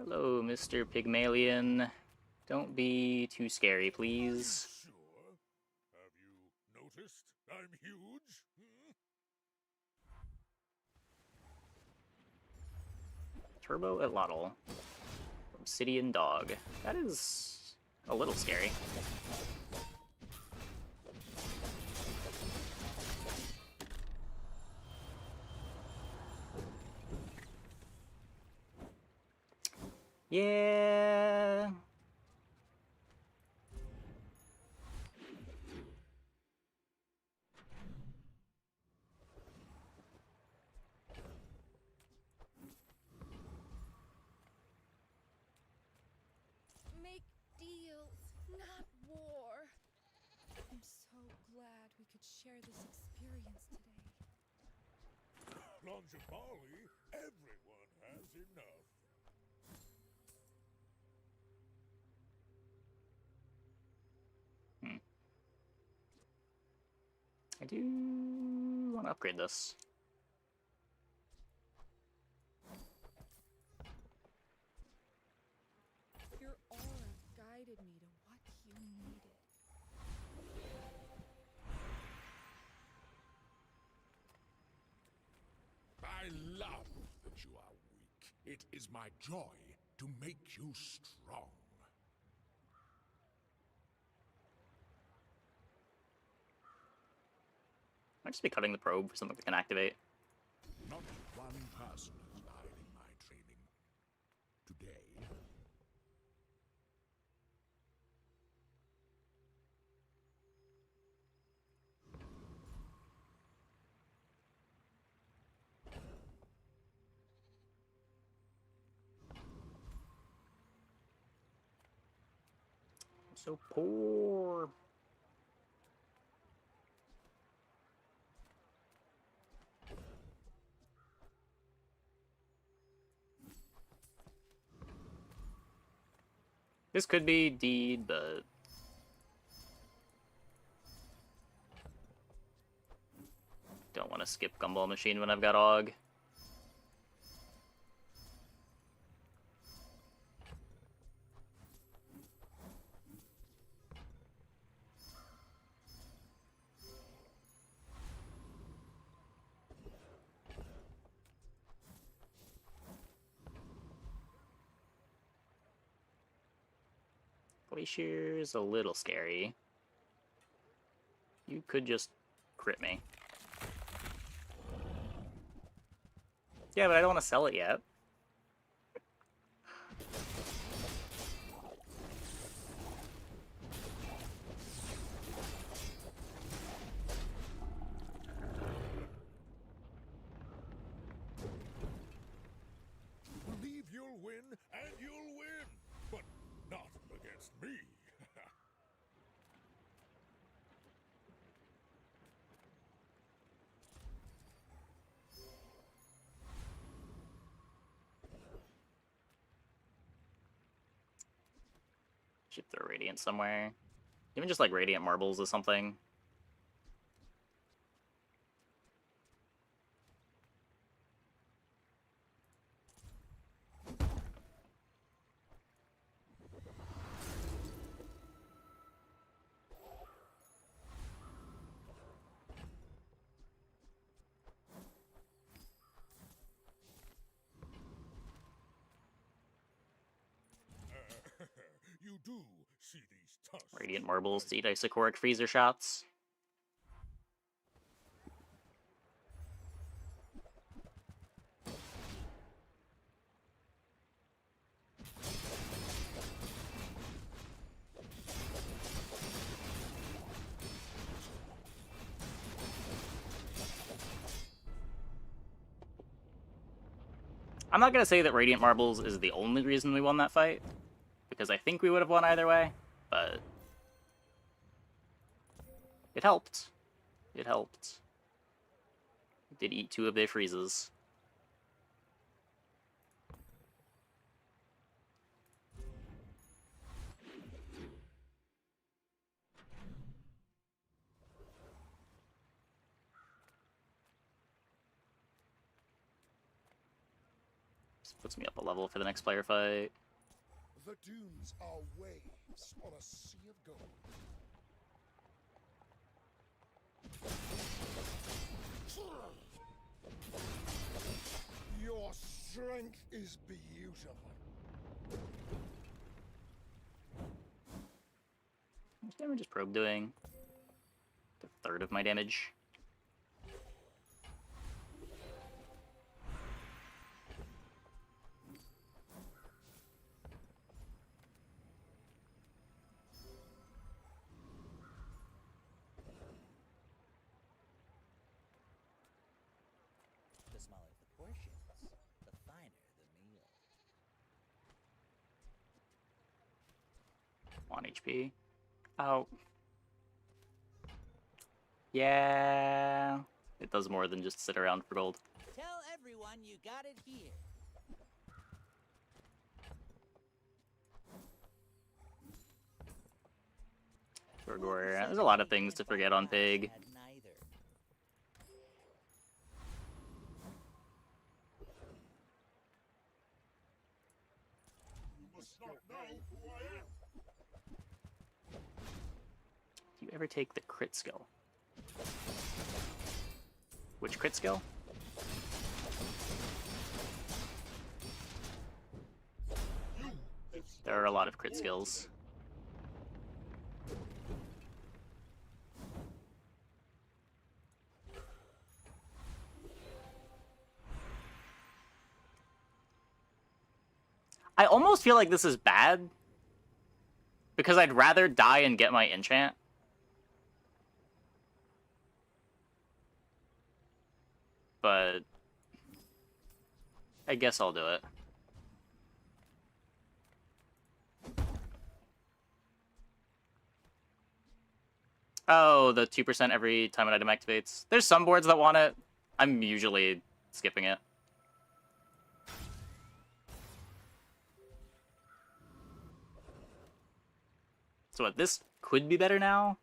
Hello, Mr. Pygmalion. Don't be too scary, please. Sure. Have you noticed I'm huge? Turbo Atlatl. Obsidian Dog. That is a little scary. Yeah. Make deals, not war. I'm so glad we could share this experience today. Longipali, everyone has enough. I do want to upgrade this. Your aura guided me to what you needed. I love that you are weak. It is my joy to make you strong. Might just be cutting the probe for something that can activate. Not one person has died in my training. Today, I'm so poor. This could be Deed, but don't want to skip Gumball Machine when I've got Og. Glacier's a little scary. You could just crit me. Yeah, but I don't want to sell it yet. believe you'll win, and you'll win. But not against me. Should throw Radiant somewhere. Even just like Radiant Marbles or something. You do see these tusks. Radiant Marbles to eat Isocoric Freezer shots. I'm not going to say that Radiant Marbles is the only reason we won that fight, because I think we would have won either way, but it helped. It helped. Did eat 2 of their freezes. This puts me up a level for the next player fight. The dunes are waves on a sea of gold. Your strength is beautiful. How much damage is Probe doing? A third of my damage. The smaller the portions, the finer the meal. 1 HP. Oh. Yeah. It does more than just sit around for gold. Tell everyone you got it here. There's a lot of things to forget on Pig. You must not know who I am. Do you ever take the crit skill? Which crit skill? There are a lot of crit skills. I almost feel like this is bad, because I'd rather die and get my enchant. But I guess I'll do it. Oh, the 2% every time an item activates. There's some boards that want it. I'm usually skipping it. So what, this could be better now?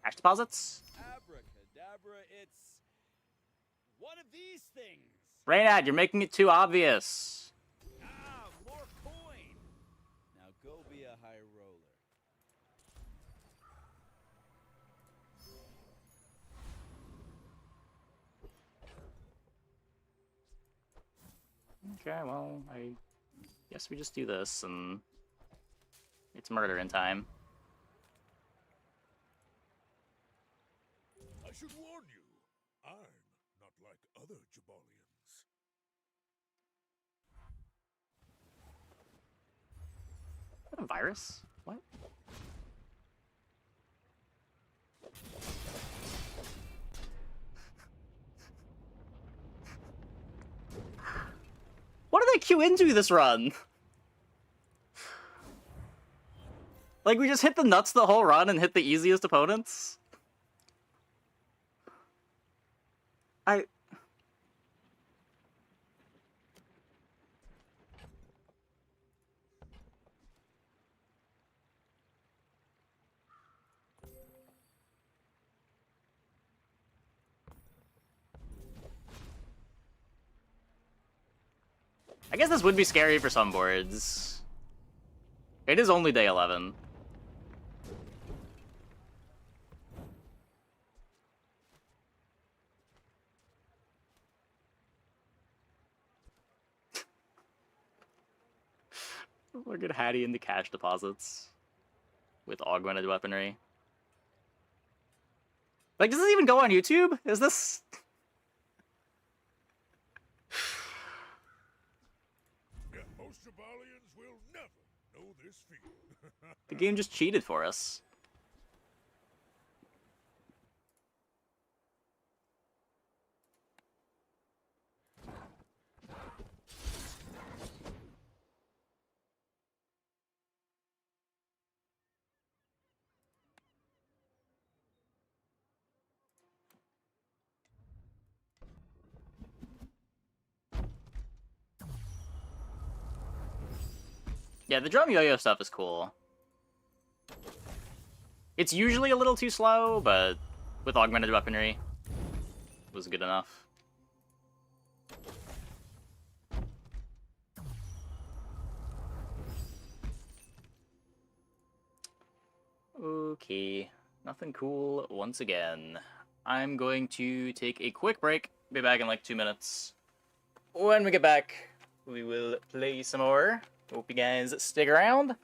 Ash deposits? Abracadabra, it's one of these things. Reynad, you're making it too obvious. Ah, more coin. Now go be a high roller. Okay, well, I guess we just do this, and it's murder in time. I should warn you, I'm not like other Jabalians. A virus? What? What did they queue into this run? Like, we just hit the nuts the whole run and hit the easiest opponents? I guess this would be scary for some boards. It is only day 11. Look at Hattie in the cash deposits with augmented weaponry. Like, does this even go on YouTube? Is this... Most Jabalians will never know this feeling. The game just cheated for us. Yeah, the drum yo-yo stuff is cool. It's usually a little too slow, but with augmented weaponry, it was good enough. Okay, nothing cool once again. I'm going to take a quick break. Be back in like 2 minutes. When we get back, we will play some more. Hope you guys stick around.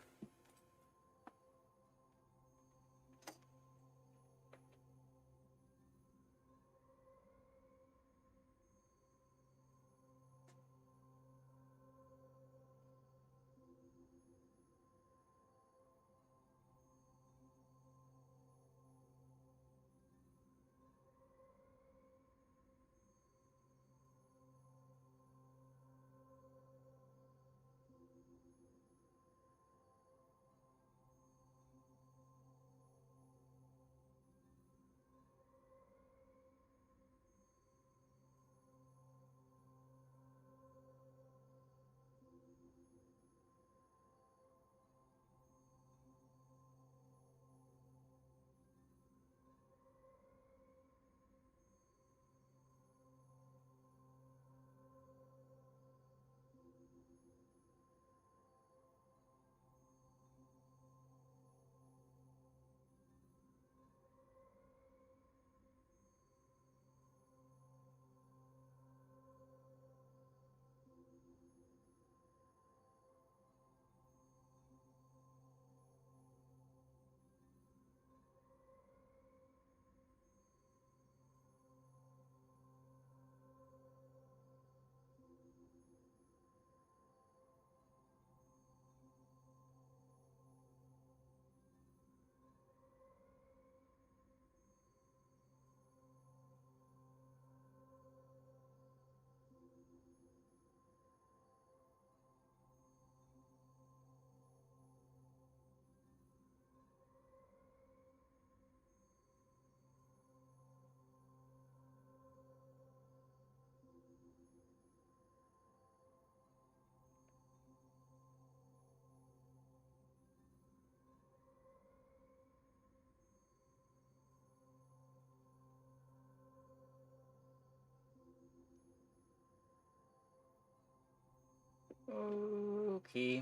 Okay.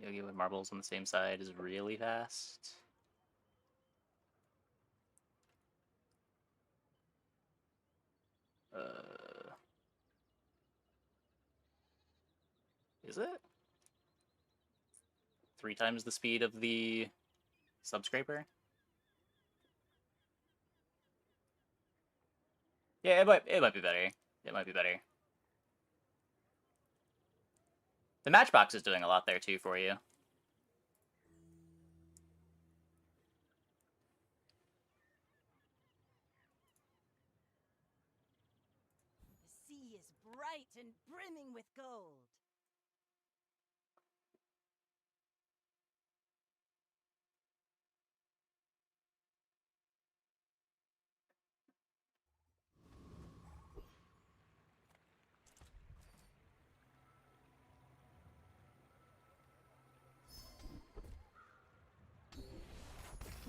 Yo-yo and marbles on the same side is really fast. Is it? 3 times the speed of the subscraper? Yeah, it might be better. It might be better. The matchbox is doing a lot there too for you. The sea is bright and brimming with gold.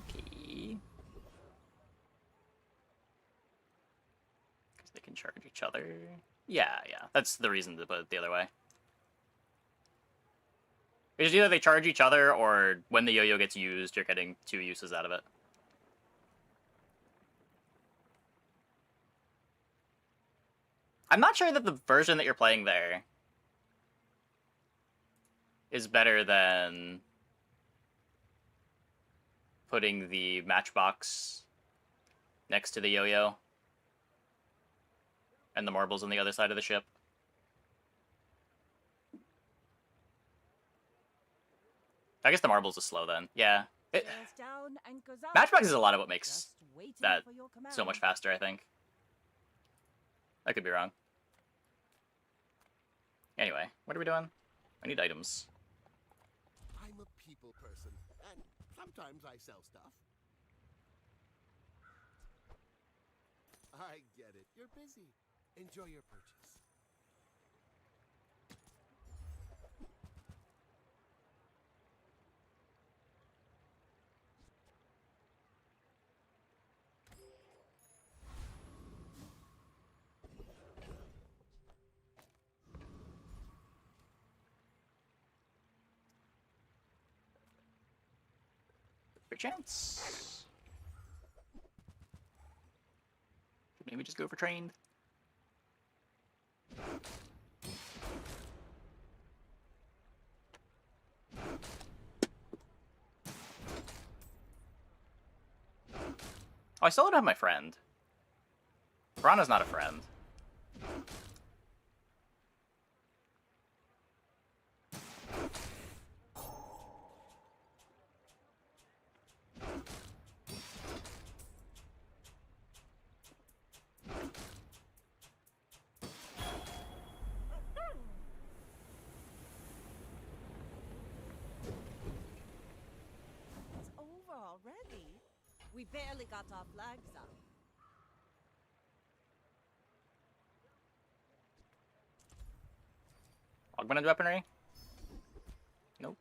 Okay. Because they can charge each other. Yeah. That's the reason to put it the other way. It's either they charge each other, or when the yo-yo gets used, you're getting 2 uses out of it. I'm not sure that the version that you're playing there is better than putting the matchbox next to the yo-yo and the marbles on the other side of the ship. I guess the marbles is slow then. Yeah. Matchbox is a lot of what makes that so much faster, I think. I could be wrong. Anyway, what are we doing? I need items. I'm a people person, and sometimes I sell stuff. I get it. You're busy. Enjoy your purchase. Big chance. Maybe just go for trained. Oh, I still don't have my friend. Piranha's not a friend. It's over already. We barely got our flags up. Augmented weaponry? Nope.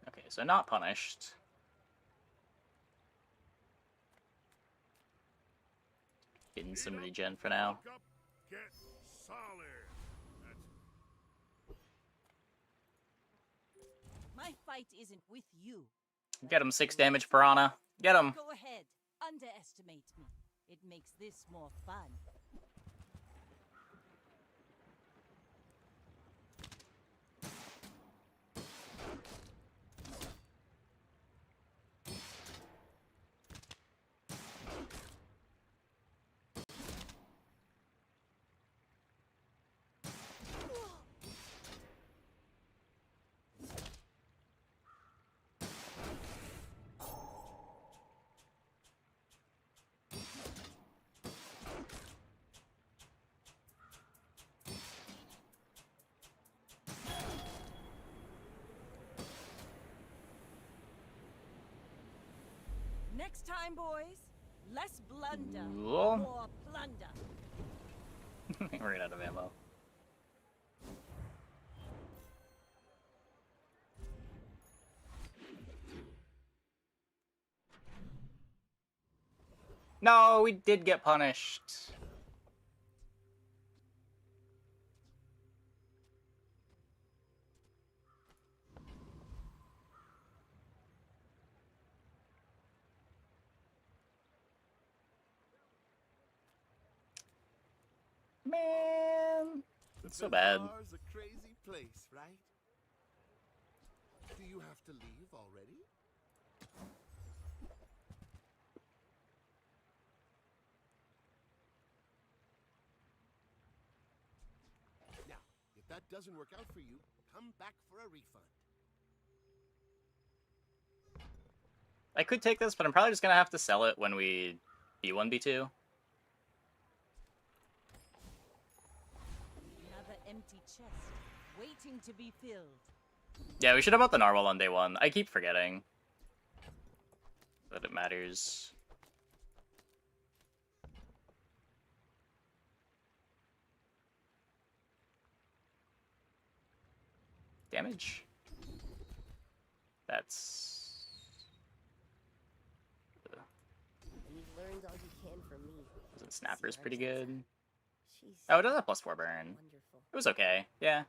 Okay, so not punished. Getting some regen for now. Walk up, get solid. My fight isn't with you. Get him 6 damage, Piranha. Get him. Go ahead. Underestimate me. It makes this more fun. Next time, boys, less blunder, Cool. more plunder. We're running out of ammo. No, we did get punished. Man, it's so bad. Bazaar's a crazy place, right? Do you have to leave already? Now, if that doesn't work out for you, come back for a refund. I could take this, but I'm probably just gonna have to sell it when we B1, B2. Another empty chest, waiting to be filled. Yeah, we should have bought the narwhal on day 1. I keep forgetting that it matters. Damage? That's... You've learned all you can from me. Wasn't Snapper's See our pretty Jensa? good? She's Oh, it does have +4 burn. wonderful. It was okay, yeah.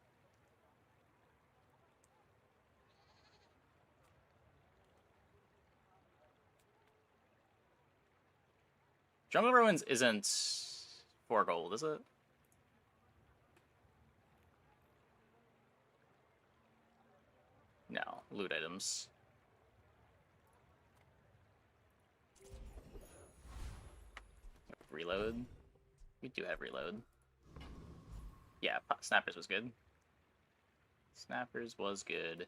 Jungle Ruins isn't 4 gold, is it? No, loot items. Reload? We do have reload. Yeah, Snappers was good. Snappers was good.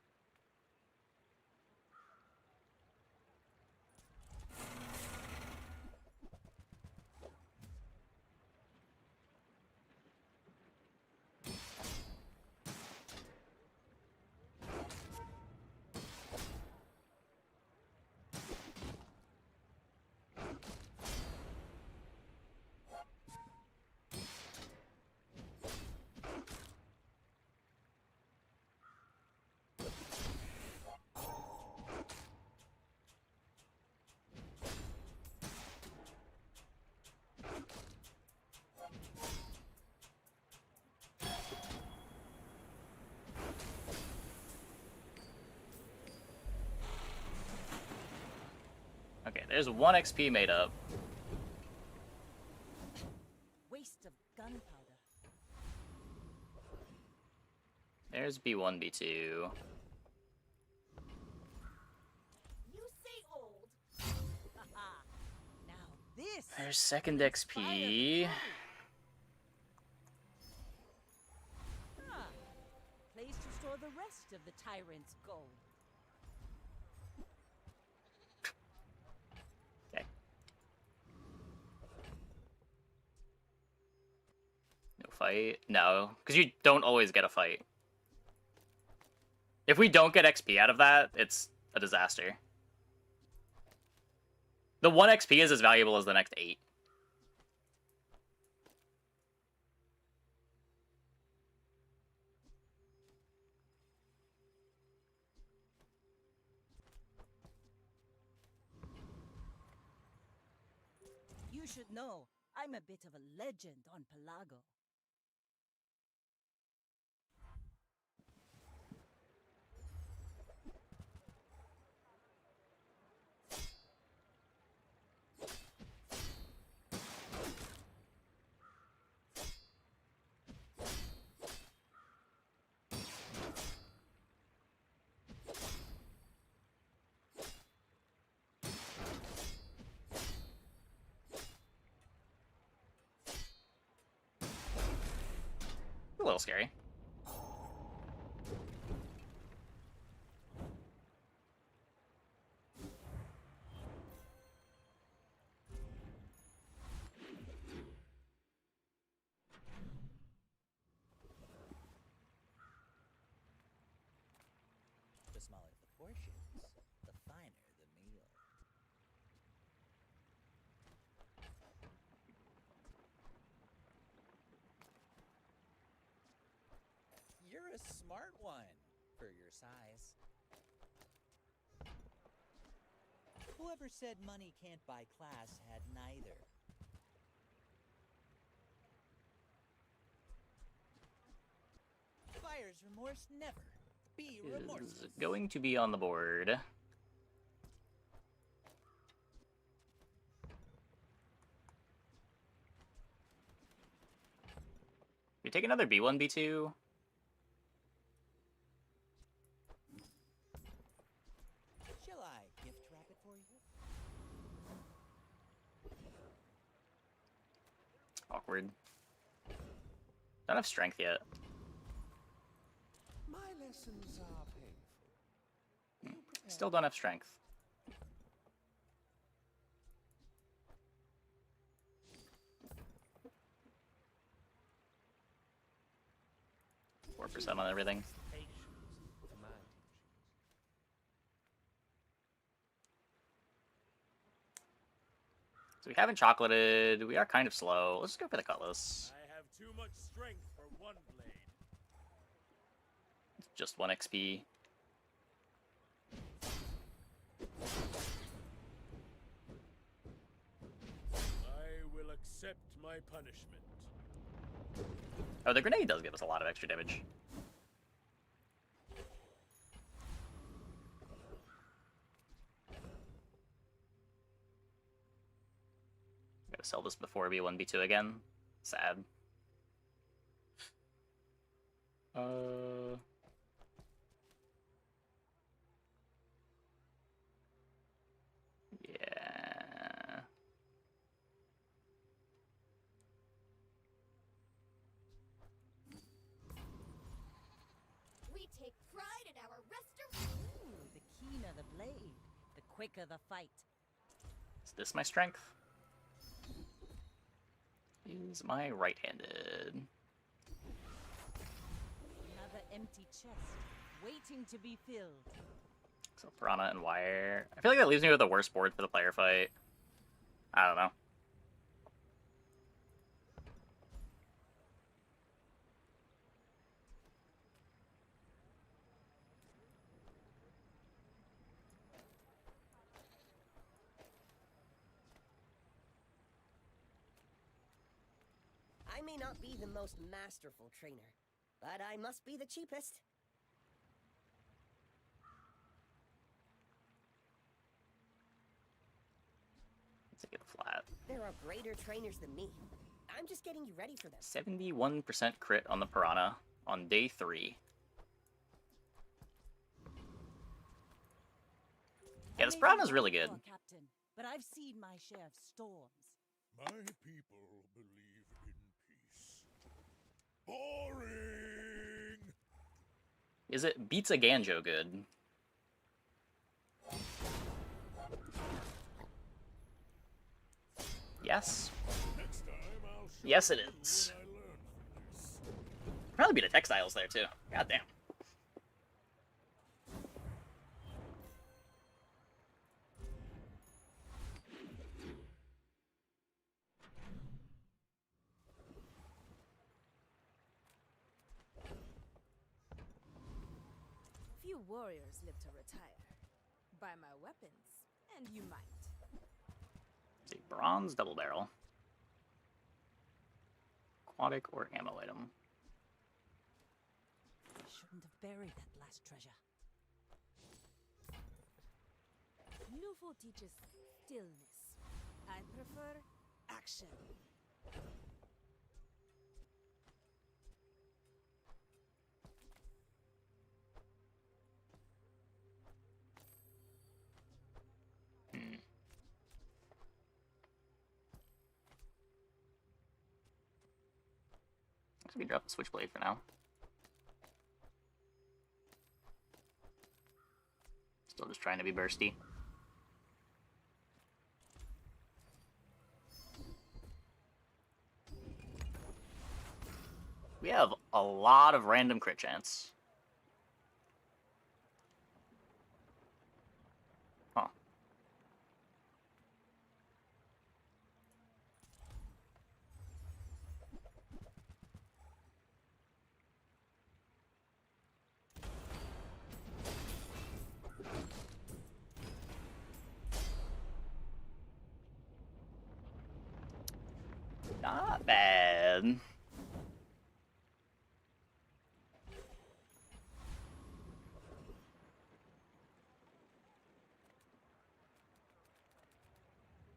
There's 1 XP made up. Waste of gunpowder. There's B1, B2. You say old. Now this. There's 2nd XP. Place to store the rest of the tyrant's gold. Okay. No fight? No, because you don't always get a fight. If we don't get XP out of that, it's a disaster. The 1 XP is as valuable as the next 8. You should know, I'm a bit of a legend on Pelago. A little scary. The smaller the portions, the finer the meal. You're a smart one for your size. Whoever said money can't buy class had neither. Buyer's remorse never. Be remorseless. Is going to be on the board. We take another B1, B2. Shall I gift wrap it for you? Awkward. Don't have strength yet. My lessons are painful. Still don't have strength. %4 on everything. So we haven't chocolated. We are kind of slow. Let's just go for the cutlass. I have too much strength for one blade. It's just 1 XP. I will accept my punishment. Oh, the grenade does give us a lot of extra damage. Gotta sell this before B1, B2 again. Sad. Yeah. We take pride in our restoration. Ooh, the keener the blade, the quicker the fight. Is this my strength? Is my right-handed? Another empty chest, waiting to be filled. So Piranha and Wire. I feel like that leaves me with the worst board for the player fight. I don't know. I may not be the most masterful trainer, but I must be the cheapest. There are greater trainers than me. I'm just getting you ready for them. 71% crit on the Piranha on day 3. Yeah, this Piranha's really good. Captain, but I've seen my share of storms. My people believe in peace. Boring! Is it beats a Ganjo good? Yes. Next time I'll show Yes, it you is. what I learned from this. Probably beat a Textiles there, too. Goddamn. Few warriors live to retire. Buy my weapons, and you might. It's a bronze double barrel. Aquatic or ammo item. I shouldn't have buried that last treasure. Lufo teaches stillness. I prefer action. We can drop the Switchblade for now. Still just trying to be bursty. We have a lot of random crit chance. Huh. Not bad.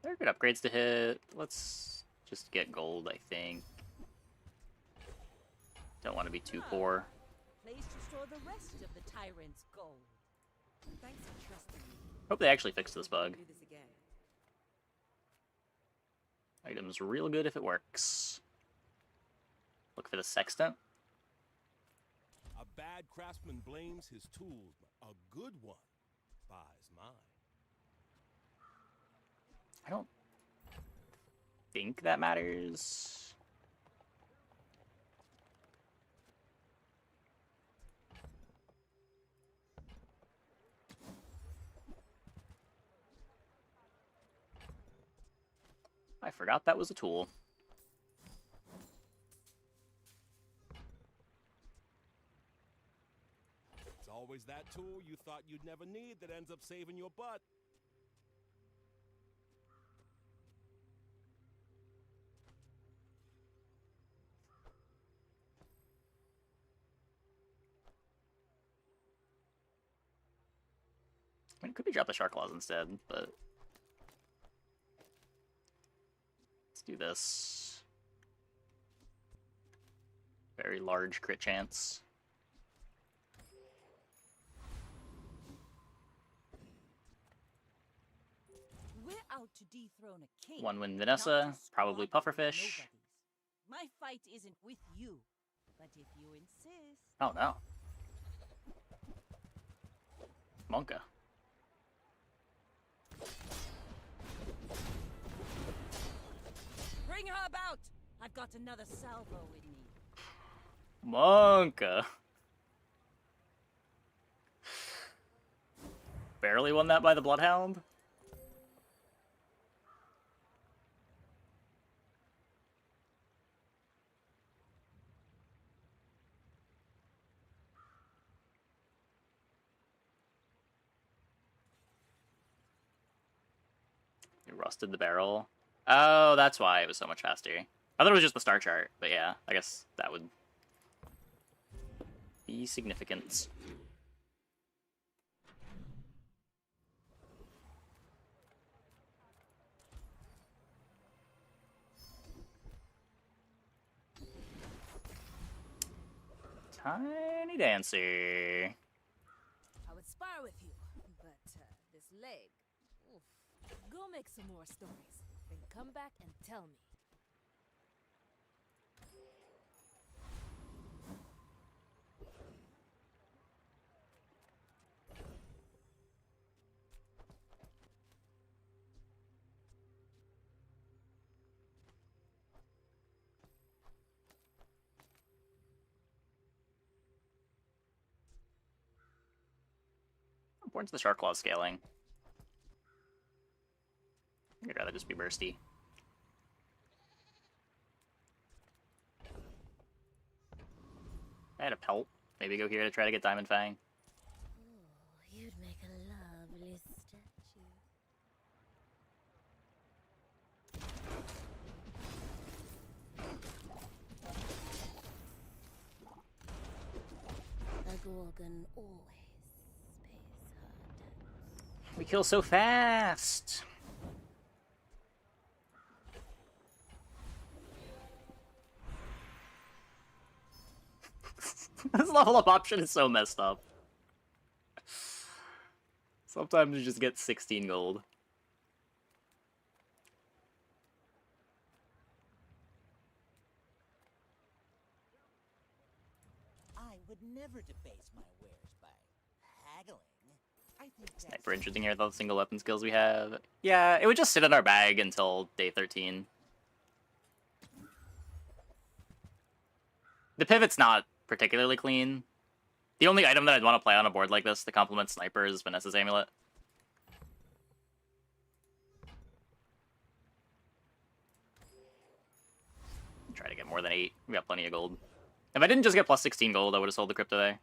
There are good upgrades to hit. Let's just get gold, I think. Don't want to be too poor. Place to store the rest of the tyrant's gold. Thanks for trusting me. Hope they actually fixed this bug. Do this again. Item's real good if it works. Look for the sextant. A bad craftsman blames his tools, but a good one buys mine. I don't think that matters. I forgot that was a tool. It's always that tool you thought you'd never need that ends up saving your butt. I mean, it could be drop the Shark Claws instead, but let's do this. Very large crit chance. We're out to dethrone a king. One win not Vanessa, to probably squabble with Pufferfish. nobodies. My fight isn't with you, but if you insist. Oh no. Monka. Bring her about! I've got another salvo with me. Monka. Barely won that by the Bloodhound. You rusted the barrel. Oh, that's why it was so much faster. I thought it was just the star chart, but yeah, I guess that would be significant. Tiny Dancer. I would spar with you, but this leg. Oof. Go make some more stories, then come back and tell me. How important's the Shark Claw scaling? I'd rather just be bursty. I had a pelt. Maybe go here to try to get Diamond Fang. Oh, you'd make a lovely statue. A Gorgon always pays her debts. We kill so fast! This level up option is so messed up. Sometimes you just get 16 gold. I would never debase my wares by haggling. I think that's Sniper interesting here, the single weapon skills we have. Yeah, it would just sit in our bag until day 13. The pivot's not particularly clean. The only item that I'd want to play on a board like this to complement Sniper is Vanessa's Amulet. Try to get more than 8. We got plenty of gold. If I didn't just get plus 16 gold, I would have sold the crypto there.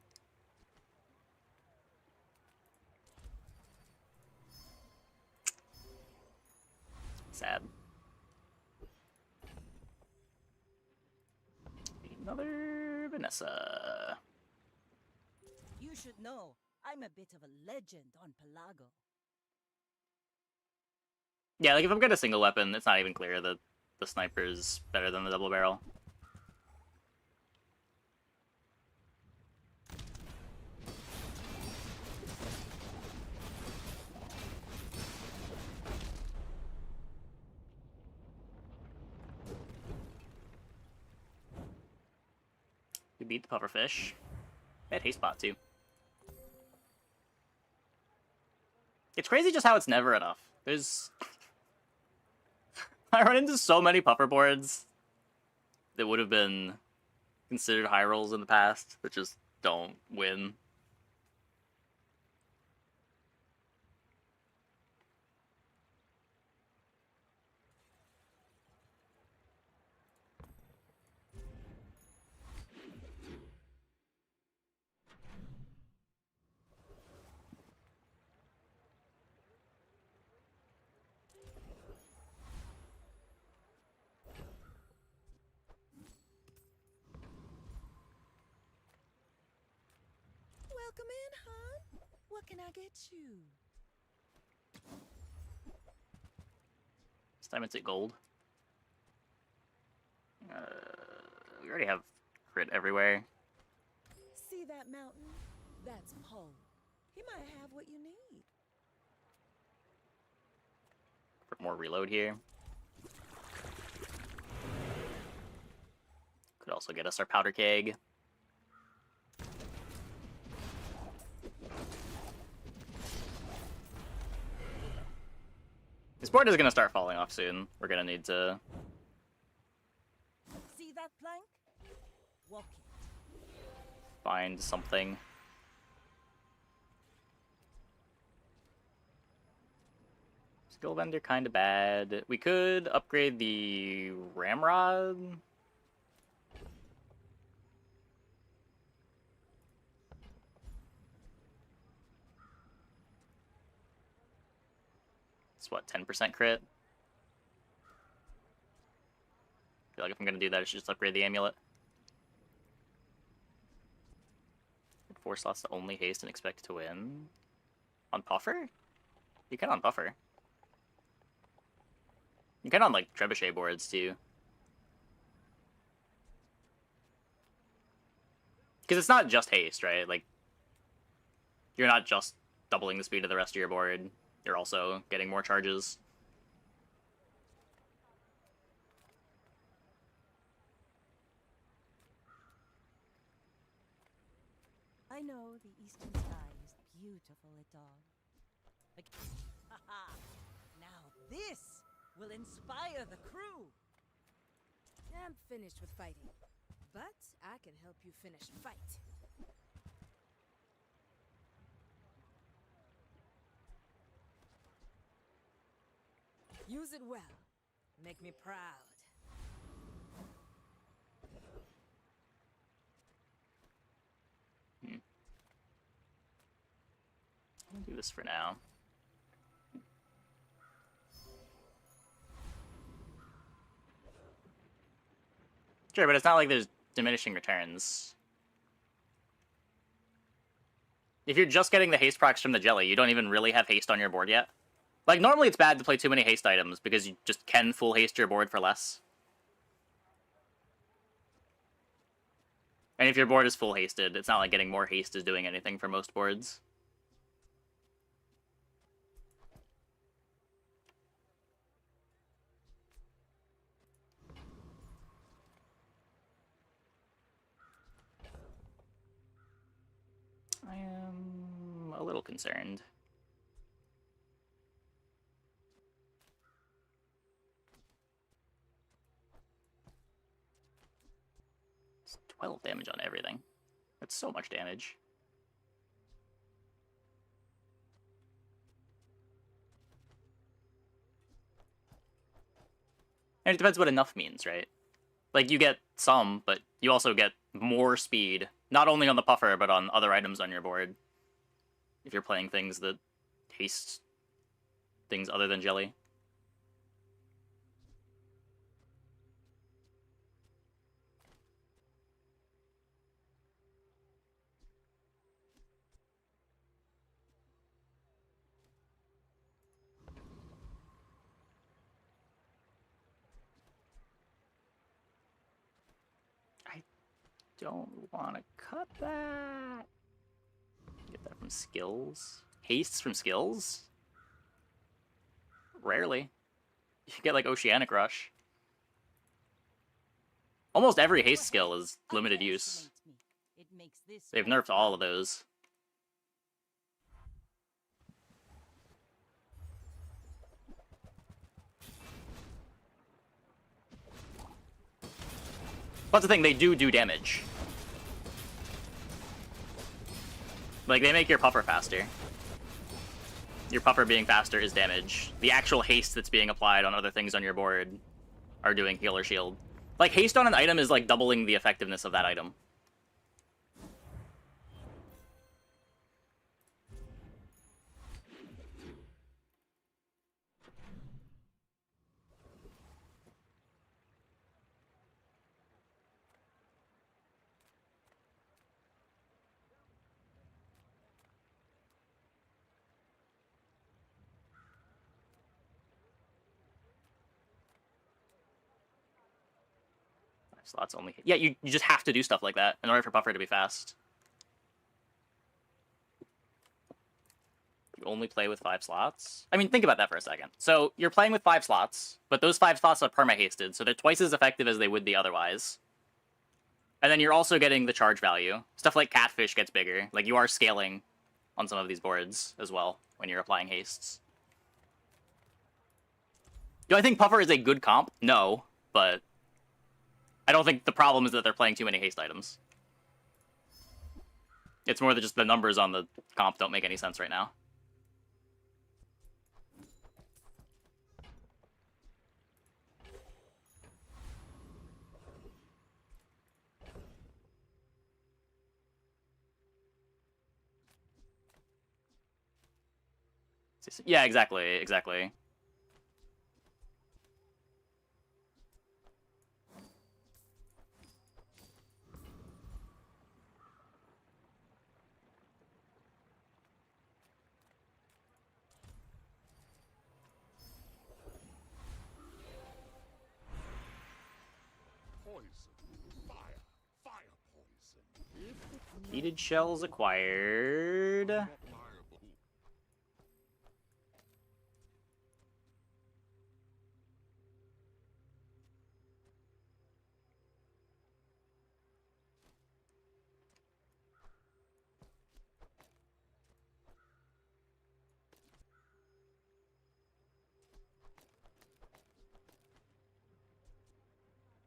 Sad. Another Vanessa. You should know, I'm a bit of a legend on Pelago. Yeah, like if I'm getting a single weapon, it's not even clear that the sniper's better than the double barrel. We beat the pufferfish. They had haste bot too. It's crazy just how it's never enough. There's I run into so many puffer boards that would have been considered high rolls in the past that just don't win. Welcome in, hon. What can I get you? This time it's at gold. We already have crit everywhere. See that mountain? That's Poe. He might have what you need. For more reload here. Could also get us our powder keg. This board is going to start falling off soon. We're going to need to... See that plank? Walk it. find something. Skill vendor kind of bad. We could upgrade the ramrod. It's what, 10% crit? I feel like if I'm gonna do that, I should just upgrade the amulet. 4 slots to only haste and expect to win. On buffer? You can on buffer. You can on like trebuchet boards too. Because it's not just haste, right? Like, you're not just doubling the speed of the rest of your board. You're also getting more charges. I know the eastern sky is beautiful at dawn. Like, haha! Now this will inspire the crew! I'm finished with fighting, but I can help you finish fight. Use it well. Make me proud. I'll do this for now. Sure, but it's not like there's diminishing returns. If you're just getting the haste procs from the jelly, you don't even really have haste on your board yet. Like, normally it's bad to play too many haste items, because you just can full haste your board for less. And if your board is full hasted, it's not like getting more haste is doing anything for most boards. I am a little concerned. It's 12 damage on everything. That's so much damage. And it depends what enough means, right? Like, you get some, but you also get more speed, not only on the puffer, but on other items on your board. If you're playing things that haste things other than jelly. I don't want to cut that. Get that from skills. Hastes from skills? Rarely. You get like Oceanic Rush. Almost every haste skill is limited use. They've nerfed all of those. But the thing, they do damage. Like, they make your puffer faster. Your puffer being faster is damage. The actual haste that's being applied on other things on your board are doing heal or shield. Like, haste on an item is like doubling the effectiveness of that item. Slots only. Yeah, you just have to do stuff like that in order for puffer to be fast. You only play with 5 slots? I mean, think about that for a second. So, you're playing with 5 slots, but those 5 slots are perma-hasted, so they're twice as effective as they would be otherwise. And then you're also getting the charge value. Stuff like Catfish gets bigger. Like, you are scaling on some of these boards as well when you're applying hastes. Do I think puffer is a good comp? No, but I don't think the problem is that they're playing too many haste items. It's more that just the numbers on the comp don't make any sense right now. Yeah, exactly. Poison. Fire. Fire poison. Heated shells acquired.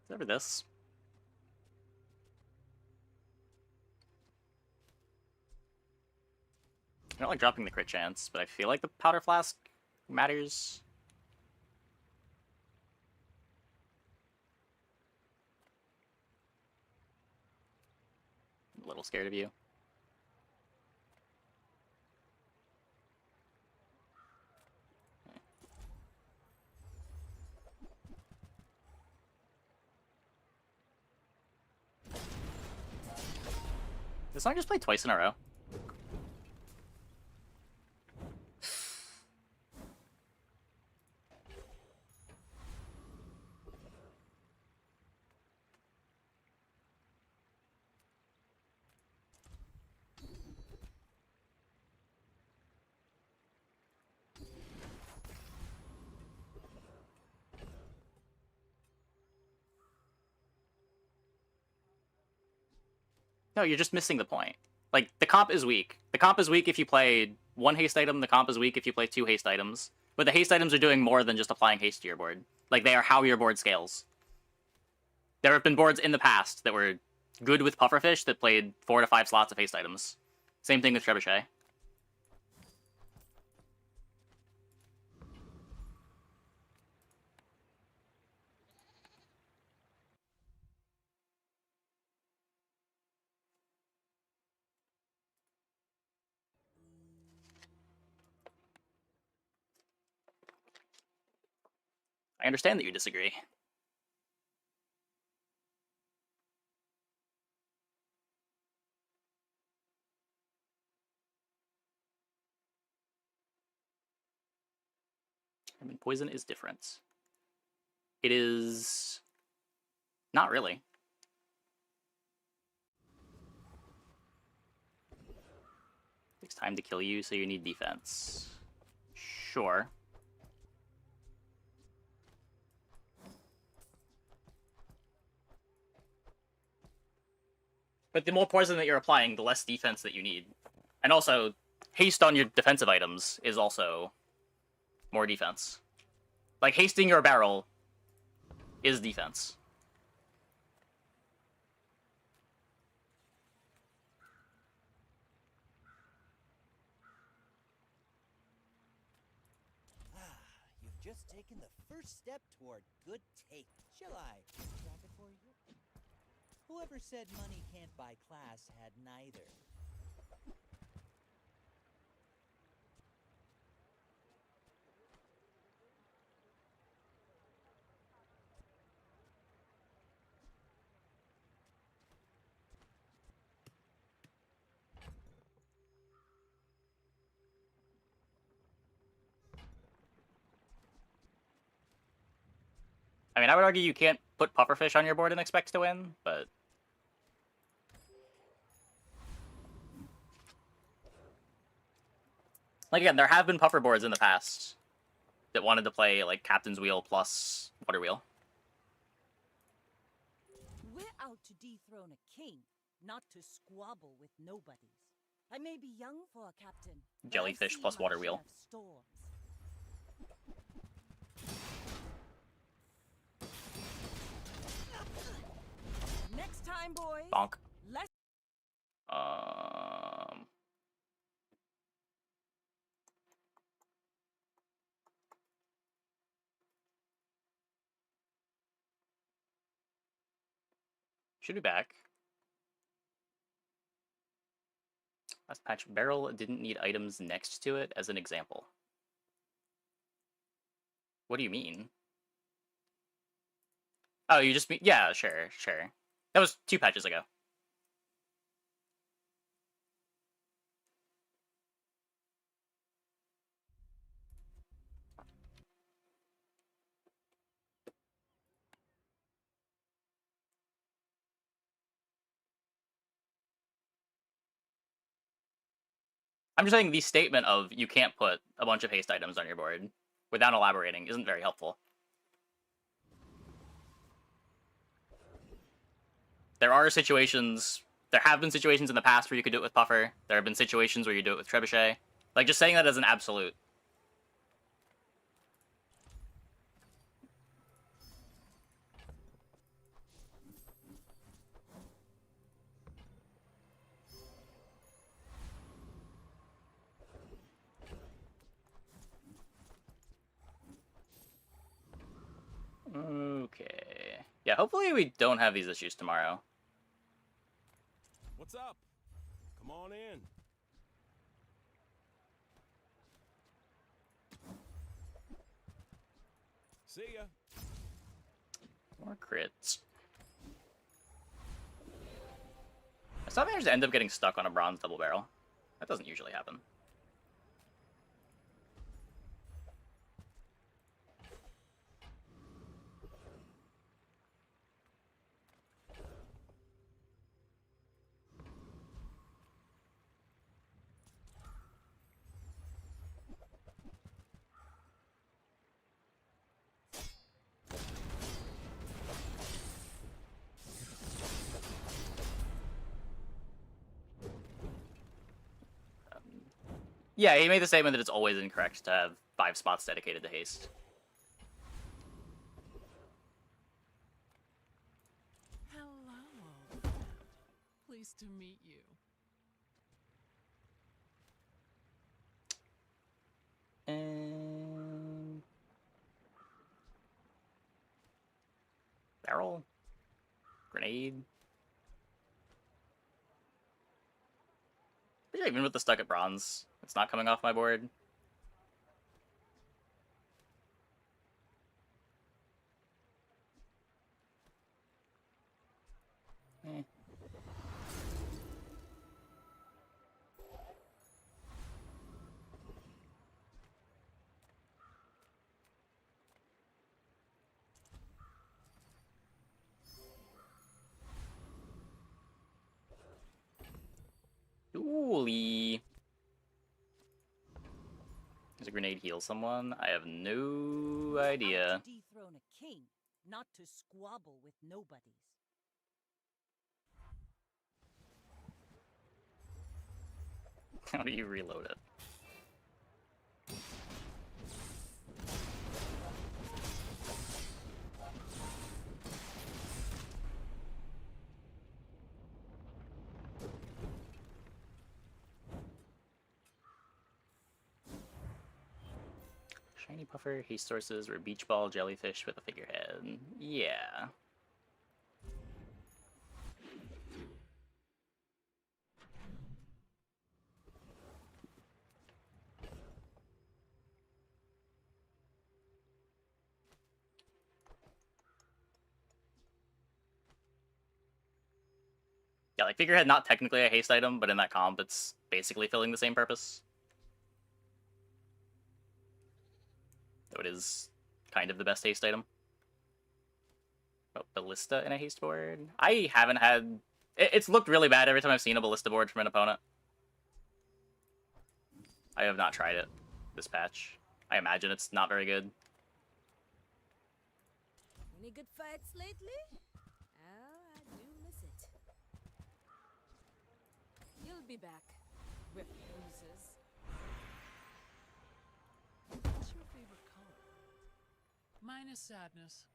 Over this. I don't like dropping the crit chance, but I feel like the powder flask matters. I'm a little scared of you. This song just played twice in a row. No, you're just missing the point. Like, the comp is weak. The comp is weak if you play one haste item, the comp is weak if you play two haste items. But the haste items are doing more than just applying haste to your board. Like, they are how your board scales. There have been boards in the past that were good with pufferfish that played 4 to 5 slots of haste items. Same thing with trebuchet. I understand that you disagree. I mean, poison is different. It is... not really. Takes time to kill you, so you need defense. Sure. But the more poison that you're applying, the less defense that you need. And also, haste on your defensive items is also more defense. Like, hasting your barrel is defense. You've just taken the first step toward good take. Shall I drop it for you? Whoever said money can't buy class had neither. I mean, I would argue you can't put pufferfish on your board and expect to win, but... like, again, there have been puffer boards in the past that wanted to play, like, Captain's Wheel plus Water Wheel. We're out to dethrone a king, not to squabble with nobodies. I may be young for a captain, but Jellyfish I've seen plus my Water share Wheel. of storms. Next time, boys. Bonk. Let's... Should be back. Last patch, barrel didn't need items next to it as an example. What do you mean? Oh, you just mean... yeah, sure, sure. That was 2 patches ago. I'm just saying the statement of you can't put a bunch of haste items on your board without elaborating isn't very helpful. There have been situations in the past where you could do it with Puffer. There have been situations where you do it with Trebuchet. Like, just saying that as an absolute. Okay. Yeah, hopefully we don't have these issues tomorrow. What's up? Come on in. See ya. More crits. I still managed to end up getting stuck on a bronze double barrel. That doesn't usually happen. Yeah, he made the statement that it's always incorrect to have 5 spots dedicated to haste. Hello, old friend. Pleased to meet you. And... barrel? Grenade? Yeah, even with the stuck at bronze, it's not coming off my board. Eh. Ooh-lee. Does a grenade heal someone? I have no idea. Out to dethrone a king, not to squabble with nobodies. How do you reload it? Shiny Puffer, haste sources, or beach ball jellyfish with a figurehead. Yeah. Yeah, like figurehead not technically a haste item, but in that comp it's basically filling the same purpose. Though it is kind of the best haste item. Oh, Ballista in a haste board? I haven't had... It's looked really bad every time I've seen a Ballista board from an opponent. I have not tried it this patch. I imagine it's not very good. Any good fights lately? Oh, I do miss it. You'll be back, refuses. What's your favorite color? Mine is sadness.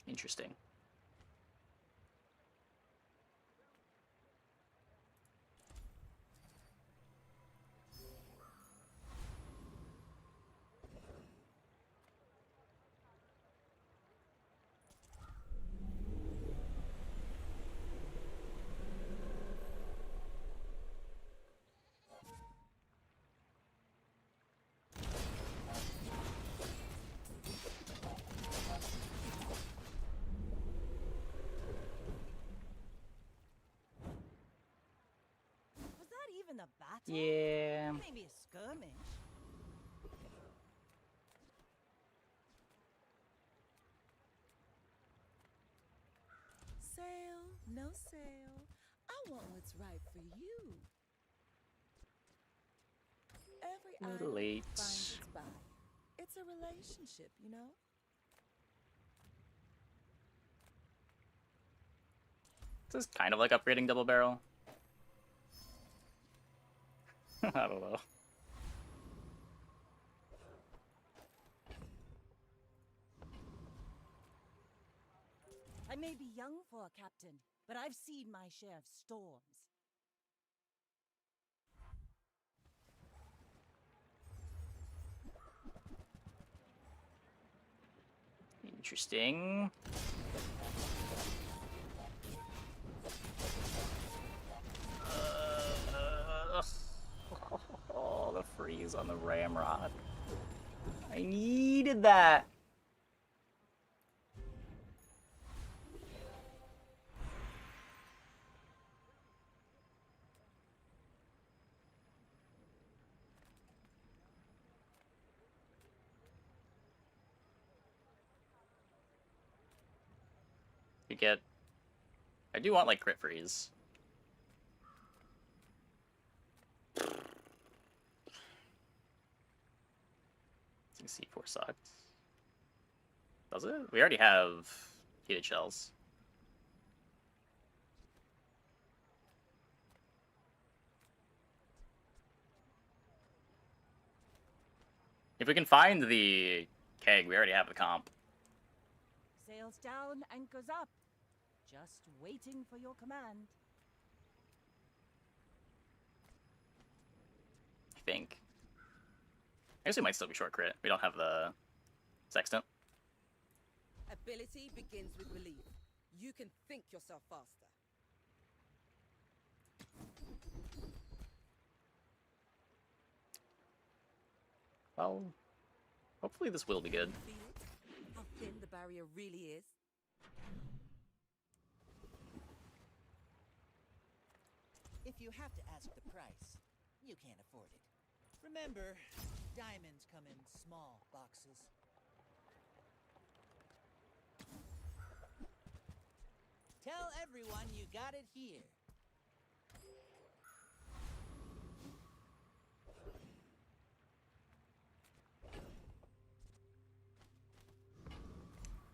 Interesting. Was that even a battle? Yeah. Maybe a skirmish. no sale. I want what's right for you. Every Little item late. finds its buy. It's a relationship, you know? This is kind of like upgrading double barrel. I don't know. I may be young for a captain, but I've seen my share of storms. Interesting. Oh, the freeze on the ramrod. I needed that. You get... I do want, like, crit freeze. C4 sucks. Does it? We already have heated shells. If we can find the keg, we already have the comp. Sails down, anchors up. Just waiting for your command. I think. I guess we might still be short crit. We don't have the sextant. Ability begins with belief. You can think yourself faster. Well, hopefully this will be good. Feel it? How thin the barrier really is? If you have to ask the price, you can't afford it. Remember, diamonds come in small boxes. Tell everyone you got it here.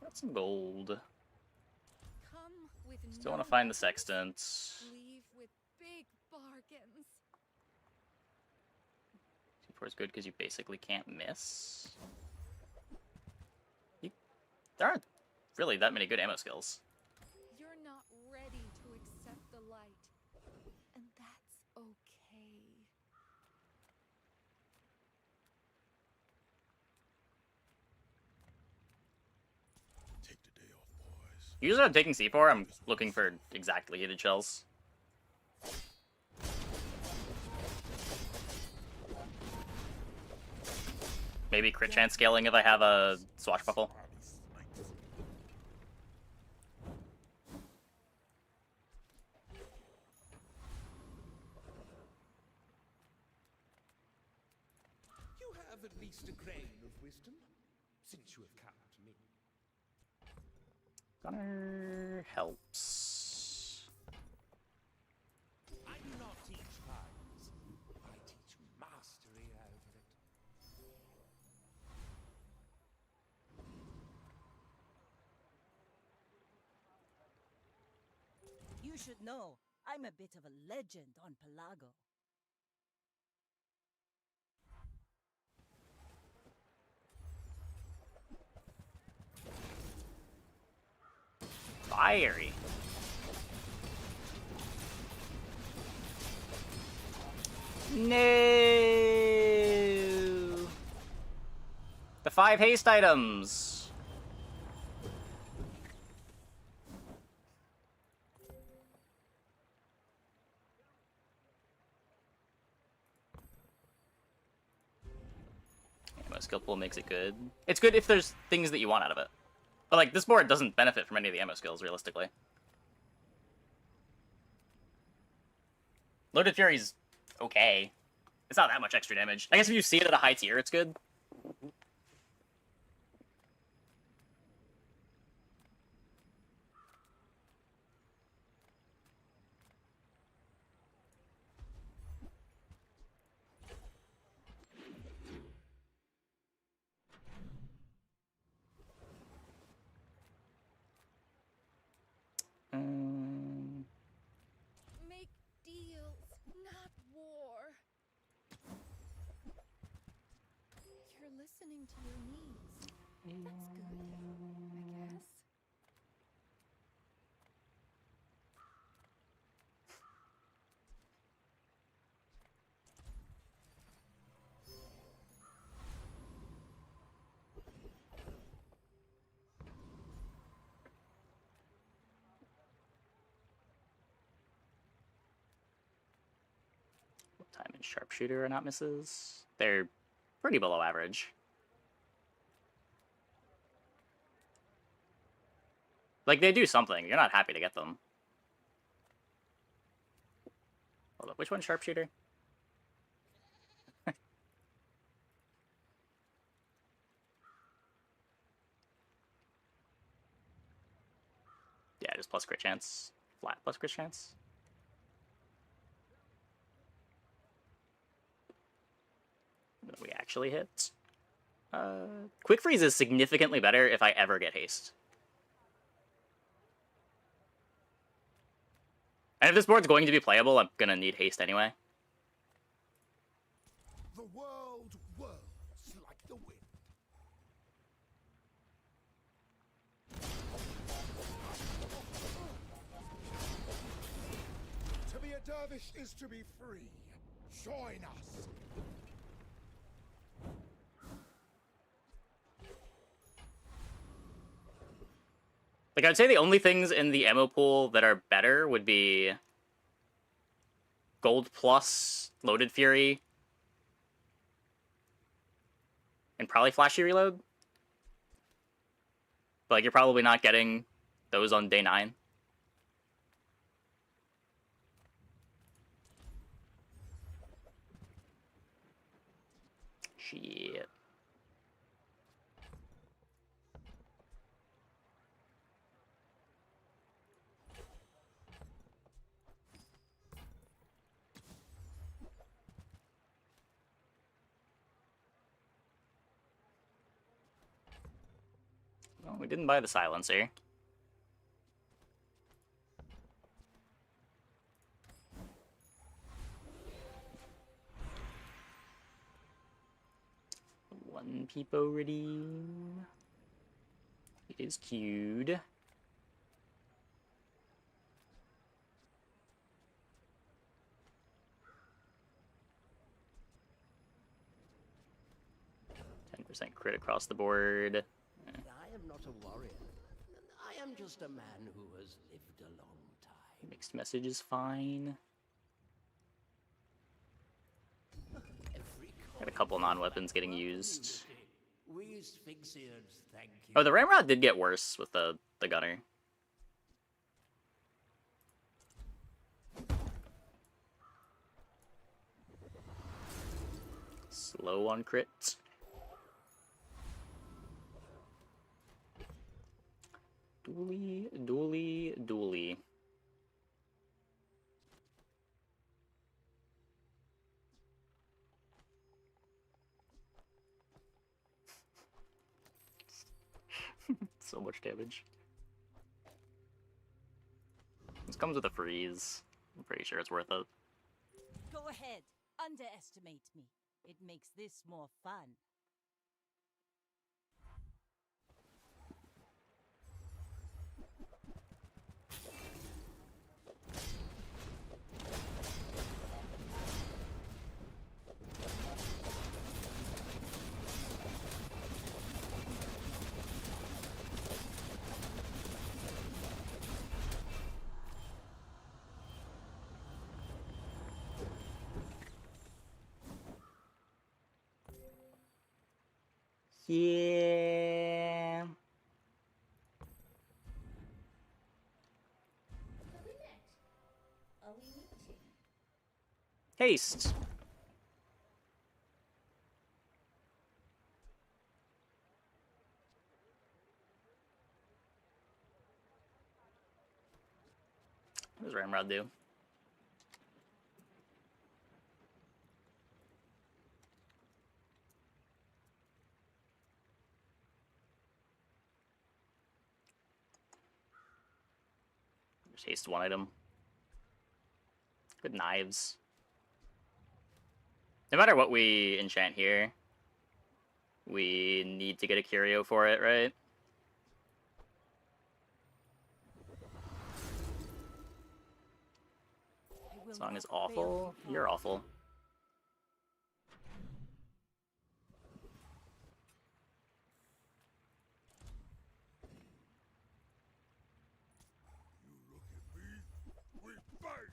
Got some gold. Come with Still no want to find the bargains, sextant. leave with big bargains. C4 is good because you basically can't miss. There aren't really that many good ammo skills. You're not ready to accept the light, and that's okay. Take the day off, boys. Usually I'm taking C4, I'm looking for exactly heated shells. Maybe crit chance scaling if I have a swashbuckle. You have at least a grain of wisdom, since you have capped me. Gunner helps. I do not teach violence. I teach mastery over it. You should know, I'm a bit of a legend on Pelago. Fiery. No. The 5 haste items. Yeah, my skill pool makes it good. It's good if there's things that you want out of it. But like this board doesn't benefit from any of the ammo skills realistically. Loaded Fury's okay. It's not that much extra damage. I guess if you see it at a high tier, it's good. listening to your needs. That's good, I guess. Time and sharpshooter are not misses. They're pretty below average. Like, they do something. You're not happy to get them. Hold up, which one's sharpshooter? Yeah, just plus crit chance. Flat plus crit chance. We actually hit. Quick freeze is significantly better if I ever get haste. And if this board's going to be playable, I'm gonna need haste anyway. The world whirls like the wind. To be a dervish is to be free. Join us. Like, I'd say the only things in the ammo pool that are better would be Gold Plus, Loaded Fury, and probably Flashy Reload. But, like, you're probably not getting those on day 9. Shit. Well, we didn't buy the silencer. One Peepo redeem. It is queued. Crit across the board. I am not a warrior. I am just a man who has lived a long time. Mixed message is fine. Got a couple non-weapons getting used. We Sphinxians thank you. Oh, the ramrod did get worse with the gunner. Slow on crit. Dually, dually, dually. So much damage. This comes with a freeze. I'm pretty sure it's worth it. Go ahead, underestimate me. It makes this more fun. Yeah. Haste. What does Ramrod do? Just haste one item. Good knives. No matter what we enchant here, We need to get a curio for it, right? Song is awful. You're awful. We fight!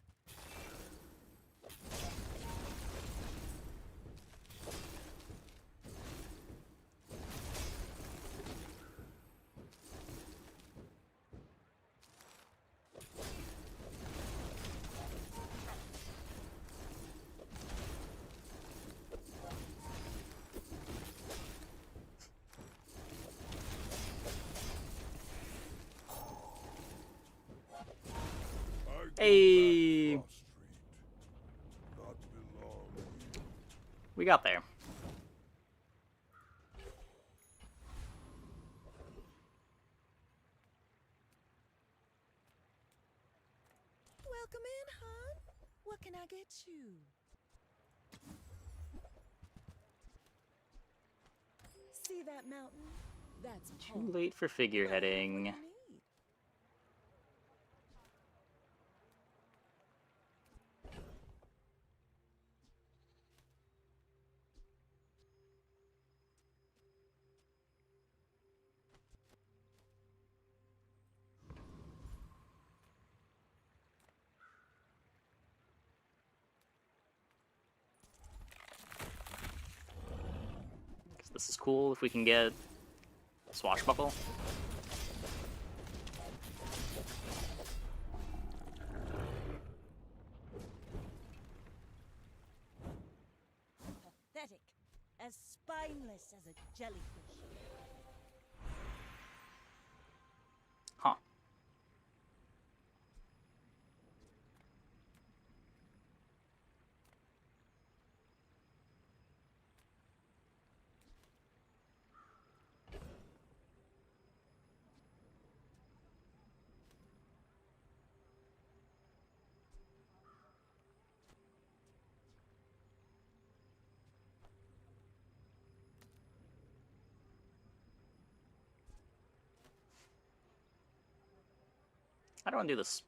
Hey, we got there. Welcome in, hon. What can I get you? See that mountain? That's Too late for figure heading. This is cool if we can get Swashbuckle. Pathetic. As spineless as a jellyfish. Huh. I don't want to do this.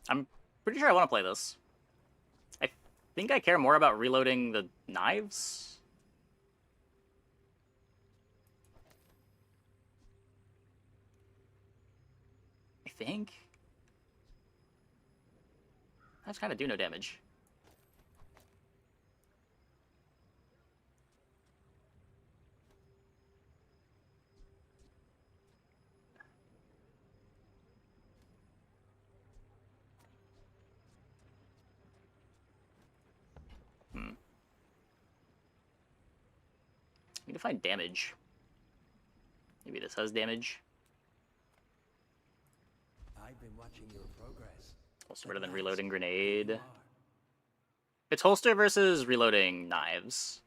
I'm pretty sure I want to play this. I think I care more about reloading the knives. I think. I just kind of do no damage. Need to find damage. Maybe this has damage. I've been watching your progress. Also better than reloading grenade. It's holster versus reloading knives.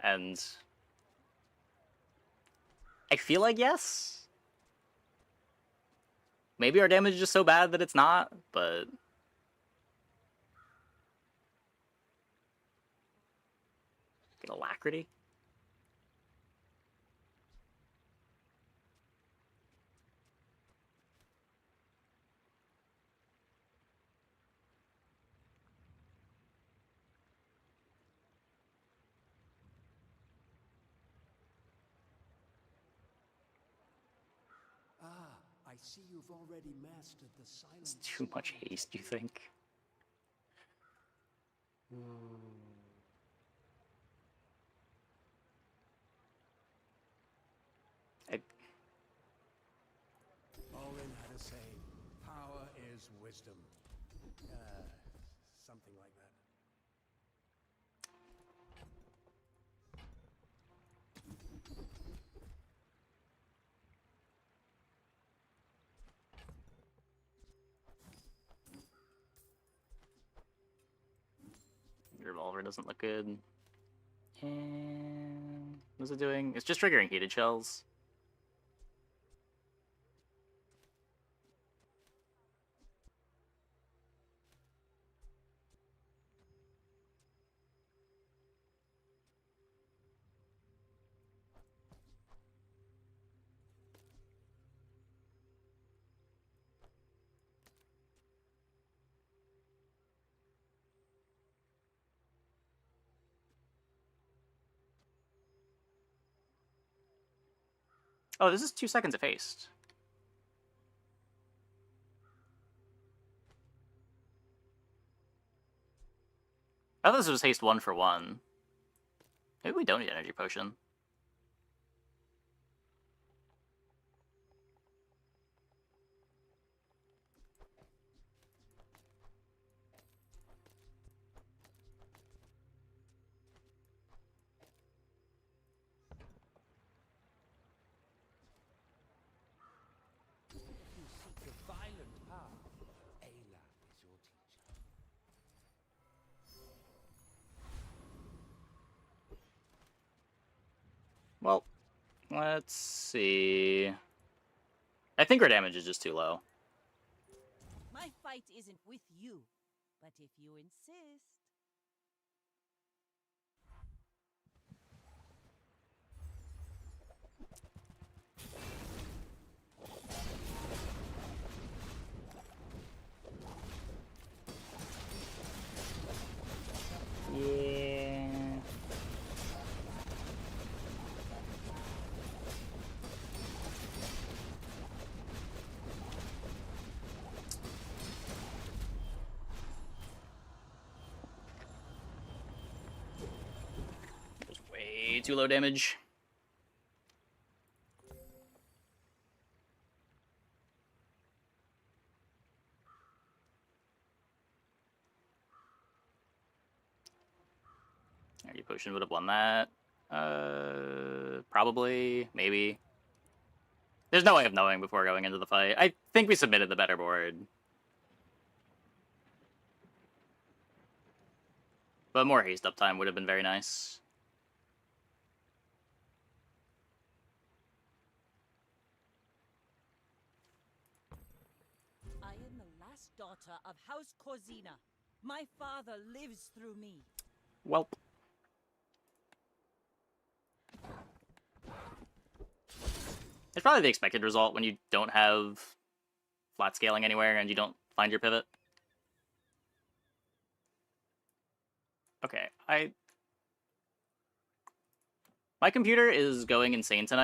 And I feel like yes. Maybe our damage is just so bad that it's not, but get alacrity. I see you've already mastered the silent. It's too much haste, you think? Owen had a saying, power is wisdom. Something like that. Your revolver doesn't look good. And what's it doing? It's just triggering heated shells. Oh, this is 2 seconds of haste. I thought this was haste 1 for 1. Maybe we don't need energy potion. You seek a violent path. Ayla is your teacher. Well, let's see. I think our damage is just too low. My fight isn't with you, but if you insist. Yeah. Just way too low damage. Energy potion would have won that. Probably, maybe. There's no way of knowing before going into the fight. I think we submitted the better board. But more haste uptime would have been very nice. I am the last daughter of House Corzina. My father lives through me. Welp. It's probably the expected result when you don't have flat scaling anywhere and you don't find your pivot. Okay, my computer is going insane tonight.